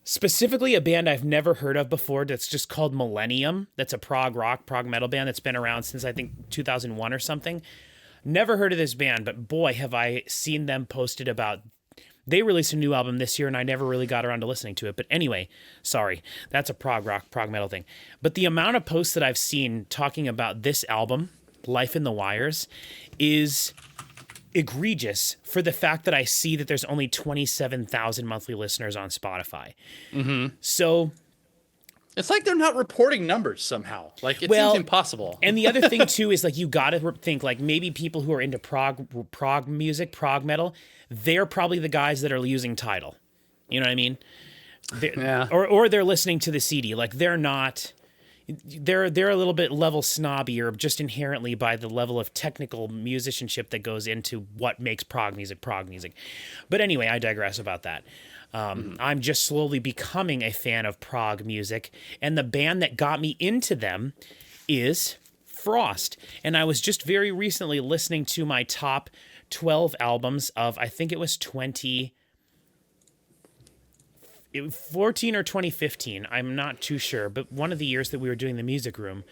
specifically a band I've never heard of before that's just called Millennium, that's a prog rock, prog metal band that's been around since I think 2001 or something. Never heard of this band, but boy, have I seen them posted about. They released a new album this year, and I never really got around to listening to it. But anyway, sorry, that's a prog rock, prog metal thing. But the amount of posts that I've seen talking about this album, Life in the Wires, is egregious for the fact that I see that there's only 27,000 monthly listeners on Spotify. So It's like they're not reporting numbers somehow. Like it Well, seems impossible. And the other thing too is like you got to think like maybe people who are into prog music, prog metal, they're probably the guys that are using Tidal. You know what I mean? Yeah. Or they're listening to the CD. Like they're not. They're a little bit level snobbier just inherently by the level of technical musicianship that goes into what makes prog music. But anyway, I digress about that. I'm just slowly becoming a fan of prog music, and the band that got me into them is Frost. And I was just very recently listening to my top 12 albums of, I think it was 2014 or 2015. I'm not too sure, but one of the years that we were doing the music room,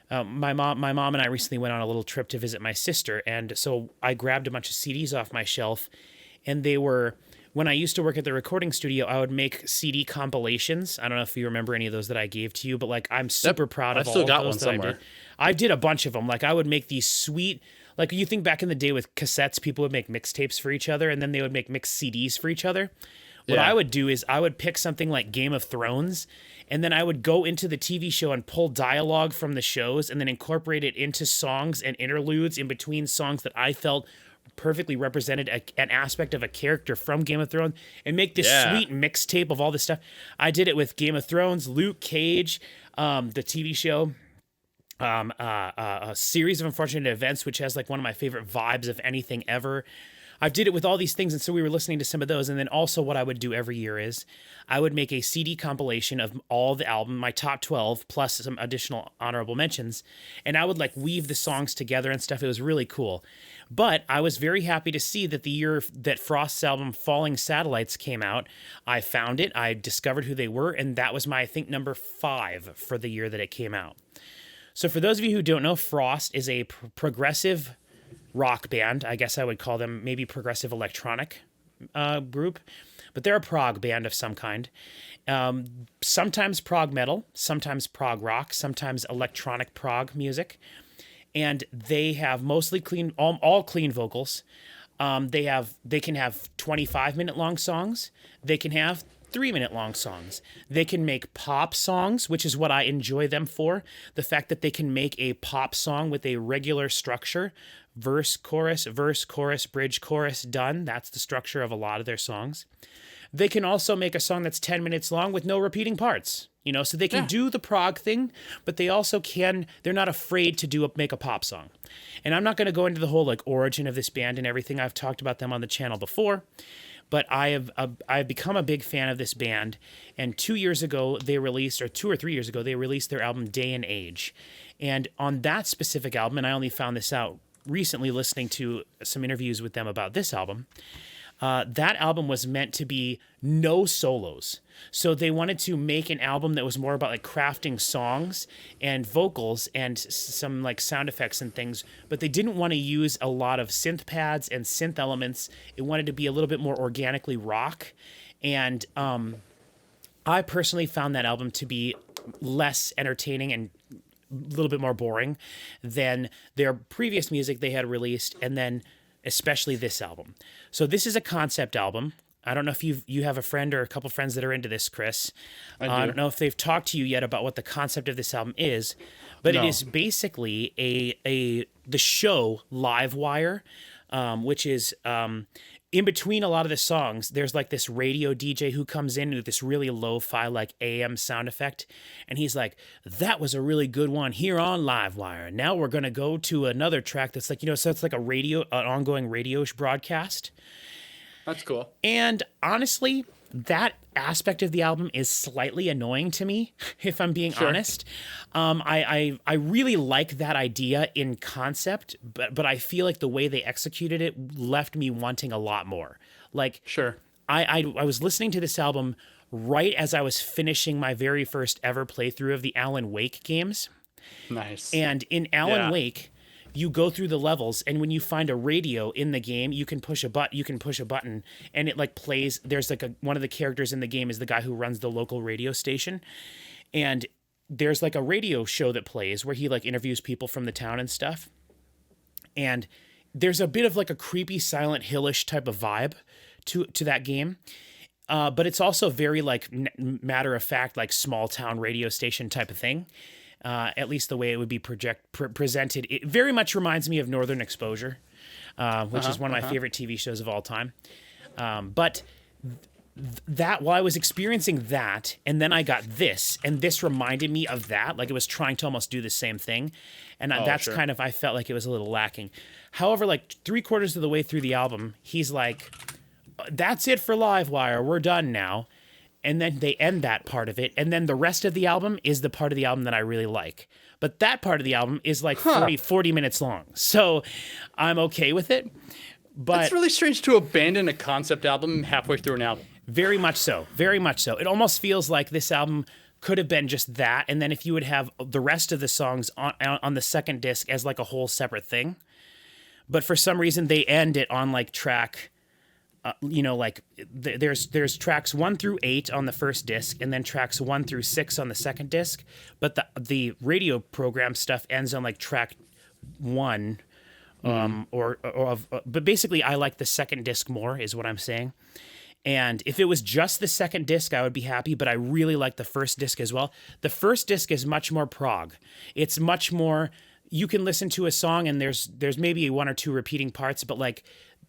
my mom and I recently went on a little trip to visit my sister, and so I grabbed a bunch of CDs off my shelf, and they were. When I used to work at the recording studio, I would make CD compilations. I don't know if you remember any of those that I gave to you, but like I'm super proud of I've still all got of one those that somewhere. I did a bunch of them. Like I would make these sweet, like you think back in the day with cassettes, people would make mixtapes for each other, and then they would make mixed CDs for each other. What Yeah. I would do is I would pick something like Game of Thrones, and then I would go into the TV show and pull dialogue from the shows and then incorporate it into songs and interludes in between songs that I felt perfectly represented an aspect of a character from Game of Thrones and make this Yeah. sweet mixtape of all this stuff. I did it with Game of Thrones, Luke Cage, the TV show, a series of unfortunate events, which has like one of my favorite vibes of anything ever. I did it with all these things, and so we were listening to some of those. And then also what I would do every year is I would make a CD compilation of all the album, my top 12, plus some additional honorable mentions, and I would like weave the songs together and stuff. It was really cool. But I was very happy to see that the year that Frost's album Falling Satellites came out, I found it, I discovered who they were, and that was my, I think, number 5 for the year that it came out. So for those of you who don't know, Frost is a progressive rock band. I guess I would call them maybe progressive electronic group, but they're a prog band of some kind. Sometimes prog metal, sometimes prog rock, sometimes electronic prog music. And they have mostly clean, all clean vocals. They can have 25-minute long songs. They can have 3-minute long songs. They can make pop songs, which is what I enjoy them for. The fact that they can make a pop song with a regular structure, verse, chorus, bridge, chorus, done. That's the structure of a lot of their songs. They can also make a song that's 10 minutes long with no repeating parts. You know, so they can do the prog thing, but they also they're not afraid to make a pop song. And I'm not going to go into the whole like origin of this band and everything. I've talked about them on the channel before, but I've become a big fan of this band. And 2 years ago, they released, or 2 or 3 years ago, they released their album Day and Age. And on that specific album, and I only found this out recently listening to some interviews with them about this album, that album was meant to be no solos. So they wanted to make an album that was more about like crafting songs and vocals and some like sound effects and things, but they didn't want to use a lot of synth pads and synth elements. It wanted to be a little bit more organically rock. And I personally found that album to be less entertaining and a little bit more boring than their previous music they had released, and then especially this album. So this is a concept album. I don't know if you have a friend or a couple friends that are into this, Chris. I don't know if they've talked to you yet about what the concept of this album is, but No. it is basically the show Livewire, which is in between a lot of the songs. There's like this radio DJ who comes in with this really lo-fi like AM sound effect, and he's like, "That was a really good one here on Livewire. Now we're gonna go to another track that's like, so it's like an ongoing radio broadcast." That's cool. And honestly, that aspect of the album is slightly annoying to me, if I'm being honest. I really like that idea in concept, but I feel like the way they executed it left me wanting a lot more. Like, Sure. I was listening to this album right as I was finishing my very first ever playthrough of the Alan Wake games. Nice. And in Alan Yeah. Wake, you go through the levels, and when you find a radio in the game, you can push a button, and it like plays. There's like one of the characters in the game is the guy who runs the local radio station, and there's like a radio show that plays where he like interviews people from the town and stuff. And there's a bit of like a creepy Silent Hillish type of vibe to that game. But it's also very like matter of fact, like small town radio station type of thing. At least the way it would be presented. It very much reminds me of Northern Exposure, which is one of my favorite TV shows of all time. But that while I was experiencing that, and then I got this, and this reminded me of that, like it was trying to almost do the same thing. And that's sure. kind of, I felt like it was a little lacking. However, like 3/4 of the way through the album, he's like, "That's it for Livewire. We're done now." And then they end that part of it. And then the rest of the album is the part of the album that I really like. But that part of the album is like 40 minutes long. So I'm okay with it. But It's really strange to abandon a concept album halfway through an album. very much so. Very much so. It almost feels like this album could have been just that. And then if you would have the rest of the songs on the second disc as like a whole separate thing. But for some reason, they end it on like track... there's tracks 1 through 8 on the first disc, and then tracks 1 through 6 on the second disc. But the radio program stuff ends on like track 1, but basically I like the second disc more, is what I'm saying. And if it was just the second disc, I would be happy, but I really like the first disc as well. The first disc is much more prog. It's much more, you can listen to a song and there's maybe 1 or 2 repeating parts, but like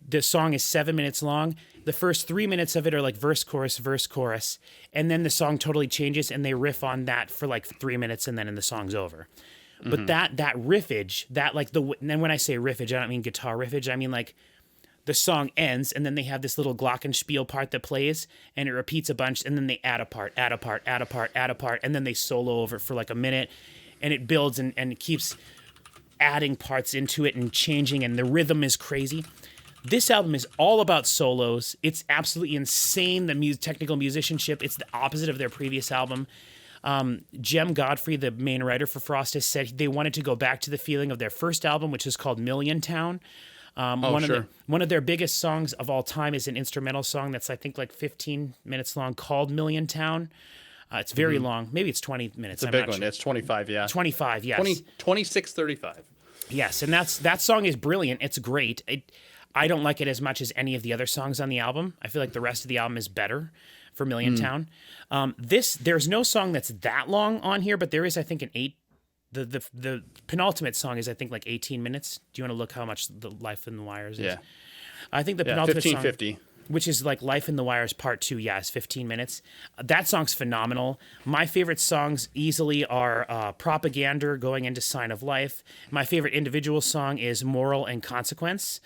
the song is 7 minutes long. The first 3 minutes of it are like verse, chorus, and then the song totally changes and they riff on that for like 3 minutes and then the song's over. But that riffage, that like and then when I say riffage, I don't mean guitar riffage. I mean like the song ends and then they have this little glockenspiel part that plays and it repeats a bunch and then they add a part, and then they solo over for like a minute and it builds and it keeps adding parts into it and changing, and the rhythm is crazy. This album is all about solos. It's absolutely insane, the technical musicianship. It's the opposite of their previous album. Jem Godfrey, the main writer for Frost, has said they wanted to go back to the feeling of their first album, which is called Million Town. One of their biggest songs of all time is an instrumental song that's I think like 15 minutes long called Million Town. It's very long. Maybe it's 20 minutes. It's a big one. Sure. It's 25, yeah. 25, yes. 26:35. Yes, and that song is brilliant. It's great. I don't like it as much as any of the other songs on the album. I feel like the rest of the album is better for Million Town. There's no song that's that long on here, but there is, I think, an 8. The penultimate song is, I think, like 18 minutes. Do you want to look how much the Life in the Wires is? Yeah. I think the penultimate 15:50. song, which is like Life in the Wires Part 2, is 15 minutes. That song's phenomenal. My favorite songs easily are Propaganda going into Sign of Life. My favorite individual song is Moral and Consequence.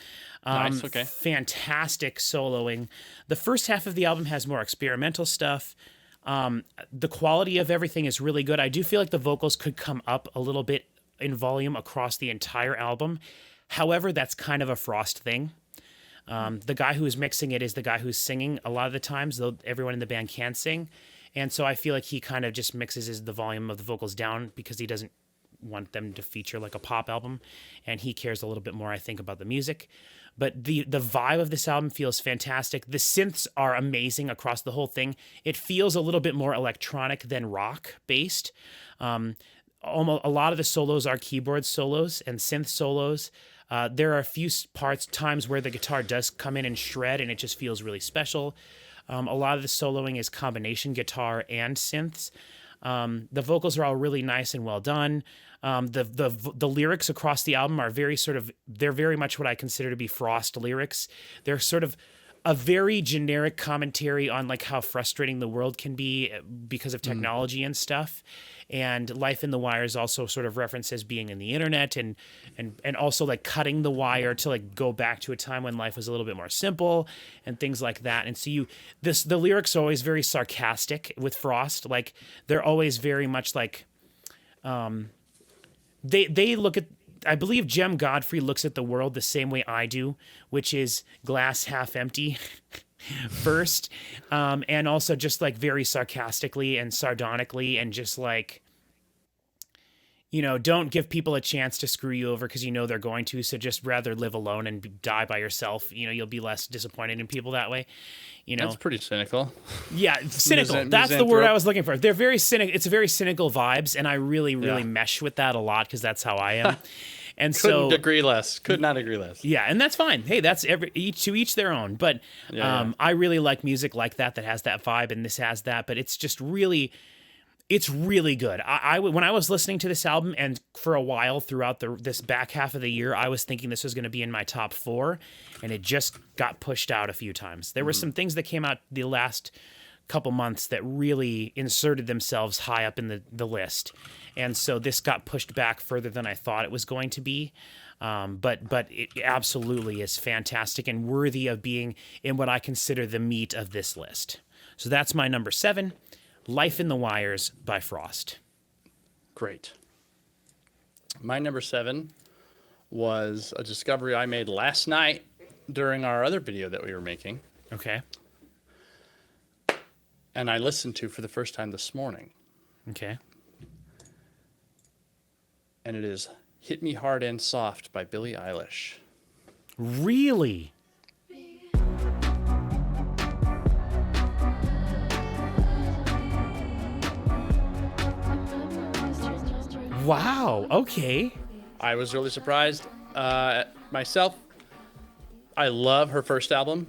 Nice, okay. Fantastic soloing. The first half of the album has more experimental stuff. The quality of everything is really good. I do feel like the vocals could come up a little bit in volume across the entire album. However, that's kind of a Frost thing. The guy who's mixing it is the guy who's singing a lot of the times, though everyone in the band can sing. And so I feel like he kind of just mixes the volume of the vocals down because he doesn't want them to feature like a pop album, and he cares a little bit more, I think, about the music. But the vibe of this album feels fantastic. The synths are amazing across the whole thing. It feels a little bit more electronic than rock based. Almost a lot of the solos are keyboard solos and synth solos. There are a few times where the guitar does come in and shred, and it just feels really special. A lot of the soloing is combination guitar and synths. The vocals are all really nice and well done. The lyrics across the album are they're very much what I consider to be Frost lyrics. They're sort of a very generic commentary on like how frustrating the world can be because of technology and stuff. And Life in the Wires also sort of references being in the internet and also like cutting the wire to like go back to a time when life was a little bit more simple and things like that. And so the lyrics are always very sarcastic with Frost. Like they're always very much like, they look at, I believe Jem Godfrey looks at the world the same way I do, which is glass half empty first. And also just like very sarcastically and sardonically and just like, don't give people a chance to screw you over because they're going to. So just rather live alone and die by yourself. You'll be less disappointed in people that way. That's pretty cynical. Yeah, cynical. That's the word I was looking for. They're very cynical. It's a very cynical vibes, and I really mesh with that a lot because that's how I am. And Couldn't agree less. Could not agree less. Yeah, and that's fine. Hey, that's each their own. But I really like music like that has that vibe, and this has that. But it's just really. It's really good. When I was listening to this album, and for a while throughout this back half of the year, I was thinking this was going to be in my top 4, and it just got pushed out a few times. There were some things that came out the last couple months that really inserted themselves high up in the list, and so this got pushed back further than I thought it was going to be. But it absolutely is fantastic and worthy of being in what I consider the meat of this list. So that's my number 7. Life in the Wires by Frost. Great. My number 7 was a discovery I made last night during our other video that we were making. Okay. And I listened to for the first time this morning. Okay. And it is Hit Me Hard and Soft by Billie Eilish. Really? Wow. Okay. I was really surprised myself. I love her first album.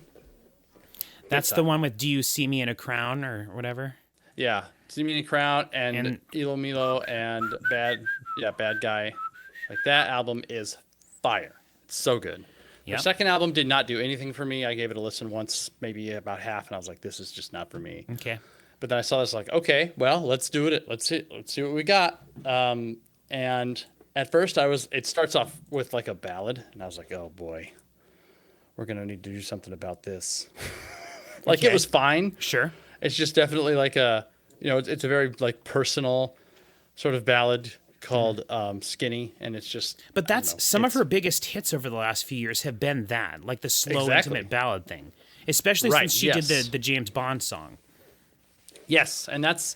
That's the one with Do You See Me in a Crown or whatever? Yeah. See Me in a Crown and Ilo Milo and Bad Guy. Like that album is fire. It's so good. Yep. The second album did not do anything for me. I gave it a listen once, maybe about half, and I was like, this is just not for me. Okay. But then I saw this like, okay, well, let's do it. Let's see what we got. And at first it starts off with like a ballad, and I was like, oh boy, we're going to need to do something about this. Like Okay. it was fine. Sure. It's just definitely like it's a very like personal sort of ballad called Skinny, and it's just. But I don't know, some of her biggest hits over the last few years have been that, like the slow, Exactly. intimate ballad thing, especially Right, since she yes. did the James Bond song. Yes, and that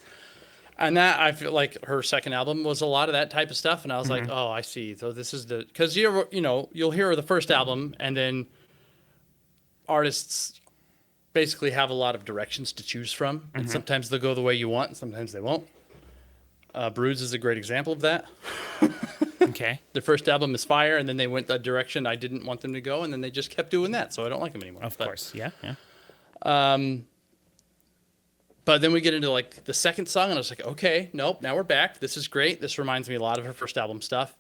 I feel like her second album was a lot of that type of stuff, and I was like, oh, I see. So this is because you'll hear the first album, and then artists basically have a lot of directions to choose from, and sometimes they'll go the way you want, and sometimes they won't. Bruise is a great example of that. Okay. The first album is fire, and then they went the direction I didn't want them to go, and then they just kept doing that, so I don't like them anymore. Of course. Yeah. But then we get into like the second song, and I was like, okay, nope, now we're back. This is great. This reminds me a lot of her first album stuff.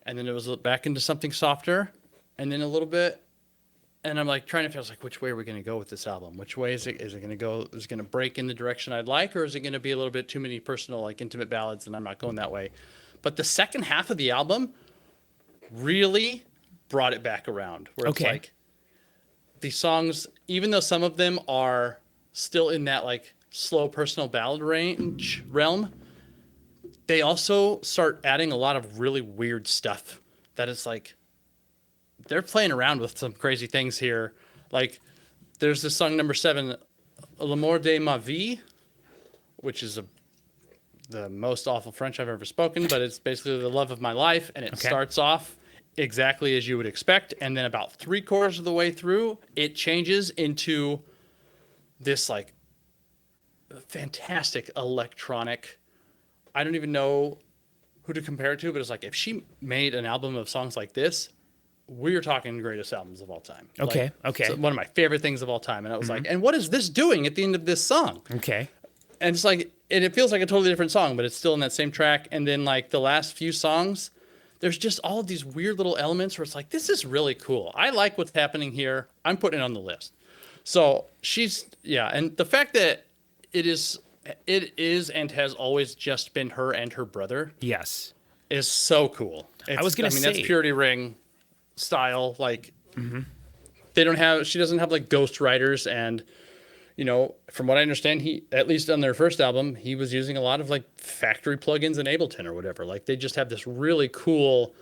And then it was back into something softer, and then a little bit. And I'm like trying to feel like, which way are we going to go with this album? Which way is it? Is it going to go? Is it going to break in the direction I'd like, or is it going to be a little bit too many personal, like intimate ballads, and I'm not going that way? But the second half of the album really brought it back around, where it's Okay. like these songs, even though some of them are still in that like slow personal ballad realm, they also start adding a lot of really weird stuff that is like they're playing around with some crazy things here Like, there's this song number 7, L'amour de ma vie, which is the most awful French I've ever spoken, but it's basically the love of my life, and it starts off exactly as you would expect, and then about 3/4 of the way through, it changes into this like fantastic electronic. I don't even know who to compare it to, but it's like if she made an album of songs like this, we're talking greatest albums of all time. Okay, Like, okay. it's one of my favorite things of all time, and I was like, and what is this doing at the end of this song? Okay. And it's like, and it feels like a totally different song, but it's still in that same track. And then like the last few songs, there's just all of these weird little elements where it's like, this is really cool. I like what's happening here. I'm putting it on the list. So and the fact that it is and has always just been her and her brother Yes. is so cool. was gonna that's say- Purity Ring style. Like, she doesn't have like ghostwriters, and from what I understand, he, at least on their first album, he was using a lot of like factory plugins in Ableton or whatever. Like, they just have this really cool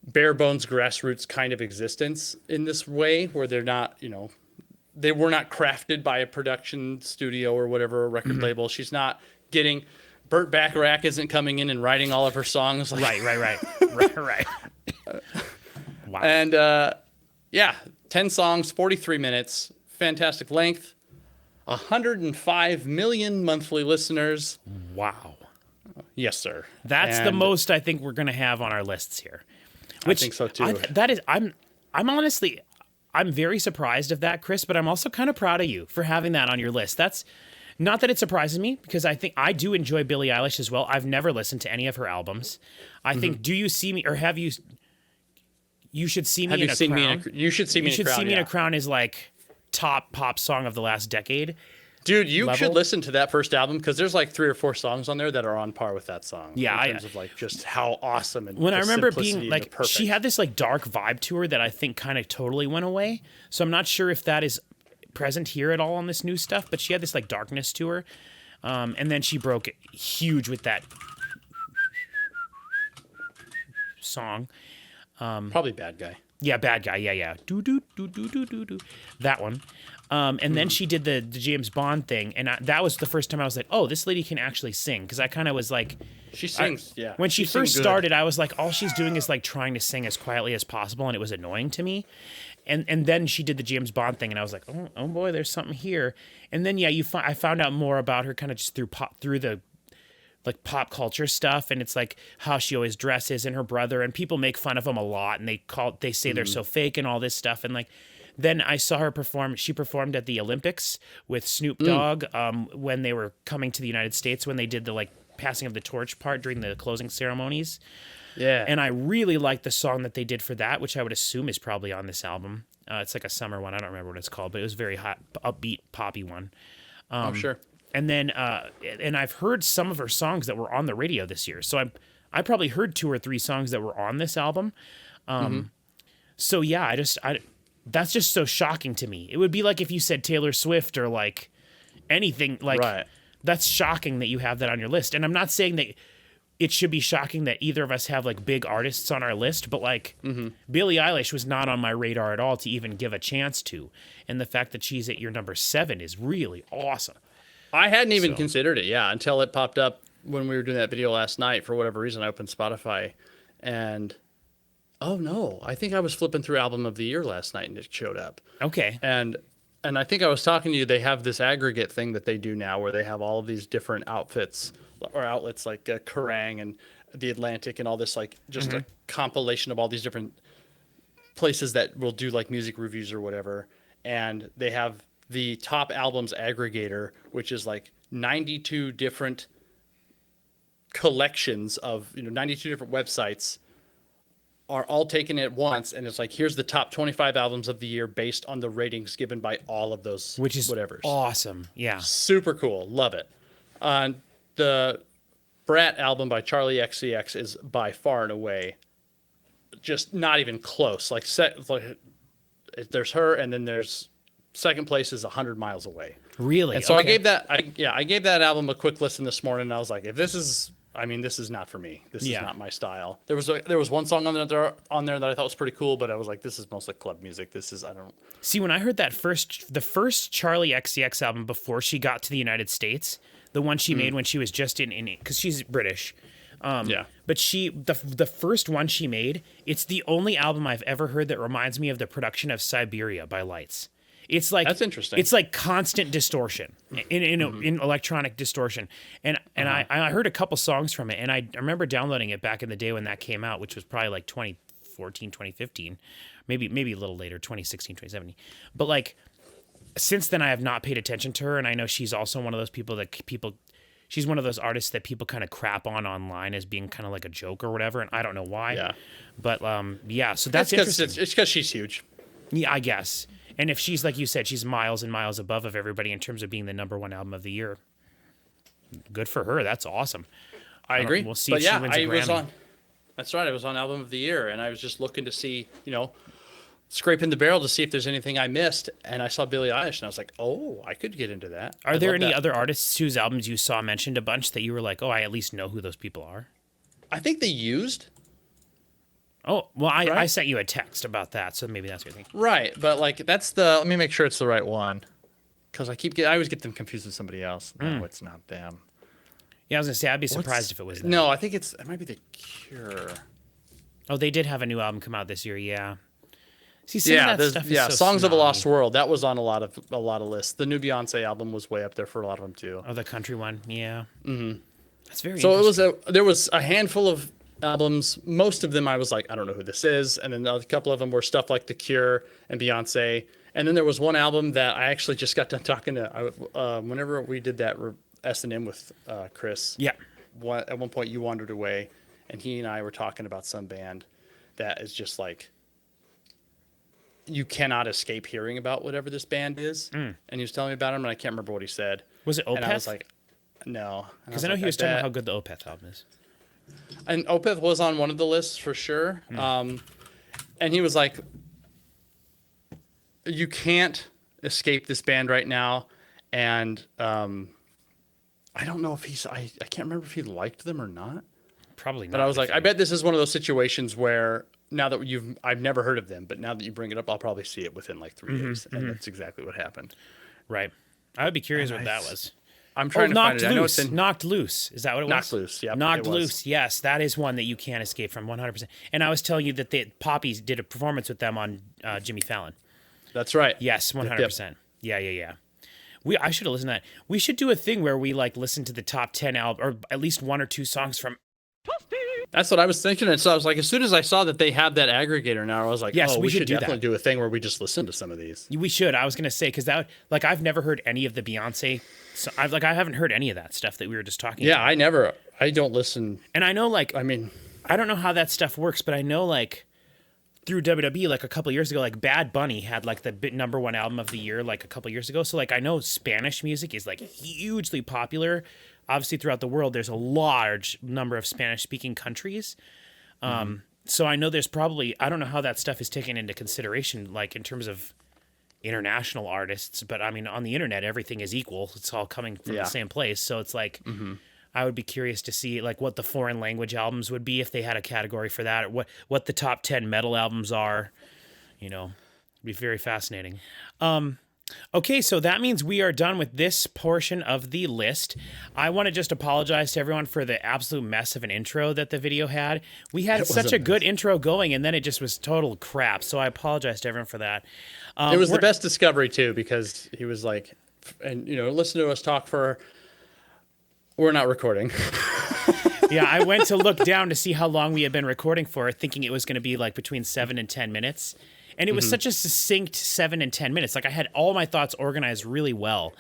bare bones grassroots kind of existence in this way where they're not, they were not crafted by a production studio or whatever, a record label. She's not getting, Burt Bacharach isn't coming in and writing all of her songs. Like, Right. Wow. And 10 songs, 43 minutes, fantastic length, 105 million monthly listeners. Wow. Yes, sir. That's the And most I think we're going to have on our lists here. Which I think so too. I'm honestly, I'm very surprised of that, Chris, but I'm also kind of proud of you for having that on your list. That's not that it surprises me, because I think I do enjoy Billie Eilish as well. I've never listened to any of her albums. I think, Do You See Me, or have you, You Should See Me Have in you a seen Crown. You Should See Me You in a Should Crown. See Me in yeah. a Crown is like top pop song of the last decade. Dude, you level. should listen to that first album, because there's like 3 or 4 songs on there that are on par with that song. Yeah, in terms of like just how awesome and When I the remember simplicity being and like, the perfect. she had this like dark vibe to her that I think kind of totally went away. So I'm not sure if that is present here at all on this new stuff, but she had this like darkness to her. And then she broke huge with that song. Probably Bad Guy. Yeah, Bad Guy. Yeah. Do do do do do do do. That one. And then she did the James Bond thing, and that was the first time I was like, oh, this lady can actually sing, because I kind of was like, She sings, yeah. when she sings first good. started, I was like, all she's doing is like trying to sing as quietly as possible, and it was annoying to me. And then she did the James Bond thing, and I was like, oh boy, there's something here. And then I found out more about her kind of just through the like pop culture stuff, and it's like how she always dresses, and her brother, and people make fun of them a lot, and they say they're so fake and all this stuff, and like. Then I saw her perform. She performed at the Olympics with Snoop Dogg when they were coming to the United States, when they did the like passing of the torch part during the closing ceremonies. Yeah. And I really liked the song that they did for that, which I would assume is probably on this album. It's like a summer one. I don't remember what it's called, but it was a very hot, upbeat, poppy one. oh, sure. And then, and I've heard some of her songs that were on the radio this year. So I probably heard 2 or 3 songs that were on this album. So yeah, that's just so shocking to me. It would be like if you said Taylor Swift or like anything like Right. That's shocking that you have that on your list. And I'm not saying that it should be shocking that either of us have like big artists on our list, but like Billie Eilish was not on my radar at all to even give a chance to. And the fact that she's at your number 7 is really awesome. I hadn't even considered it, until it popped up when we were doing that video last night. For whatever reason, I opened Spotify, and oh no, I think I was flipping through Album of the Year last night, and it showed up. Okay. And I think I was talking to you. They have this aggregate thing that they do now, where they have all of these different outfits or outlets like Kerrang and the Atlantic and all this, like just a compilation of all these different places that will do like music reviews or whatever. And they have the top albums aggregator, which is like 92 different collections of 92 different websites are all taken at once, and it's like, here's the top 25 albums of the year based on the ratings given by all of those, Which is whatevers. awesome. Yeah. Super cool. Love it. The Brat album by Charlie XCX is by far and away just not even close. Like there's her, and then there's second place is 100 miles away. Really? And so Okay. I gave that album a quick listen this morning, and I was like, if this is I mean, this is not for me. This Yeah. is not my style. There was one song on there that I thought was pretty cool, but I was like, this is mostly club music. This is, I don't. See, when I heard the first Charlie XCX album before she got to the United States, the one she made when she was just in because she's British. Yeah. But the first one she made, it's the only album I've ever heard that reminds me of the production of Siberia by Lights. It's like That's interesting. It's like constant distortion in electronic distortion, and I heard a couple songs from it, and I remember downloading it back in the day when that came out, which was probably like 2014, 2015, maybe a little later, 2016, 2017. But like since then, I have not paid attention to her, and I know she's also one of those people that she's one of those artists that people kind of crap on online as being kind of like a joke or whatever, and I don't know why. Yeah. But yeah, so that's interesting. It's because she's huge. Yeah, I guess. And if she's, like you said, she's miles and miles above of everybody in terms of being the #1 album of the year, good for her. That's awesome. I agree. We'll see But if yeah, she wins a I was Grammy. on. That's right. I was on album of the year, and I was just looking to see, scraping the barrel to see if there's anything I missed, and I saw Billie Eilish, and I was like, oh, I could get into that. Are I there love any that. other artists whose albums you saw mentioned a bunch that you were like, oh, I at least know who those people are? I think they used. Oh, well, I Right? sent you a text about that, so maybe that's your thing. Right, but like that's let me make sure it's the right one, because I always get them confused with somebody else. No, it's not them. Yeah, I was gonna say I'd be surprised if it was them. No, I think it might be The Cure. Oh, they did have a new album come out this year. Yeah. See, some of that there's- stuff is yeah, so Songs of a snobby. Lost World. That was on a lot of lists. The new Beyonce album was way up there for a lot of them too. Oh, the country one. Yeah. Mm-hmm. That's very. So interesting. there was a handful of albums. Most of them I was like, I don't know who this is, and then a couple of them were stuff like The Cure and Beyonce. And then there was one album that I actually just got done talking to. Whenever we did that S&M with Chris. Yeah. At one point you wandered away, and he and I were talking about some band that is just like you cannot escape hearing about whatever this band is. And he was telling me about him, and I can't remember what he said. Was it And I was Opeth? like, no. Because I know he was talking about how good the Opeth album is. And Opeth was on one of the lists for sure. And he was like, you can't escape this band right now. And I don't know if I can't remember if he liked them or not. Probably not. But I was like, I bet this is one of those situations where now that I've never heard of them, but now that you bring it up, I'll probably see it within like 3 days. And that's exactly what happened. Right. I would be curious what that Nice. was. I'm trying to find Knocked it. I know Loose. it's in Knocked Loose. Is that what it was? Knocked Loose, yep, Knocked it was. Loose. Yes, that is one that you can't escape from 100%. And I was telling you that the Poppies did a performance with them on Jimmy Fallon. That's right. Yes, 100%. Yeah. I should have listened to that. We should do a thing where we like listen to the top 10 album or at least 1 or 2 songs from. That's what I was thinking. And so I was like, as soon as I saw that they have that aggregator now, I was like, Yes, oh, we we should should do definitely that. do a thing where we just listen to some of these. We should. I was gonna say because that would, like I've never heard any of the Beyonce. So I haven't heard any of that stuff that we were just talking Yeah, about. I don't listen. And I know like I mean, I don't know how that stuff works, but I know like through WWE, like a couple years ago, like Bad Bunny had like the #1 album of the year, like a couple years ago. So like I know Spanish music is like hugely popular. Obviously throughout the world, there's a large number of Spanish speaking countries. So I know there's probably, I don't know how that stuff is taken into consideration, like in terms of international artists, but I mean, on the internet, everything is equal. It's all coming from the same place. So it's like, I would be curious to see like what the foreign language albums would be if they had a category for that, or what the top 10 metal albums are, it'd be very fascinating. Okay, so that means we are done with this portion of the list. I want to just apologize to everyone for the absolute mess of an intro that the video had. We had such a good intro going, and then it just was total crap. So I apologize to everyone for that. it was the best discovery too, because he was like, and listen to us talk we're not recording. Yeah, I went to look down to see how long we had been recording for, thinking it was going to be like between 7 and 10 minutes. And it was such a succinct 7 and 10 minutes. Like I had all my thoughts organized really well.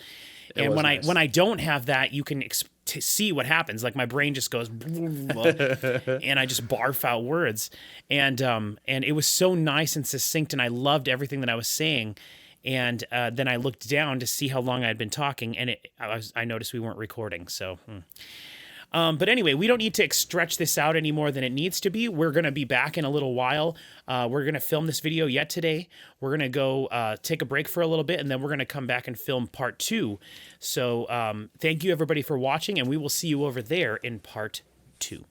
And was when nice. I don't have that, you can see what happens. Like my brain just goes, and I just barf out words. And it was so nice and succinct, and I loved everything that I was saying. And then I looked down to see how long I had been talking, and I noticed we weren't recording. So. But anyway, we don't need to stretch this out any more than it needs to be. We're going to be back in a little while. We're going to film this video yet today. We're going to go take a break for a little bit, and then we're going to come back and film part 2. So thank you, everybody, for watching, and we will see you over there in part 2.